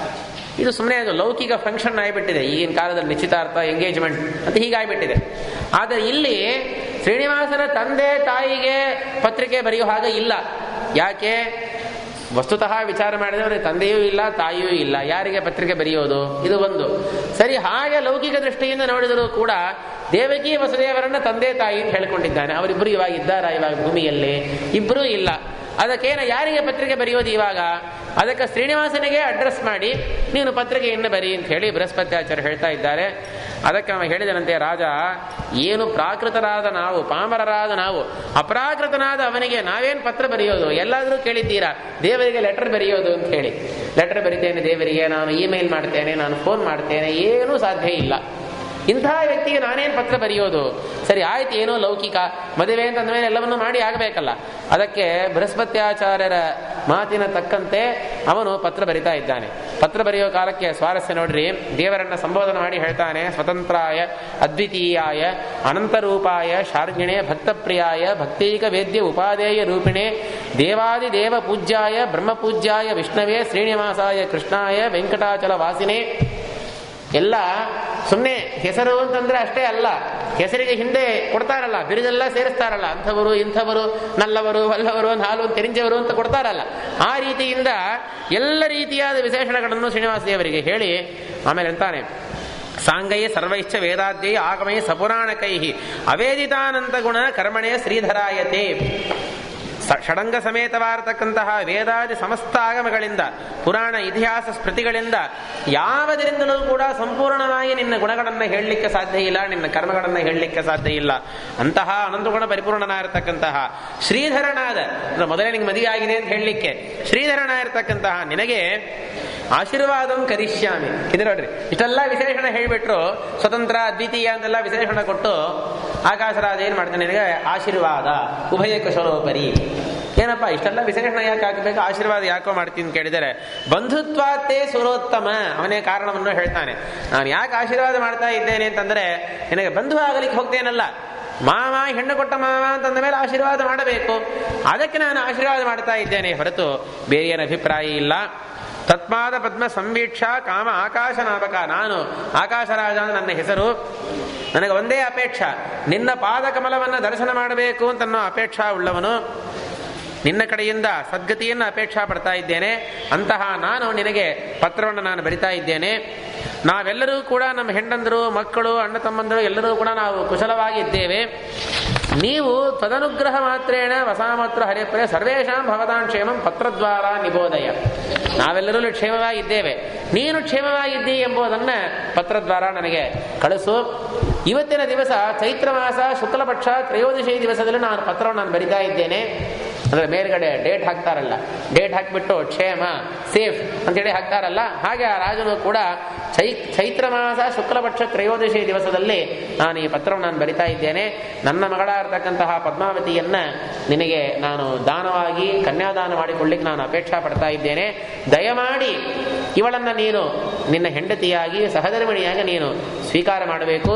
ಇದು ಸುಮ್ಮನೆ ಅದು ಲೌಕಿಕ ಫಂಕ್ಷನ್ ಆಗಿಬಿಟ್ಟಿದೆ ಈಗಿನ ಕಾಲದಲ್ಲಿ, ನಿಶ್ಚಿತಾರ್ಥ ಎಂಗೇಜ್ಮೆಂಟ್ ಅಂತ ಹೀಗಾಗಿಬಿಟ್ಟಿದೆ. ಆದರೆ ಇಲ್ಲಿ ಶ್ರೀನಿವಾಸನ ತಂದೆ ತಾಯಿಗೆ ಪತ್ರಿಕೆ ಬರೆಯೋ ಹಾಗೆ ಇಲ್ಲ. ಯಾಕೆ? ವಸ್ತುತಃ ವಿಚಾರ ಮಾಡಿದವರು ತಂದೆಯೂ ಇಲ್ಲ ತಾಯಿಯೂ ಇಲ್ಲ, ಯಾರಿಗೆ ಪತ್ರಿಕೆ ಬರೆಯೋದು? ಇದು ಒಂದು ಸರಿ. ಹಾಗೆ ಲೌಕಿಕ ದೃಷ್ಟಿಯಿಂದ ನೋಡಿದರೂ ಕೂಡ ದೇವಕಿ ವಸುದೇವರನ್ನ ತಂದೆ ತಾಯಿ ಅಂತ ಹೇಳ್ಕೊಂಡಿದ್ದಾನೆ. ಅವರಿಬ್ಬರು ಇವಾಗ ಇದ್ದಾರಾ? ಇವಾಗ ಭೂಮಿಯಲ್ಲಿ ಇಬ್ಬರೂ ಇಲ್ಲ. ಅದಕ್ಕೇನು ಯಾರಿಗೆ ಪತ್ರಿಕೆ ಬರೆಯೋದು ಇವಾಗ? ಅದಕ್ಕೆ ಶ್ರೀನಿವಾಸನಿಗೆ ಅಡ್ರೆಸ್ ಮಾಡಿ ನೀನು ಪತ್ರಿಕೆಯನ್ನು ಬರಿ ಅಂತ ಹೇಳಿ ಬೃಹಸ್ಪತ್ಯಾಚಾರ್ಯ ಹೇಳ್ತಾ ಇದ್ದಾರೆ. ಅದಕ್ಕೆ ನಾವು ಹೇಳಿದನಂತೆ, ರಾಜ, ಏನು ಪ್ರಾಕೃತರಾದ ನಾವು, ಪಾಮರರಾದ ನಾವು, ಅಪ್ರಾಕೃತನಾದ ಅವನಿಗೆ ನಾವೇನು ಪತ್ರ ಬರೆಯೋದು? ಎಲ್ಲಾದರೂ ಕೇಳಿದ್ದೀರಾ ದೇವರಿಗೆ ಲೆಟರ್ ಬರೆಯೋದು ಅಂತ ಹೇಳಿ? ಲೆಟರ್ ಬರಿತೇನೆ ದೇವರಿಗೆ, ನಾನು ಇಮೇಲ್ ಮಾಡ್ತೇನೆ, ನಾನು ಫೋನ್ ಮಾಡ್ತೇನೆ, ಏನೂ ಸಾಧ್ಯ ಇಲ್ಲ. ಇಂತಹ ವ್ಯಕ್ತಿಗೆ ನಾನೇನು ಪತ್ರ ಬರೆಯೋದು? ಸರಿ ಆಯ್ತು, ಏನೋ ಲೌಕಿಕ ಮದುವೆ ಅಂತಂದ ಮೇಲೆ ಎಲ್ಲವನ್ನೂ ಮಾಡಿ ಆಗಬೇಕಲ್ಲ. ಅದಕ್ಕೆ ಬೃಹಸ್ಪತ್ಯಾಚಾರ್ಯರ ಮಾತಿನ ತಕ್ಕಂತೆ ಅವನು ಪತ್ರ ಬರಿತಾ ಇದ್ದಾನೆ. ಪತ್ರ ಬರೆಯೋ ಕಾಲಕ್ಕೆ ಸ್ವಾರಸ್ಯ ನೋಡ್ರಿ. ದೇವರನ್ನ ಸಂಬೋಧನೆ ಮಾಡಿ ಹೇಳ್ತಾನೆ, ಸ್ವತಂತ್ರಾಯ ಅದ್ವಿತೀಯಾಯ ಅನಂತರೂಪಾಯ ಶಾರ್ಗಿಣೆ ಭಕ್ತಪ್ರಿಯಾಯ ಭಕ್ತೈಕ ವೇದ್ಯ ಉಪಾದೇಯ ರೂಪಿಣೆ ದೇವಾದಿ ದೇವ ಪೂಜ್ಯಾಯ ಬ್ರಹ್ಮಪೂಜ್ಯಾಯ ವಿಷ್ಣವೇ ಶ್ರೀನಿವಾಸಾಯ ಕೃಷ್ಣಾಯ ವೆಂಕಟಾಚಲ ವಾಸಿನೇ. ಎಲ್ಲ ಸುಮ್ಮನೆ ಹೆಸರು ಅಂತಂದ್ರೆ ಅಷ್ಟೇ ಅಲ್ಲ, ಹೆಸರಿಗೆ ಹಿಂದೆ ಕೊಡ್ತಾರಲ್ಲ, ಬಿರುದೆಲ್ಲ ಸೇರಿಸ್ತಾರಲ್ಲ, ಅಂಥವರು ಇಂಥವರು, ನಲ್ಲವರು, ವಲ್ಲವರು, ಹಾಲು ತೆರಿಂಜವರು ಅಂತ ಕೊಡ್ತಾರಲ್ಲ. ಆ ರೀತಿಯಿಂದ ಎಲ್ಲ ರೀತಿಯಾದ ವಿಶೇಷಣಗಳನ್ನು ಶ್ರೀನಿವಾಸ ದೇವರಿಗೆ ಹೇಳಿ ಆಮೇಲೆ ಅಂತಾನೆ, ಸಾಂಗೈ ಸರ್ವೈಶ್ಚ ವೇದಾದ್ಯೈ ಆಗಮೈ ಸಪುರಾಣಕೈ ಅವೇದಿತಾನಂತ ಗುಣ ಕರ್ಮಣೆ ಶ್ರೀಧರಾಯತೆ. ಷಡಂಗ ಸಮೇತವಾಗಿರತಕ್ಕಂತಹ ವೇದಾದಿ ಸಮಸ್ತ ಆಗಮಗಳಿಂದ, ಪುರಾಣ ಇತಿಹಾಸ ಸ್ಮೃತಿಗಳಿಂದ ಯಾವುದರಿಂದಲೂ ಕೂಡ ಸಂಪೂರ್ಣವಾಗಿ ನಿನ್ನ ಗುಣಗಳನ್ನು ಹೇಳಲಿಕ್ಕೆ ಸಾಧ್ಯ ಇಲ್ಲ, ನಿನ್ನ ಕರ್ಮಗಳನ್ನು ಹೇಳಲಿಕ್ಕೆ ಸಾಧ್ಯ ಇಲ್ಲ. ಅಂತಹ ಅನಂತಗುಣ ಪರಿಪೂರ್ಣನಾಗಿರ್ತಕ್ಕಂತಹ ಶ್ರೀಧರನಾದ, ಮೊದಲೇ ನಿಂಗೆ ಮದುವೆ ಆಗಿದೆ ಅಂತ ಹೇಳಲಿಕ್ಕೆ ಶ್ರೀಧರನಾಗಿರ್ತಕ್ಕಂತಹ ನಿನಗೆ ಆಶೀರ್ವಾದಂ ಕರಿಷ್ಯಾಮಿ. ಇದು ನೋಡ್ರಿ, ಇಷ್ಟೆಲ್ಲ ವಿಶೇಷಣ ಹೇಳಿಬಿಟ್ರು, ಸ್ವತಂತ್ರ ಅದ್ವಿತೀಯ ಅಂತೆಲ್ಲ ವಿಶೇಷಣ ಕೊಟ್ಟು ಆಕಾಶರಾಜ ಏನ್ ಮಾಡ್ತಾನೆ, ನಿನಗೆ ಆಶೀರ್ವಾದ ಉಭಯ ಕುಶಲೋಪರಿ. ಏನಪ್ಪ ಇಷ್ಟೆಲ್ಲ ವಿಶೇಷಣ ಯಾಕೆ ಹಾಕಬೇಕು, ಆಶೀರ್ವಾದ ಯಾಕೋ ಮಾಡ್ತೀನಿ ಅಂತ ಕೇಳಿದರೆ, ಬಂಧುತ್ವಾತ್ತೇ ಸುರೋತ್ತಮ, ಅವನೇ ಕಾರಣವನ್ನು ಹೇಳ್ತಾನೆ. ನಾನು ಯಾಕೆ ಆಶೀರ್ವಾದ ಮಾಡ್ತಾ ಇದ್ದೇನೆ ಅಂತಂದ್ರೆ, ನಿನಗೆ ಬಂಧು ಆಗಲಿಕ್ಕೆ ಹೋಗ್ತೇನಲ್ಲ, ಮಾವ ಹೆಣ್ಣು ಕೊಟ್ಟ ಮಾವ ಅಂತಂದ ಮೇಲೆ ಆಶೀರ್ವಾದ ಮಾಡಬೇಕು, ಅದಕ್ಕೆ ನಾನು ಆಶೀರ್ವಾದ ಮಾಡ್ತಾ ಇದ್ದೇನೆ ಹೊರತು ಬೇರೆ ಏನು ಅಭಿಪ್ರಾಯ ಇಲ್ಲ. ತತ್ಮಾದ ಪದ್ಮ ಸಂವೀಕ್ಷ ಕಾಮ ಆಕಾಶ ನಾಮಕ, ನಾನು ಆಕಾಶರಾಜ ನನ್ನ ಹೆಸರು, ನನಗೆ ಒಂದೇ ಅಪೇಕ್ಷ, ನಿನ್ನ ಪಾದಕಮಲವನ್ನು ದರ್ಶನ ಮಾಡಬೇಕು ಅಂತನ್ನೋ ಅಪೇಕ್ಷಾ ಉಳ್ಳವನು, ನಿನ್ನ ಕಡೆಯಿಂದ ಸದ್ಗತಿಯನ್ನು ಅಪೇಕ್ಷಾ ಪಡ್ತಾ ಇದ್ದೇನೆ. ಅಂತಹ ನಾನು ನಿನಗೆ ಪತ್ರವನ್ನು ನಾನು ಬರಿತಾ ಇದ್ದೇನೆ. ನಾವೆಲ್ಲರೂ ಕೂಡ ನಮ್ಮ ಹೆಂಡಂದರು, ಮಕ್ಕಳು, ಅಣ್ಣ ತಮ್ಮಂದರು ಎಲ್ಲರೂ ಕೂಡ ನಾವು ಕುಶಲವಾಗಿದ್ದೇವೆ. ನೀವು ತದನುಗ್ರಹ ಮಾತ್ರೇಣ ವಸಾಮತ್ರ ಹರಿಪ್ರೇ ಸರ್ವೇಷಾಂ ಭವತಾಂ ಕ್ಷೇಮಂ ಪತ್ರದ್ವಾರ ನಿಬೋಧಯ. ನಾವೆಲ್ಲರೂ ಕ್ಷೇಮವಾಗಿದ್ದೇವೆ, ನೀನು ಕ್ಷೇಮವಾಗಿದ್ದಿ ಎಂಬುದನ್ನು ಪತ್ರದ್ವಾರ ನನಗೆ ಕಳಿಸು. ಇವತ್ತಿನ ದಿವಸ ಚೈತ್ರ ಮಾಸ ಶುಕ್ಲ ಪಕ್ಷ ತ್ರಯೋದಶಿ ದಿವಸದಲ್ಲಿ ನಾನು ಪತ್ರವನ್ನು ನಾನು ಬರಿತಾ ಇದ್ದೇನೆ. ಅಂದರೆ ಮೇಲ್ಗಡೆ ಡೇಟ್ ಹಾಕ್ತಾರಲ್ಲ, ಡೇಟ್ ಹಾಕಿಬಿಟ್ಟು ಕ್ಷೇಮ ಸೇಫ್ ಅಂತೇಳಿ ಹಾಕ್ತಾರಲ್ಲ, ಹಾಗೆ ಆ ರಾಜನು ಕೂಡ ಚೈತ್ರ ಮಾಸ ಶುಕ್ಲ ಪಕ್ಷ ತ್ರಯೋದಶಿ ದಿವಸದಲ್ಲಿ ನಾನು ಈ ಪತ್ರವನ್ನು ನಾನು ಬರಿತಾ ಇದ್ದೇನೆ. ನನ್ನ ಮಗಳಾಗಿರ್ತಕ್ಕಂತಹ ಪದ್ಮಾವತಿಯನ್ನ ನಿನಗೆ ನಾನು ದಾನವಾಗಿ ಕನ್ಯಾದಾನ ಮಾಡಿಕೊಳ್ಳಿಕ್ಕೆ ನಾನು ಅಪೇಕ್ಷಾ ಪಡ್ತಾ ಇದ್ದೇನೆ. ದಯಮಾಡಿ ಇವಳನ್ನು ನೀನು ನಿನ್ನ ಹೆಂಡತಿಯಾಗಿ ಸಹಧರ್ಮಿಣಿಯಾಗಿ ನೀನು ಸ್ವೀಕಾರ ಮಾಡಬೇಕು.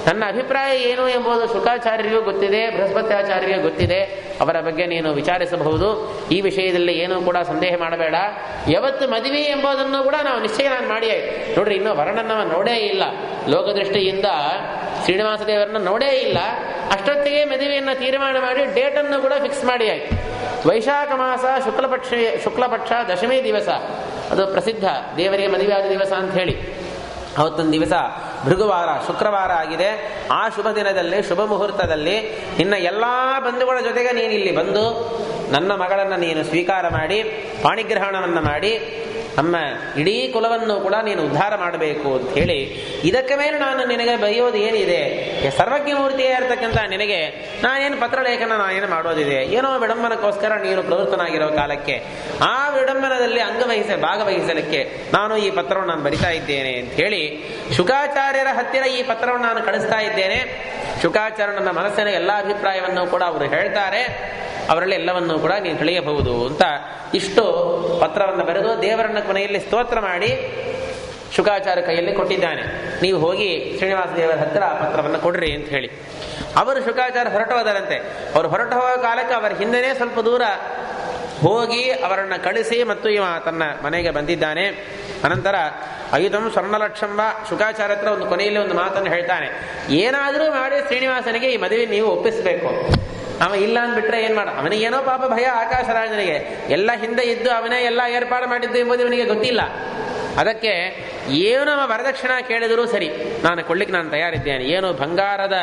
ನನ್ನ ಅಭಿಪ್ರಾಯ ಏನು ಎಂಬುದು ಶುಕಾಚಾರ್ಯರಿಗೂ ಗೊತ್ತಿದೆ, ಬೃಹಸ್ಪತ್ಯಾಚಾರ್ಯರಿಗೂ ಗೊತ್ತಿದೆ, ಅವರ ಬಗ್ಗೆ ನೀನು ವಿಚಾರಿಸಬಹುದು. ಈ ವಿಷಯದಲ್ಲಿ ಏನೂ ಕೂಡ ಸಂದೇಹ ಮಾಡಬೇಡ. ಯಾವತ್ತು ಮದುವೆ ಎಂಬುದನ್ನು ಕೂಡ ನಾವು ನಿಶ್ಚಯ ನಾನು ಮಾಡಿ ಆಯ್ತು. ನೋಡ್ರಿ, ಇನ್ನೂ ವರ್ಣನವ ನೋಡೇ ಇಲ್ಲ, ಲೋಕದೃಷ್ಟಿಯಿಂದ ಶ್ರೀನಿವಾಸ ದೇವರನ್ನ ನೋಡೇ ಇಲ್ಲ. ಅಷ್ಟೊತ್ತಿಗೆ ಮದುವೆಯನ್ನು ತೀರ್ಮಾನ ಮಾಡಿ ಡೇಟನ್ನು ಕೂಡ ಫಿಕ್ಸ್ ಮಾಡಿ ಆಯ್ತು. ವೈಶಾಖ ಮಾಸ ಶುಕ್ಲ ಪಕ್ಷ ದಶಮಿ ದಿವಸ, ಅದು ಪ್ರಸಿದ್ಧ ದೇವರಿಗೆ ಮದುವೆ ಆದ ದಿವಸ ಅಂತ ಹೇಳಿ. ಅವತ್ತೊಂದು ದಿವಸ ಭೃಗುವಾರ ಶುಕ್ರವಾರ ಆಗಿದೆ. ಆ ಶುಭ ದಿನದಲ್ಲಿ ಶುಭ ಮುಹೂರ್ತದಲ್ಲಿ ನಿನ್ನ ಎಲ್ಲ ಬಂಧುಗಳ ಜೊತೆಗೆ ನೀನು ಇಲ್ಲಿ ಬಂದು ನನ್ನ ಮಗಳನ್ನು ನೀನು ಸ್ವೀಕಾರ ಮಾಡಿ ಪಾಣಿಗ್ರಹಣವನ್ನು ಮಾಡಿ ನಮ್ಮ ಇಡೀ ಕುಲವನ್ನು ಕೂಡ ನೀನು ಉದ್ಧಾರ ಮಾಡಬೇಕು ಅಂತ ಹೇಳಿ, ಇದಕ್ಕೆ ಮೇಲೆ ನಾನು ನಿನಗೆ ಬರೆಯೋದು ಏನಿದೆ, ಸರ್ವಜ್ಞ ಮೂರ್ತಿಯೇ ಇರತಕ್ಕಂಥ ನಿನಗೆ ನಾನೇನು ಪತ್ರಲೇಖನ ನಾನೇನು ಮಾಡೋದಿದೆ, ಏನೋ ವಿಡಂಬನಕ್ಕೋಸ್ಕರ ನೀನು ಪ್ರವೃತ್ತನಾಗಿರೋ ಕಾಲಕ್ಕೆ ಆ ವಿಡಂಬನದಲ್ಲಿ ಭಾಗವಹಿಸಲಿಕ್ಕೆ ನಾನು ಈ ಪತ್ರವನ್ನು ನಾನು ಬರಿತಾ ಇದ್ದೇನೆ ಅಂತ ಹೇಳಿ ಶುಕಾಚಾರ್ಯರ ಹತ್ತಿರ ಈ ಪತ್ರವನ್ನು ನಾನು ಕಳಿಸ್ತಾ ಇದ್ದೇನೆ. ಶುಕಾಚಾರ್ಯ ನನ್ನ ಮನಸ್ಸಿನ ಎಲ್ಲ ಅಭಿಪ್ರಾಯವನ್ನು ಕೂಡ ಅವರು ಹೇಳ್ತಾರೆ, ಅವರಲ್ಲಿ ಎಲ್ಲವನ್ನೂ ಕೂಡ ನೀನು ತಿಳಿಯಬಹುದು ಅಂತ ಇಷ್ಟು ಪತ್ರವನ್ನು ಬರೆದು ದೇವರನ್ನ ಕೊನೆಯಲ್ಲಿ ಸ್ತೋತ್ರ ಮಾಡಿ ಶುಕಾಚಾರ್ಯ ಕೈಯಲ್ಲಿ ಕೊಟ್ಟಿದ್ದಾನೆ. ನೀವು ಹೋಗಿ ಶ್ರೀನಿವಾಸ ದೇವರ ಹತ್ತಿರ ಆ ಪತ್ರವನ್ನು ಕೊಡ್ರಿ ಅಂತ ಹೇಳಿ ಅವರು ಶುಕಾಚಾರ್ಯ ಹೊರಟು ಹೋದರಂತೆ. ಅವರು ಹೊರಟು ಹೋಗೋ ಕಾಲಕ್ಕೆ ಅವರ ಹಿಂದೆನೇ ಸ್ವಲ್ಪ ದೂರ ಹೋಗಿ ಅವರನ್ನು ಕಳಿಸಿ ಮತ್ತು ಇವ ತನ್ನ ಮನೆಗೆ ಬಂದಿದ್ದಾನೆ. ಅನಂತರ ಅಯುಧಂ ಸ್ವರ್ಣಲಕ್ಷಂಬ ಶುಕಾಚಾರ್ಯ ಹತ್ರ ಒಂದು ಕೊನೆಯಲ್ಲಿ ಒಂದು ಮಾತನ್ನು ಹೇಳ್ತಾನೆ, ಏನಾದರೂ ಮಾಡಿ ಶ್ರೀನಿವಾಸನಿಗೆ ಈ ಮದುವೆ ನೀವು ಒಪ್ಪಿಸಬೇಕು. ಅವ ಇಲ್ಲ ಅಂದ್ಬಿಟ್ರೆ ಏನ್ ಮಾಡ, ಅವನಿಗೇನೋ ಪಾಪ ಭಯ ಆಕಾಶರಾಜನಿಗೆ, ಎಲ್ಲ ಹಿಂದೆ ಇದ್ದು ಅವನೇ ಎಲ್ಲ ಏರ್ಪಾಡು ಮಾಡಿದ್ದು ಎಂಬುದು ಇವನಿಗೆ ಗೊತ್ತಿಲ್ಲ. ಅದಕ್ಕೆ ಏನು ವರದಕ್ಷಿಣಾ ಕೇಳಿದರೂ ಸರಿ, ನಾನು ಕೊಡ್ಲಿಕ್ಕೆ ನಾನು ತಯಾರಿದ್ದೇನೆ. ಏನು ಬಂಗಾರದ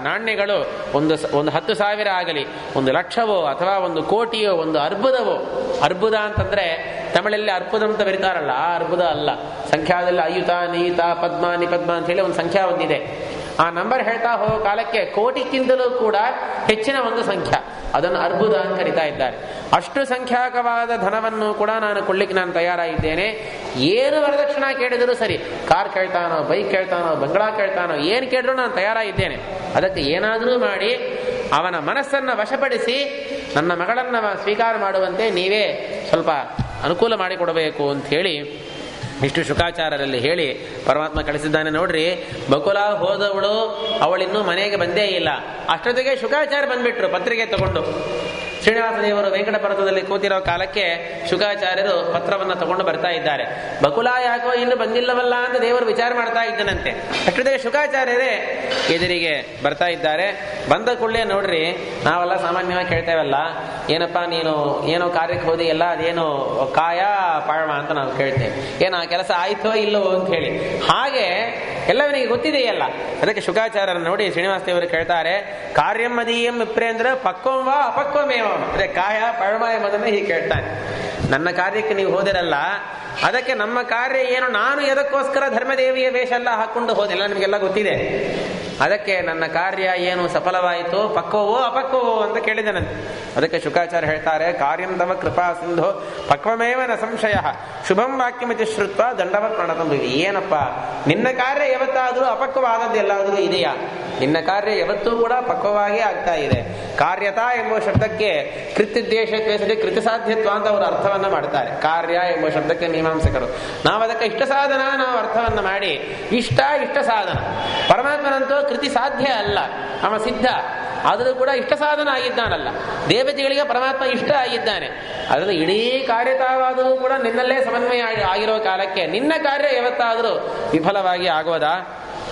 ನಾಣ್ಯಗಳು ಒಂದು 10,000 ಆಗಲಿ, 1,00,000ವೋ ಅಥವಾ 1,00,00,000 ಒಂದು ಅರ್ಬುದವೋ. ಅರ್ಬುದ ಅಂತಂದ್ರೆ ತಮಿಳಲ್ಲಿ ಅರ್ಬುದ ಅಂತ ಬರೀತಾರಲ್ಲ, ಆ ಅರ್ಬುದ ಅಲ್ಲ. ಸಂಖ್ಯಾದಲ್ಲಿ ಅಯುತ, ನಿಯುತ, ಪದ್ಮ, ನಿಪದ್ಮ ಅಂತ ಹೇಳಿ ಒಂದು ಸಂಖ್ಯಾ ಒಂದಿದೆ. ಆ ನಂಬರ್ ಹೇಳ್ತಾ ಹೋಗೋ ಕಾಲಕ್ಕೆ ಕೋಟಿಗಿಂತಲೂ ಕೂಡ ಹೆಚ್ಚಿನ ಒಂದು ಸಂಖ್ಯಾ, ಅದನ್ನು ಅರ್ಬುದ ಅಂತ ಕರಿತಾ ಇದ್ದಾರೆ. ಅಷ್ಟು ಸಂಖ್ಯಾಕವಾದ ಧನವನ್ನು ಕೂಡ ನಾನು ಕೊಳ್ಳಿಕ್ಕೆ ನಾನು ತಯಾರಾಗಿದ್ದೇನೆ. ಏನು ವರದಕ್ಷಿಣಾ ಕೇಳಿದರೂ ಸರಿ, ಕಾರ್ ಕೇಳ್ತಾನೋ, ಬೈಕ್ ಕೇಳ್ತಾನೋ, ಬಂಗ್ಲಾ ಕೇಳ್ತಾನೋ, ಏನು ಕೇಳಿದ್ರು ನಾನು ತಯಾರಾಗಿದ್ದೇನೆ. ಅದಕ್ಕೆ ಏನಾದರೂ ಮಾಡಿ ಅವನ ಮನಸ್ಸನ್ನು ವಶಪಡಿಸಿ ನನ್ನ ಮಗಳನ್ನು ಸ್ವೀಕಾರ ಮಾಡುವಂತೆ ನೀವೇ ಸ್ವಲ್ಪ ಅನುಕೂಲ ಮಾಡಿಕೊಡಬೇಕು ಅಂತ ಹೇಳಿ ಇಷ್ಟು ಶುಕಾಚಾರ್ಯರಲ್ಲಿ ಹೇಳಿ ಪರಮಾತ್ಮ ಕಳಿಸಿದ್ದಾನೆ. ನೋಡ್ರಿ, ಬಕುಲ ಹೋದವಳು ಅವಳಿನ್ನೂ ಮನೆಗೆ ಬಂದೇ ಇಲ್ಲ. ಅಷ್ಟೊತ್ತಿಗೆ ಶುಕಾಚಾರ್ಯ ಬಂದ್ಬಿಟ್ರು ಪತ್ರಿಕೆ ತಗೊಂಡು. ಶ್ರೀನಿವಾಸ ದೇವರು ವೆಂಕಟ ಪರ್ವತದಲ್ಲಿ ಕೂತಿರೋ ಕಾಲಕ್ಕೆ ಶುಕಾಚಾರ್ಯರು ಪತ್ರವನ್ನು ತಗೊಂಡು ಬರ್ತಾ ಇದ್ದಾರೆ. ಬಕುಲ ಯಾಕೋ ಇನ್ನು ಬಂದಿಲ್ಲವಲ್ಲ ಅಂತ ದೇವರು ವಿಚಾರ ಮಾಡ್ತಾ ಇದ್ದನಂತೆ. ಅಷ್ಟೊತ್ತಿಗೆ ಶುಕಾಚಾರ್ಯರೇ ಎದುರಿಗೆ ಬರ್ತಾ ಇದ್ದಾರೆ. ಬಂದ ಕೂಡಲೇ ನೋಡ್ರಿ, ನಾವೆಲ್ಲ ಸಾಮಾನ್ಯವಾಗಿ ಕೇಳ್ತೇವಲ್ಲ, ಏನಪ್ಪ ನೀನು ಏನೋ ಕಾರ್ಯಕ್ಕೆ ಹೋದಿ ಎಲ್ಲ, ಅದೇನು ಕಾಯ ಪಾಳ್ಮ ಅಂತ ನಾವು ಕೇಳ್ತೇವೆ. ಏನೋ ಆ ಕೆಲಸ ಆಯ್ತೋ ಇಲ್ಲವೋ ಅಂತ ಹೇಳಿ. ಹಾಗೆ ಎಲ್ಲವನಿಗೆ ಗೊತ್ತಿದೆಯಲ್ಲ. ಅದಕ್ಕೆ ಶುಕಾಚಾರ್ಯರ ನೋಡಿ ಶ್ರೀನಿವಾಸ ದೇವರು ಕೇಳ್ತಾರೆ, ಕಾರ್ಯಂ ಮದೀಯಂ ವಿಪ್ರೇಂದ್ರ ಪಕ್ವವಾ ಅಪಕ್ವಮೇವ. ಅದೇ ಕಾಯ ಪಳ್ಮ ಎಂಬುದನ್ನು ಹೀಗೆ ಕೇಳ್ತಾನೆ. ನನ್ನ ಕಾರ್ಯಕ್ಕೆ ನೀವು ಹೋದಿರಲ್ಲ, ಅದಕ್ಕೆ ನಮ್ಮ ಕಾರ್ಯ ಏನು, ನಾನು ಎದಕ್ಕೋಸ್ಕರ ಧರ್ಮದೇವಿಯ ವೇಷ ಎಲ್ಲ ಹಾಕೊಂಡು ಹೋದಿಲ್ಲ, ನಿಮಗೆಲ್ಲ ಗೊತ್ತಿದೆ. ಅದಕ್ಕೆ ನನ್ನ ಕಾರ್ಯ ಏನು ಸಫಲವಾಯಿತು, ಪಕ್ವವೋ ಅಪಕ್ವವೋ ಅಂತ ಕೇಳಿದನಂತೆ. ಅದಕ್ಕೆ ಶುಕಾಚಾರ್ಯ ಹೇಳ್ತಾರೆ, ಕಾರ್ಯಂ ತವ ಕೃಪಾ ಸಿಂಧೋ ಪಕ್ವಮೇವ ನ ಸಂಶಯ ಶುಭಂ ವಾಕ್ಯಮಿತಿ ಶ್ರುತ್ವ ದಂಡವತ್ ಪ್ರಣತಂ. ಏನಪ್ಪ, ನಿನ್ನ ಕಾರ್ಯ ಯಾವತ್ತಾದರೂ ಅಪಕ್ವವಾದದ್ದು ಎಲ್ಲಾದರೂ ಇದೆಯಾ? ನಿನ್ನ ಕಾರ್ಯ ಯಾವತ್ತೂ ಕೂಡ ಪಕ್ವವಾಗಿ ಆಗ್ತಾ ಇದೆ. ಕಾರ್ಯತಾ ಎಂಬುವ ಶಬ್ದಕ್ಕೆ ಕೃತ್ಯುದ್ದೇಶ ಕೃತಿಸಾಧ್ಯತ್ವ ಅಂತ ಅವರು ಅರ್ಥವನ್ನ ಮಾಡ್ತಾರೆ. ಕಾರ್ಯ ಎಂಬುವ ಶಬ್ದಕ್ಕೆ ಮೀಮಾಂಸಕರು. ನಾವು ಅದಕ್ಕೆ ಇಷ್ಟ ಸಾಧನ ನಾವು ಅರ್ಥವನ್ನ ಮಾಡಿ ಇಷ್ಟ ಸಾಧನ. ಪರಮಾತ್ಮನಂತೂ ಕೃತಿ ಸಾಧ್ಯ ಅಲ್ಲ, ಅವ ಸಿದ್ಧ. ಆದರೂ ಕೂಡ ಇಷ್ಟ ಸಾಧನ ಆಗಿದ್ದಾನಲ್ಲ, ದೇವತೆಗಳಿಗೆ ಪರಮಾತ್ಮ ಇಷ್ಟ ಆಗಿದ್ದಾನೆ. ಅದರಿಂದ ಇಡೀ ಕಾರ್ಯತಾವಾದರೂ ಕೂಡ ನಿನ್ನಲ್ಲೇ ಸಮನ್ವಯ ಆಗಿರೋ ಕಾಲಕ್ಕೆ ನಿನ್ನ ಕಾರ್ಯ ಯಾವತ್ತಾದರೂ ವಿಫಲವಾಗಿ ಆಗೋದಾ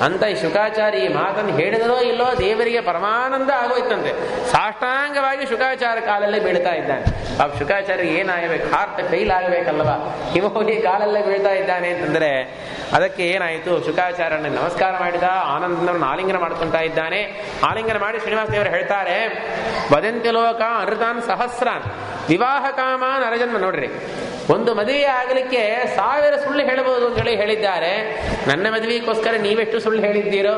ಅಂತ ಈ ಶುಕಾಚಾರ್ಯ ಈ ಮಾತನ್ನು ಹೇಳಿದರೋ ಇಲ್ಲೋ ದೇವರಿಗೆ ಪರಮಾನಂದ ಆಗೋಯ್ತಂತೆ. ಸಾಷ್ಟಾಂಗವಾಗಿ ಶುಕಾಚಾರ್ಯ ಕಾಲಲ್ಲೇ ಬೀಳ್ತಾ ಇದ್ದಾನೆ. ಆ ಶುಕಾಚಾರ್ಯ ಏನಾಗಬೇಕು, ಹಾರ್ಟ್ ಫೈಲ್ ಆಗಬೇಕಲ್ವಾ, ಹಿಮೋಗಿ ಕಾಲಲ್ಲೇ ಬೀಳ್ತಾ ಇದ್ದಾನೆ ಅಂತಂದ್ರೆ ಅದಕ್ಕೆ ಏನಾಯಿತು, ಶುಕಾಚಾರ್ಯನ ನಮಸ್ಕಾರ ಮಾಡಿದ, ಆನಂದವನ್ನು ಆಲಿಂಗನ ಮಾಡ್ಕೊತಾ ಇದ್ದಾನೆ. ಆಲಿಂಗನ ಮಾಡಿ ಶ್ರೀನಿವಾಸ ದೇವರು ಹೇಳ್ತಾರೆ, ವದಂತಿ ಲೋಕ ಅನೃತಾನ್ ಸಹಸ್ರಾನ್ ವಿವಾಹ ಕಾಮಾನ್ ಅರಜನ್ಮ. ನೋಡ್ರಿ, ಒಂದು ಮದುವೆ ಆಗಲಿಕ್ಕೆ 1000 ಸುಳ್ಳು ಹೇಳಬಹುದು ಅಂತ ಹೇಳಿ ಹೇಳಿದ್ದಾರೆ. ನನ್ನ ಮದುವೆಗೋಸ್ಕರ ನೀವೆಷ್ಟು ಸುಳ್ಳು ಹೇಳಿದ್ದೀರೋ?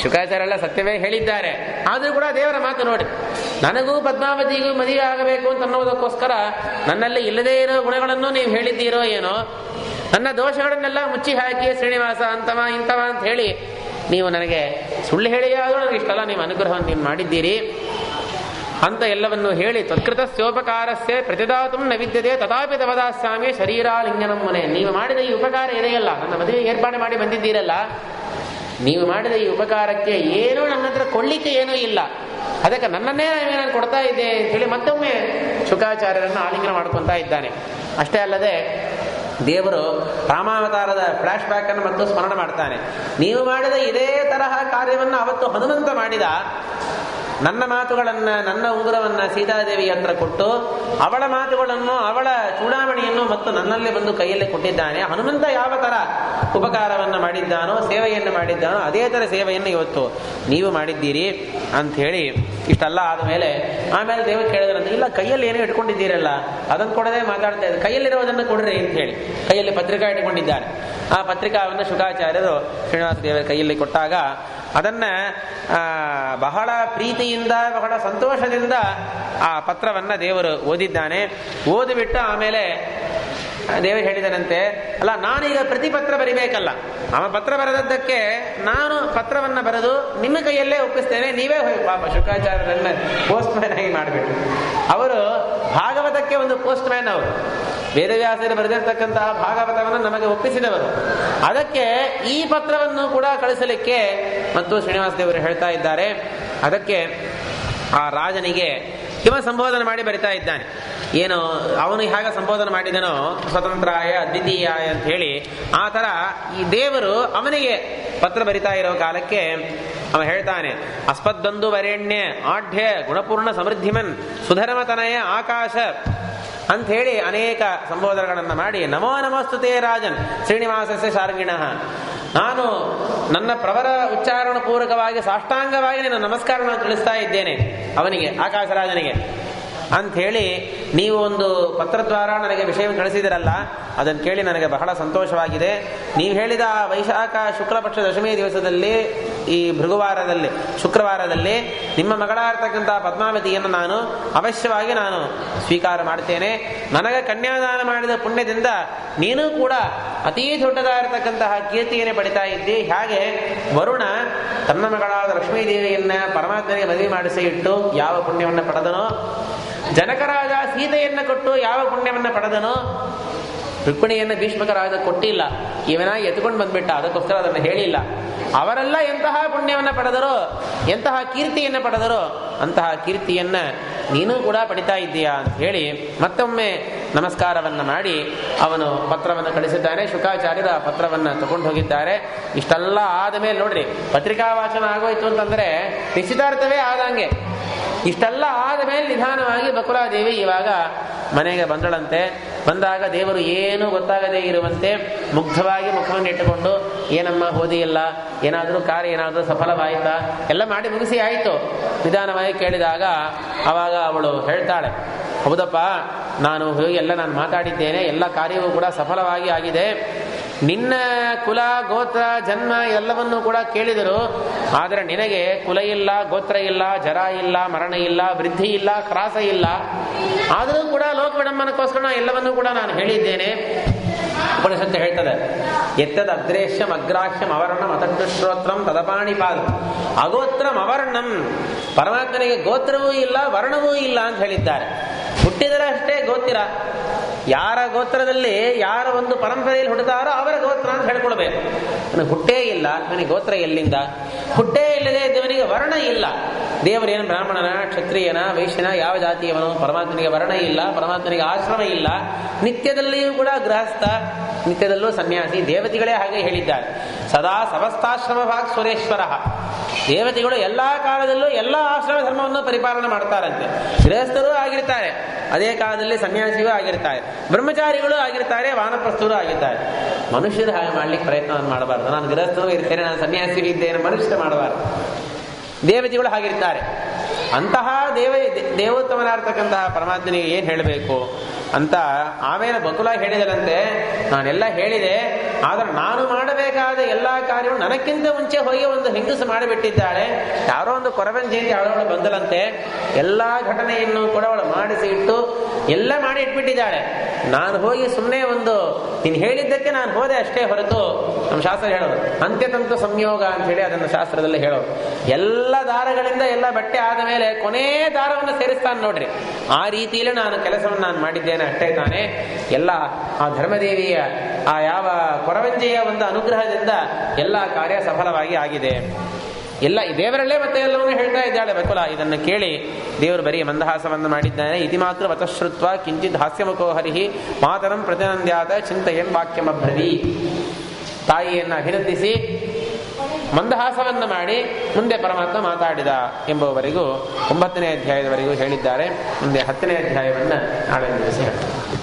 ಶುಕಾಚಾರ್ಯ ಎಲ್ಲ ಸತ್ಯವೇ ಹೇಳಿದ್ದಾರೆ. ಆದರೂ ಕೂಡ ದೇವರ ಮಾತು ನೋಡಿ, ನನಗೂ ಪದ್ಮಾವತಿಗೂ ಮದುವೆ ಆಗಬೇಕು ಅಂತ ಅನ್ನೋದಕ್ಕೋಸ್ಕರ ನನ್ನಲ್ಲಿ ಇಲ್ಲದೇ ಇರೋ ಗುಣಗಳನ್ನು ನೀವು ಹೇಳಿದ್ದೀರೋ ಏನೋ, ನನ್ನ ದೋಷಗಳನ್ನೆಲ್ಲ ಮುಚ್ಚಿ ಹಾಕಿ ಶ್ರೀನಿವಾಸ ಅಂತವ ಇಂಥವ ಅಂತ ಹೇಳಿ ನೀವು ನನಗೆ ಸುಳ್ಳು ಹೇಳಿಯಾದರೂ ನನಗೆ ಇಷ್ಟಲ್ಲ, ನೀವು ಅನುಗ್ರಹವನ್ನು ನೀವು ಮಾಡಿದ್ದೀರಿ ಅಂತ ಎಲ್ಲವನ್ನು ಹೇಳಿ, ತ್ವತ್ಕೃತಸ್ಯೋಪಕಾರಸ್ಯ ಪ್ರತಿದಾತುಂ ನ ವಿದ್ಯತೆ ತಥಾಪಿ ತವದಾಸ್ವಾಮಿ ಶರೀರಾಲಿಂಗನಂ ಮುನೆ. ನೀವು ಮಾಡಿದ ಈ ಉಪಕಾರ ಇದೆಯಲ್ಲ, ನನ್ನ ಮದುವೆ ಏರ್ಪಾಡು ಮಾಡಿ ಬಂದಿದ್ದೀರಲ್ಲ, ನೀವು ಮಾಡಿದ ಈ ಉಪಕಾರಕ್ಕೆ ಏನೂ ನನ್ನ ಹತ್ರ ಕೊಳ್ಳಿಕ್ಕೆ ಏನೂ ಇಲ್ಲ, ಅದಕ್ಕೆ ನನ್ನನ್ನೇ ನಾನು ಕೊಡ್ತಾ ಇದ್ದೆ ಅಂತ ಹೇಳಿ ಮತ್ತೊಮ್ಮೆ ಶುಕಾಚಾರ್ಯರನ್ನು ಆಲಿಂಗನ ಮಾಡ್ಕೊತಾ ಇದ್ದಾನೆ. ಅಷ್ಟೇ ಅಲ್ಲದೆ ದೇವರು ರಾಮಾವತಾರದ ಫ್ಲಾಶ್ ಬ್ಯಾಕ್ ಅನ್ನು ಮತ್ತು ಸ್ಮರಣ ಮಾಡ್ತಾನೆ. ನೀವು ಮಾಡಿದ ಇದೇ ತರಹ ಕಾರ್ಯವನ್ನು ಅವತ್ತು ಹನುಮಂತ ಮಾಡಿದ. ನನ್ನ ಮಾತುಗಳನ್ನು, ನನ್ನ ಉಂಗುರವನ್ನು ಸೀತಾದೇವಿ ಹತ್ರ ಕೊಟ್ಟು ಅವಳ ಮಾತುಗಳನ್ನು, ಅವಳ ಚೂಡಾಮಣಿಯನ್ನು ಮತ್ತು ನನ್ನಲ್ಲಿ ಬಂದು ಕೈಯಲ್ಲಿ ಕೊಟ್ಟಿದ್ದಾನೆ. ಹನುಮಂತ ಯಾವ ತರ ಉಪಕಾರವನ್ನು ಮಾಡಿದ್ದಾನೋ, ಸೇವೆಯನ್ನು ಮಾಡಿದ್ದಾನೋ, ಅದೇ ತರ ಸೇವೆಯನ್ನು ಇವತ್ತು ನೀವು ಮಾಡಿದ್ದೀರಿ ಅಂತ ಹೇಳಿ ಇಷ್ಟೆಲ್ಲ ಆದಮೇಲೆ ಆಮೇಲೆ ದೇವರು ಕೇಳಿದ್ರಂತೆ, ಇಲ್ಲ ಕೈಯಲ್ಲಿ ಏನೋ ಇಟ್ಕೊಂಡಿದ್ದೀರಲ್ಲ ಅದನ್ನು ಕೊಡದೆ ಮಾತಾಡ್ತಾ ಇದ್ದಾರೆ, ಕೈಯಲ್ಲಿರೋದನ್ನು ಕೊಡ್ರಿ ಅಂತ ಹೇಳಿ ಕೈಯಲ್ಲಿ ಪತ್ರಿಕಾ ಇಟ್ಕೊಂಡಿದ್ದಾರೆ. ಆ ಪತ್ರಿಕಾವನ್ನು ಶುಕಾಚಾರ್ಯರು ಶ್ರೀನಿವಾಸ ದೇವರ ಕೈಯಲ್ಲಿ ಕೊಟ್ಟಾಗ ಅದನ್ನ ಬಹಳ ಪ್ರೀತಿಯಿಂದ, ಬಹಳ ಸಂತೋಷದಿಂದ ಆ ಪತ್ರವನ್ನ ದೇವರು ಓದಿದ್ದಾನೆ. ಓದಿಬಿಟ್ಟು ಆಮೇಲೆ ದೇವರು ಹೇಳಿದನಂತೆ, ಅಲ್ಲ ನಾನೀಗ ಪ್ರತಿ ಪತ್ರ ಬರಿಬೇಕಲ್ಲ, ಅವ ಪತ್ರ ಬರೆದದ್ದಕ್ಕೆ ನಾನು ಪತ್ರವನ್ನ ಬರೆದು ನಿಮ್ಮ ಕೈಯಲ್ಲೇ ಒಪ್ಪಿಸ್ತೇನೆ, ನೀವೇ ಹೋಗಿ. ಪಾಪ ಶುಕಾಚಾರ್ಯರನ್ನ ಪೋಸ್ಟ್ ಮ್ಯಾನ್ ಆಗಿ ಮಾಡಿಬಿಟ್ಟು, ಅವರು ಭಾಗವತಕ್ಕೆ ಒಂದು ಪೋಸ್ಟ್ ಮ್ಯಾನ್. ಅವರು ವೇದವ್ಯಾಸರು ಬರೆದಿರ್ತಕ್ಕಂತಹ ಭಾಗವತವನ್ನು ನಮಗೆ ಒಪ್ಪಿಸಿದವರು. ಅದಕ್ಕೆ ಈ ಪತ್ರವನ್ನು ಕೂಡ ಕಳಿಸಲಿಕ್ಕೆ ಮತ್ತು ಶ್ರೀನಿವಾಸ ದೇವರು ಹೇಳ್ತಾ ಇದ್ದಾರೆ. ಅದಕ್ಕೆ ಆ ರಾಜನಿಗೆ ಹಿಮ ಸಂಬೋಧನೆ ಮಾಡಿ ಬರಿತಾ ಇದ್ದಾನೆ. ಏನು ಅವನು ಹೇಗೆ ಸಂಬೋಧನೆ ಮಾಡಿದನೋ, ಸ್ವತಂತ್ರಾಯ ಅದ್ವಿತೀಯಾಯ ಅಂತ ಹೇಳಿ, ಆ ತರ ಈ ದೇವರು ಅವನಿಗೆ ಪತ್ರ ಬರಿತಾ ಇರೋ ಕಾಲಕ್ಕೆ ಅವ ಹೇಳ್ತಾನೆ, ಅಸ್ಪದ್ಬಂಧು ವರೇಣ್ಯ ಆಢ್ಯ ಗುಣಪೂರ್ಣ ಸಮೃದ್ಧಿಮನ್ ಸುಧರ್ಮತನಯ ಆಕಾಶ ಅಂತ ಹೇಳಿ ಅನೇಕ ಸಂಬೋಧನೆಗಳನ್ನು ಮಾಡಿ, ನಮೋ ನಮಸ್ತುತೇ ರಾಜನ್ ಶ್ರೀನಿವಾಸಸ್ಯ ಶಾರ್ಗಿಣಃ, ನಾನು ನನ್ನ ಪ್ರವರ ಉಚ್ಚಾರಣ ಪೂರ್ವಕವಾಗಿ ಸಾಷ್ಟಾಂಗವಾಗಿ ನಿನ್ನ ನಮಸ್ಕಾರವನ್ನು ತಿಳಿಸ್ತಾ ಇದ್ದೇನೆ ಅವನಿಗೆ, ಆಕಾಶರಾಜನಿಗೆ ಅಂಥೇಳಿ ನೀವು ಒಂದು ಪತ್ರದ್ವಾರ ನನಗೆ ವಿಷಯವನ್ನು ಕಳಿಸಿದಿರಲ್ಲ, ಅದನ್ನು ಕೇಳಿ ನನಗೆ ಬಹಳ ಸಂತೋಷವಾಗಿದೆ. ನೀವು ಹೇಳಿದ ವೈಶಾಖ ಶುಕ್ಲ ಪಕ್ಷ ದಶಮಿ ದಿವಸದಲ್ಲಿ, ಈ ಭೃಗುವಾರದಲ್ಲಿ, ಶುಕ್ರವಾರದಲ್ಲಿ ನಿಮ್ಮ ಮಗಳಾಗಿರ್ತಕ್ಕಂಥ ಪದ್ಮಾವತಿಯನ್ನು ನಾನು ಅವಶ್ಯವಾಗಿ ನಾನು ಸ್ವೀಕಾರ ಮಾಡ್ತೇನೆ. ನನಗೆ ಕನ್ಯಾದಾನ ಮಾಡಿದ ಪುಣ್ಯದಿಂದ ನೀನು ಕೂಡ ಅತೀ ದೊಡ್ಡದಾಗಿರ್ತಕ್ಕಂತಹ ಕೀರ್ತಿಯನ್ನೇ ಪಡಿತಾ ಇದ್ದಿ. ಹಾಗೆ ವರುಣ ತನ್ನ ಮಗಳಾದ ಲಕ್ಷ್ಮೀದೇವಿಯನ್ನ ಪರಮಾತ್ಮನಿಗೆ ಮದುವೆ ಮಾಡಿಸಿ ಇಟ್ಟು ಯಾವ ಪುಣ್ಯವನ್ನು ಪಡೆದನೋ, ಜನಕರಾಜ ಸೀತೆಯನ್ನು ಕೊಟ್ಟು ಯಾವ ಪುಣ್ಯವನ್ನು ಪಡೆದನೋ, ರುಕ್ಮಿಣಿಯನ್ನು ಭೀಷ್ಮಕರಾಜ ಕೊಟ್ಟಿಲ್ಲ, ಇವನಾಗಿ ಎತ್ಕೊಂಡು ಬಂದ್ಬಿಟ್ಟ, ಅದಕ್ಕೋಸ್ಕರ ಅದನ್ನು ಹೇಳಿಲ್ಲ. ಅವರೆಲ್ಲ ಎಂತಹ ಪುಣ್ಯವನ್ನು ಪಡೆದರೋ, ಎಂತಹ ಕೀರ್ತಿಯನ್ನು ಪಡೆದರೋ ಅಂತಹ ಕೀರ್ತಿಯನ್ನ ನೀನು ಕೂಡ ಪಡಿತಾ ಇದ್ದೀಯಾ ಅಂತ ಹೇಳಿ ಮತ್ತೊಮ್ಮೆ ನಮಸ್ಕಾರವನ್ನು ಮಾಡಿ ಅವನು ಪತ್ರವನ್ನು ಕಳಿಸಿದ್ದಾನೆ. ಶುಕಾಚಾರ್ಯರ ಪತ್ರವನ್ನು ತಗೊಂಡು ಹೋಗಿದ್ದಾರೆ. ಇಷ್ಟೆಲ್ಲ ಆದ ಮೇಲೆ ನೋಡ್ರಿ, ಪತ್ರಿಕಾ ವಾಚನ ಆಗೋಯ್ತು ಅಂತಂದ್ರೆ ನಿಶ್ಚಿತಾರ್ಥವೇ ಆದಂಗೆ. ಇಷ್ಟೆಲ್ಲ ಆದ ಮೇಲೆ ನಿಧಾನವಾಗಿ ಬಕುಲಾದೇವಿ ಇವಾಗ ಮನೆಗೆ ಬಂದಳಂತೆ. ಬಂದಾಗ ದೇವರು ಏನೂ ಗೊತ್ತಾಗದೇ ಇರುವಂತೆ ಮುಗ್ಧವಾಗಿ ಮುಖವನ್ನು ಇಟ್ಟುಕೊಂಡು, ಏನಮ್ಮ ಓದಿಯಲ್ಲ, ಏನಾದರೂ ಕಾರ್ಯ ಏನಾದರೂ ಸಫಲವಾಯಿತಾ, ಎಲ್ಲ ಮಾಡಿ ಮುಗಿಸಿ ಆಯಿತು. ನಿಧಾನವಾಗಿ ಕೇಳಿದಾಗ ಆವಾಗ ಅವಳು ಹೇಳ್ತಾಳೆ, ಹೌದಪ್ಪ, ನಾನು ಹೋಗಿ ಎಲ್ಲ ನಾನು ಮಾತಾಡಿದ್ದೇನೆ, ಎಲ್ಲ ಕಾರ್ಯವೂ ಕೂಡ ಸಫಲವಾಗಿ ಆಗಿದೆ. ನಿನ್ನ ಕುಲ ಗೋತ್ರ ಜನ್ಮ ಎಲ್ಲವನ್ನೂ ಕೂಡ ಕೇಳಿದರು, ಆದರೆ ನಿನಗೆ ಕುಲ ಇಲ್ಲ, ಗೋತ್ರ ಇಲ್ಲ, ಜರ ಇಲ್ಲ, ಮರಣ ಇಲ್ಲ, ವೃದ್ಧಿ ಇಲ್ಲ, ಕ್ರಾಸ ಇಲ್ಲ. ಆದರೂ ಕೂಡ ಲೋಕ ವಿಡಂಬನಕ್ಕೋಸ್ಕರ ಎಲ್ಲವನ್ನೂ ಕೂಡ ನಾನು ಹೇಳಿದ್ದೇನೆ. ಉಪನಿಷತ್ತು ಹೇಳ್ತದೆ, ಎತ್ತದ ಅದ್ರೇಶ್ಯಂ ಅಗ್ರಾಹ್ಯಂ ಅವರ್ಣಂ ಅತಶ್ರೋತ್ರಂ ತದಪಾಣಿಪಾದ ಅಗೋತ್ರಂ ಅವರ್ಣಂ. ಪರಮಾತ್ಮನಿಗೆ ಗೋತ್ರವೂ ಇಲ್ಲ, ವರ್ಣವೂ ಇಲ್ಲ ಅಂತ ಹೇಳಿದ್ದಾರೆ. ಹುಟ್ಟಿದರೆ ಅಷ್ಟೇ ಗೋತ್ರ. ಯಾರ ಗೋತ್ರದಲ್ಲಿ ಯಾರ ಒಂದು ಪರಂಪರೆಯಲ್ಲಿ ಹುಟ್ಟುತ್ತಾರೋ ಅವರ ಗೋತ್ರ ಅಂತ ಹೇಳ್ಕೊಳ್ಬೇಕು. ನನಗೆ ಹುಟ್ಟೇ ಇಲ್ಲ, ನನಗೆ ಗೋತ್ರ ಎಲ್ಲಿಂದ? ಹುಟ್ಟೇ ಇಲ್ಲದೆ ದೇವನಿಗೆ ವರ್ಣ ಇಲ್ಲ. ದೇವರೇನು ಬ್ರಾಹ್ಮಣನ, ಕ್ಷತ್ರಿಯನ, ವೈಶ್ಯನ, ಯಾವ ಜಾತಿಯವನು? ಪರಮಾತ್ಮನಿಗೆ ವರ್ಣ ಇಲ್ಲ, ಪರಮಾತ್ಮನಿಗೆ ಆಶ್ರಮ ಇಲ್ಲ. ನಿತ್ಯದಲ್ಲಿಯೂ ಕೂಡ ಗೃಹಸ್ಥ, ನಿತ್ಯದಲ್ಲೂ ಸನ್ಯಾಸಿ. ದೇವತೆಗಳೇ ಹಾಗೆ ಹೇಳಿದ್ದಾರೆ, ಸದಾ ಸಮಸ್ತಾಶ್ರಮ ಭಾಗ್ ಸುರೇಶ್ವರ. ದೇವತೆಗಳು ಎಲ್ಲಾ ಕಾಲದಲ್ಲೂ ಎಲ್ಲ ಆಶ್ರಮ ಧರ್ಮವನ್ನು ಪರಿಪಾಲನೆ ಮಾಡ್ತಾರಂತೆ. ಗೃಹಸ್ಥರು ಆಗಿರ್ತಾರೆ, ಅದೇ ಕಾಲದಲ್ಲಿ ಸನ್ಯಾಸಿಯೂ ಆಗಿರ್ತಾರೆ, ಬ್ರಹ್ಮಚಾರಿಗಳು ಆಗಿರ್ತಾರೆ, ವಾನಪ್ರಸ್ಥರು ಆಗಿರ್ತಾರೆ. ಮನುಷ್ಯರು ಹಾಗೆ ಮಾಡ್ಲಿಕ್ಕೆ ಪ್ರಯತ್ನ ಮಾಡಬಾರ್ದು. ನಾನು ಗೃಹಸ್ಥರು ಇರ್ತೇನೆ, ನಾನು ಸನ್ಯಾಸಿ ಇದ್ದೇನೆ, ಮನುಷ್ಯರು ಮಾಡಬಾರ್ದು. ದೇವತೆಗಳು ಹಾಗಿರ್ತಾರೆ. ಅಂತಹ ದೇವೋತ್ತಮನಾಗಿರ್ತಕ್ಕಂತಹ ಪರಮಾತ್ಮನಿಗೆ ಏನು ಹೇಳಬೇಕು ಅಂತ ಆಮೇಲೆ ಬಕುಲ ಹೇಳಿದರಂತೆ, ನಾನೆಲ್ಲ ಹೇಳಿದೆ, ಆದರೆ ನಾನು ಮಾಡಬೇಕಾದ ಎಲ್ಲ ಕಾರ್ಯಗಳು ನನಕ್ಕಿಂತ ಮುಂಚೆ ಹೋಗಿ ಒಂದು ಹೆಂಗಸು ಮಾಡಿಬಿಟ್ಟಿದ್ದಾಳೆ. ಯಾರೋ ಒಂದು ಕೊರವನ್ ಜಯಂತಿ ಅವಳವಳು ಬಂದಲಂತೆ, ಎಲ್ಲ ಘಟನೆಯನ್ನು ಕೂಡ ಅವಳು ಮಾಡಿಸಿ ಇಟ್ಟು ಎಲ್ಲ ಮಾಡಿ ಇಟ್ಬಿಟ್ಟಿದ್ದಾಳೆ. ನಾನು ಹೋಗಿ ಸುಮ್ಮನೆ ಒಂದು ನೀನು ಹೇಳಿದ್ದಕ್ಕೆ ನಾನು ಹೋದೆ ಅಷ್ಟೇ ಹೊರತು, ನಮ್ಮ ಶಾಸ್ತ್ರ ಹೇಳೋದು ಅಂತ್ಯತಂತು ಸಂಯೋಗ ಅಂತ ಹೇಳಿ ಅದನ್ನು ಶಾಸ್ತ್ರದಲ್ಲಿ ಹೇಳೋದು. ಎಲ್ಲ ದಾರಗಳಿಂದ ಎಲ್ಲ ಬಟ್ಟೆ ಆದ ಮೇಲೆ ಕೊನೇ ದಾರವನ್ನು ಸೇರಿಸ್ತಾನೆ ನೋಡ್ರಿ. ಆ ರೀತಿಯಲ್ಲಿ ನಾನು ಕೆಲಸವನ್ನು ನಾನು ಮಾಡಿದ್ದೇನೆ ಅಷ್ಟೇ ತಾನೇ. ಎಲ್ಲ ಆ ಧರ್ಮದೇವಿಯ ಆ ಯಾವ ಕೊರವಂಜೆಯ ಒಂದು ಅನುಗ್ರಹದಿಂದ ಎಲ್ಲ ಕಾರ್ಯ ಸಫಲವಾಗಿ ಆಗಿದೆ. ಎಲ್ಲ ದೇವರಲ್ಲೇ ಮತ್ತೆ ಎಲ್ಲವನ್ನೂ ಹೇಳ್ತಾ ಇದ್ದಾಳೆ ಬಕುಲ. ಇದನ್ನು ಕೇಳಿ ದೇವರು ಬರೀ ಮಂದಹಾಸವನ್ನು ಮಾಡಿದ್ದಾನೆ. ಇತಿ ಮಾತ್ರ ವತಶ್ರುತ್ವ ಕಿಂಚಿತ್ ಹಾಸ್ಯಮುಖೋ ಹರಿಹಿ ಮಾತರಂ ಪ್ರತಿನಂದ್ಯಾತ ಚಿಂತೆಯನ್ ವಾಕ್ಯಮಬ್ರವಿ. ತಾಯಿಯನ್ನು ಅಭಿನಂದಿಸಿ ಮಂದಹಾಸವನ್ನು ಮಾಡಿ ಮುಂದೆ ಪರಮಾತ್ಮ ಮಾತಾಡಿದ ಎಂಬುವವರೆಗೂ 9ನೇ ಅಧ್ಯಾಯದವರೆಗೂ ಹೇಳಿದ್ದಾರೆ. ಮುಂದೆ 10ನೇ ಅಧ್ಯಾಯವನ್ನು ನಾಳೆ ದಿವಸ ಹೇಳ್ತಾರೆ.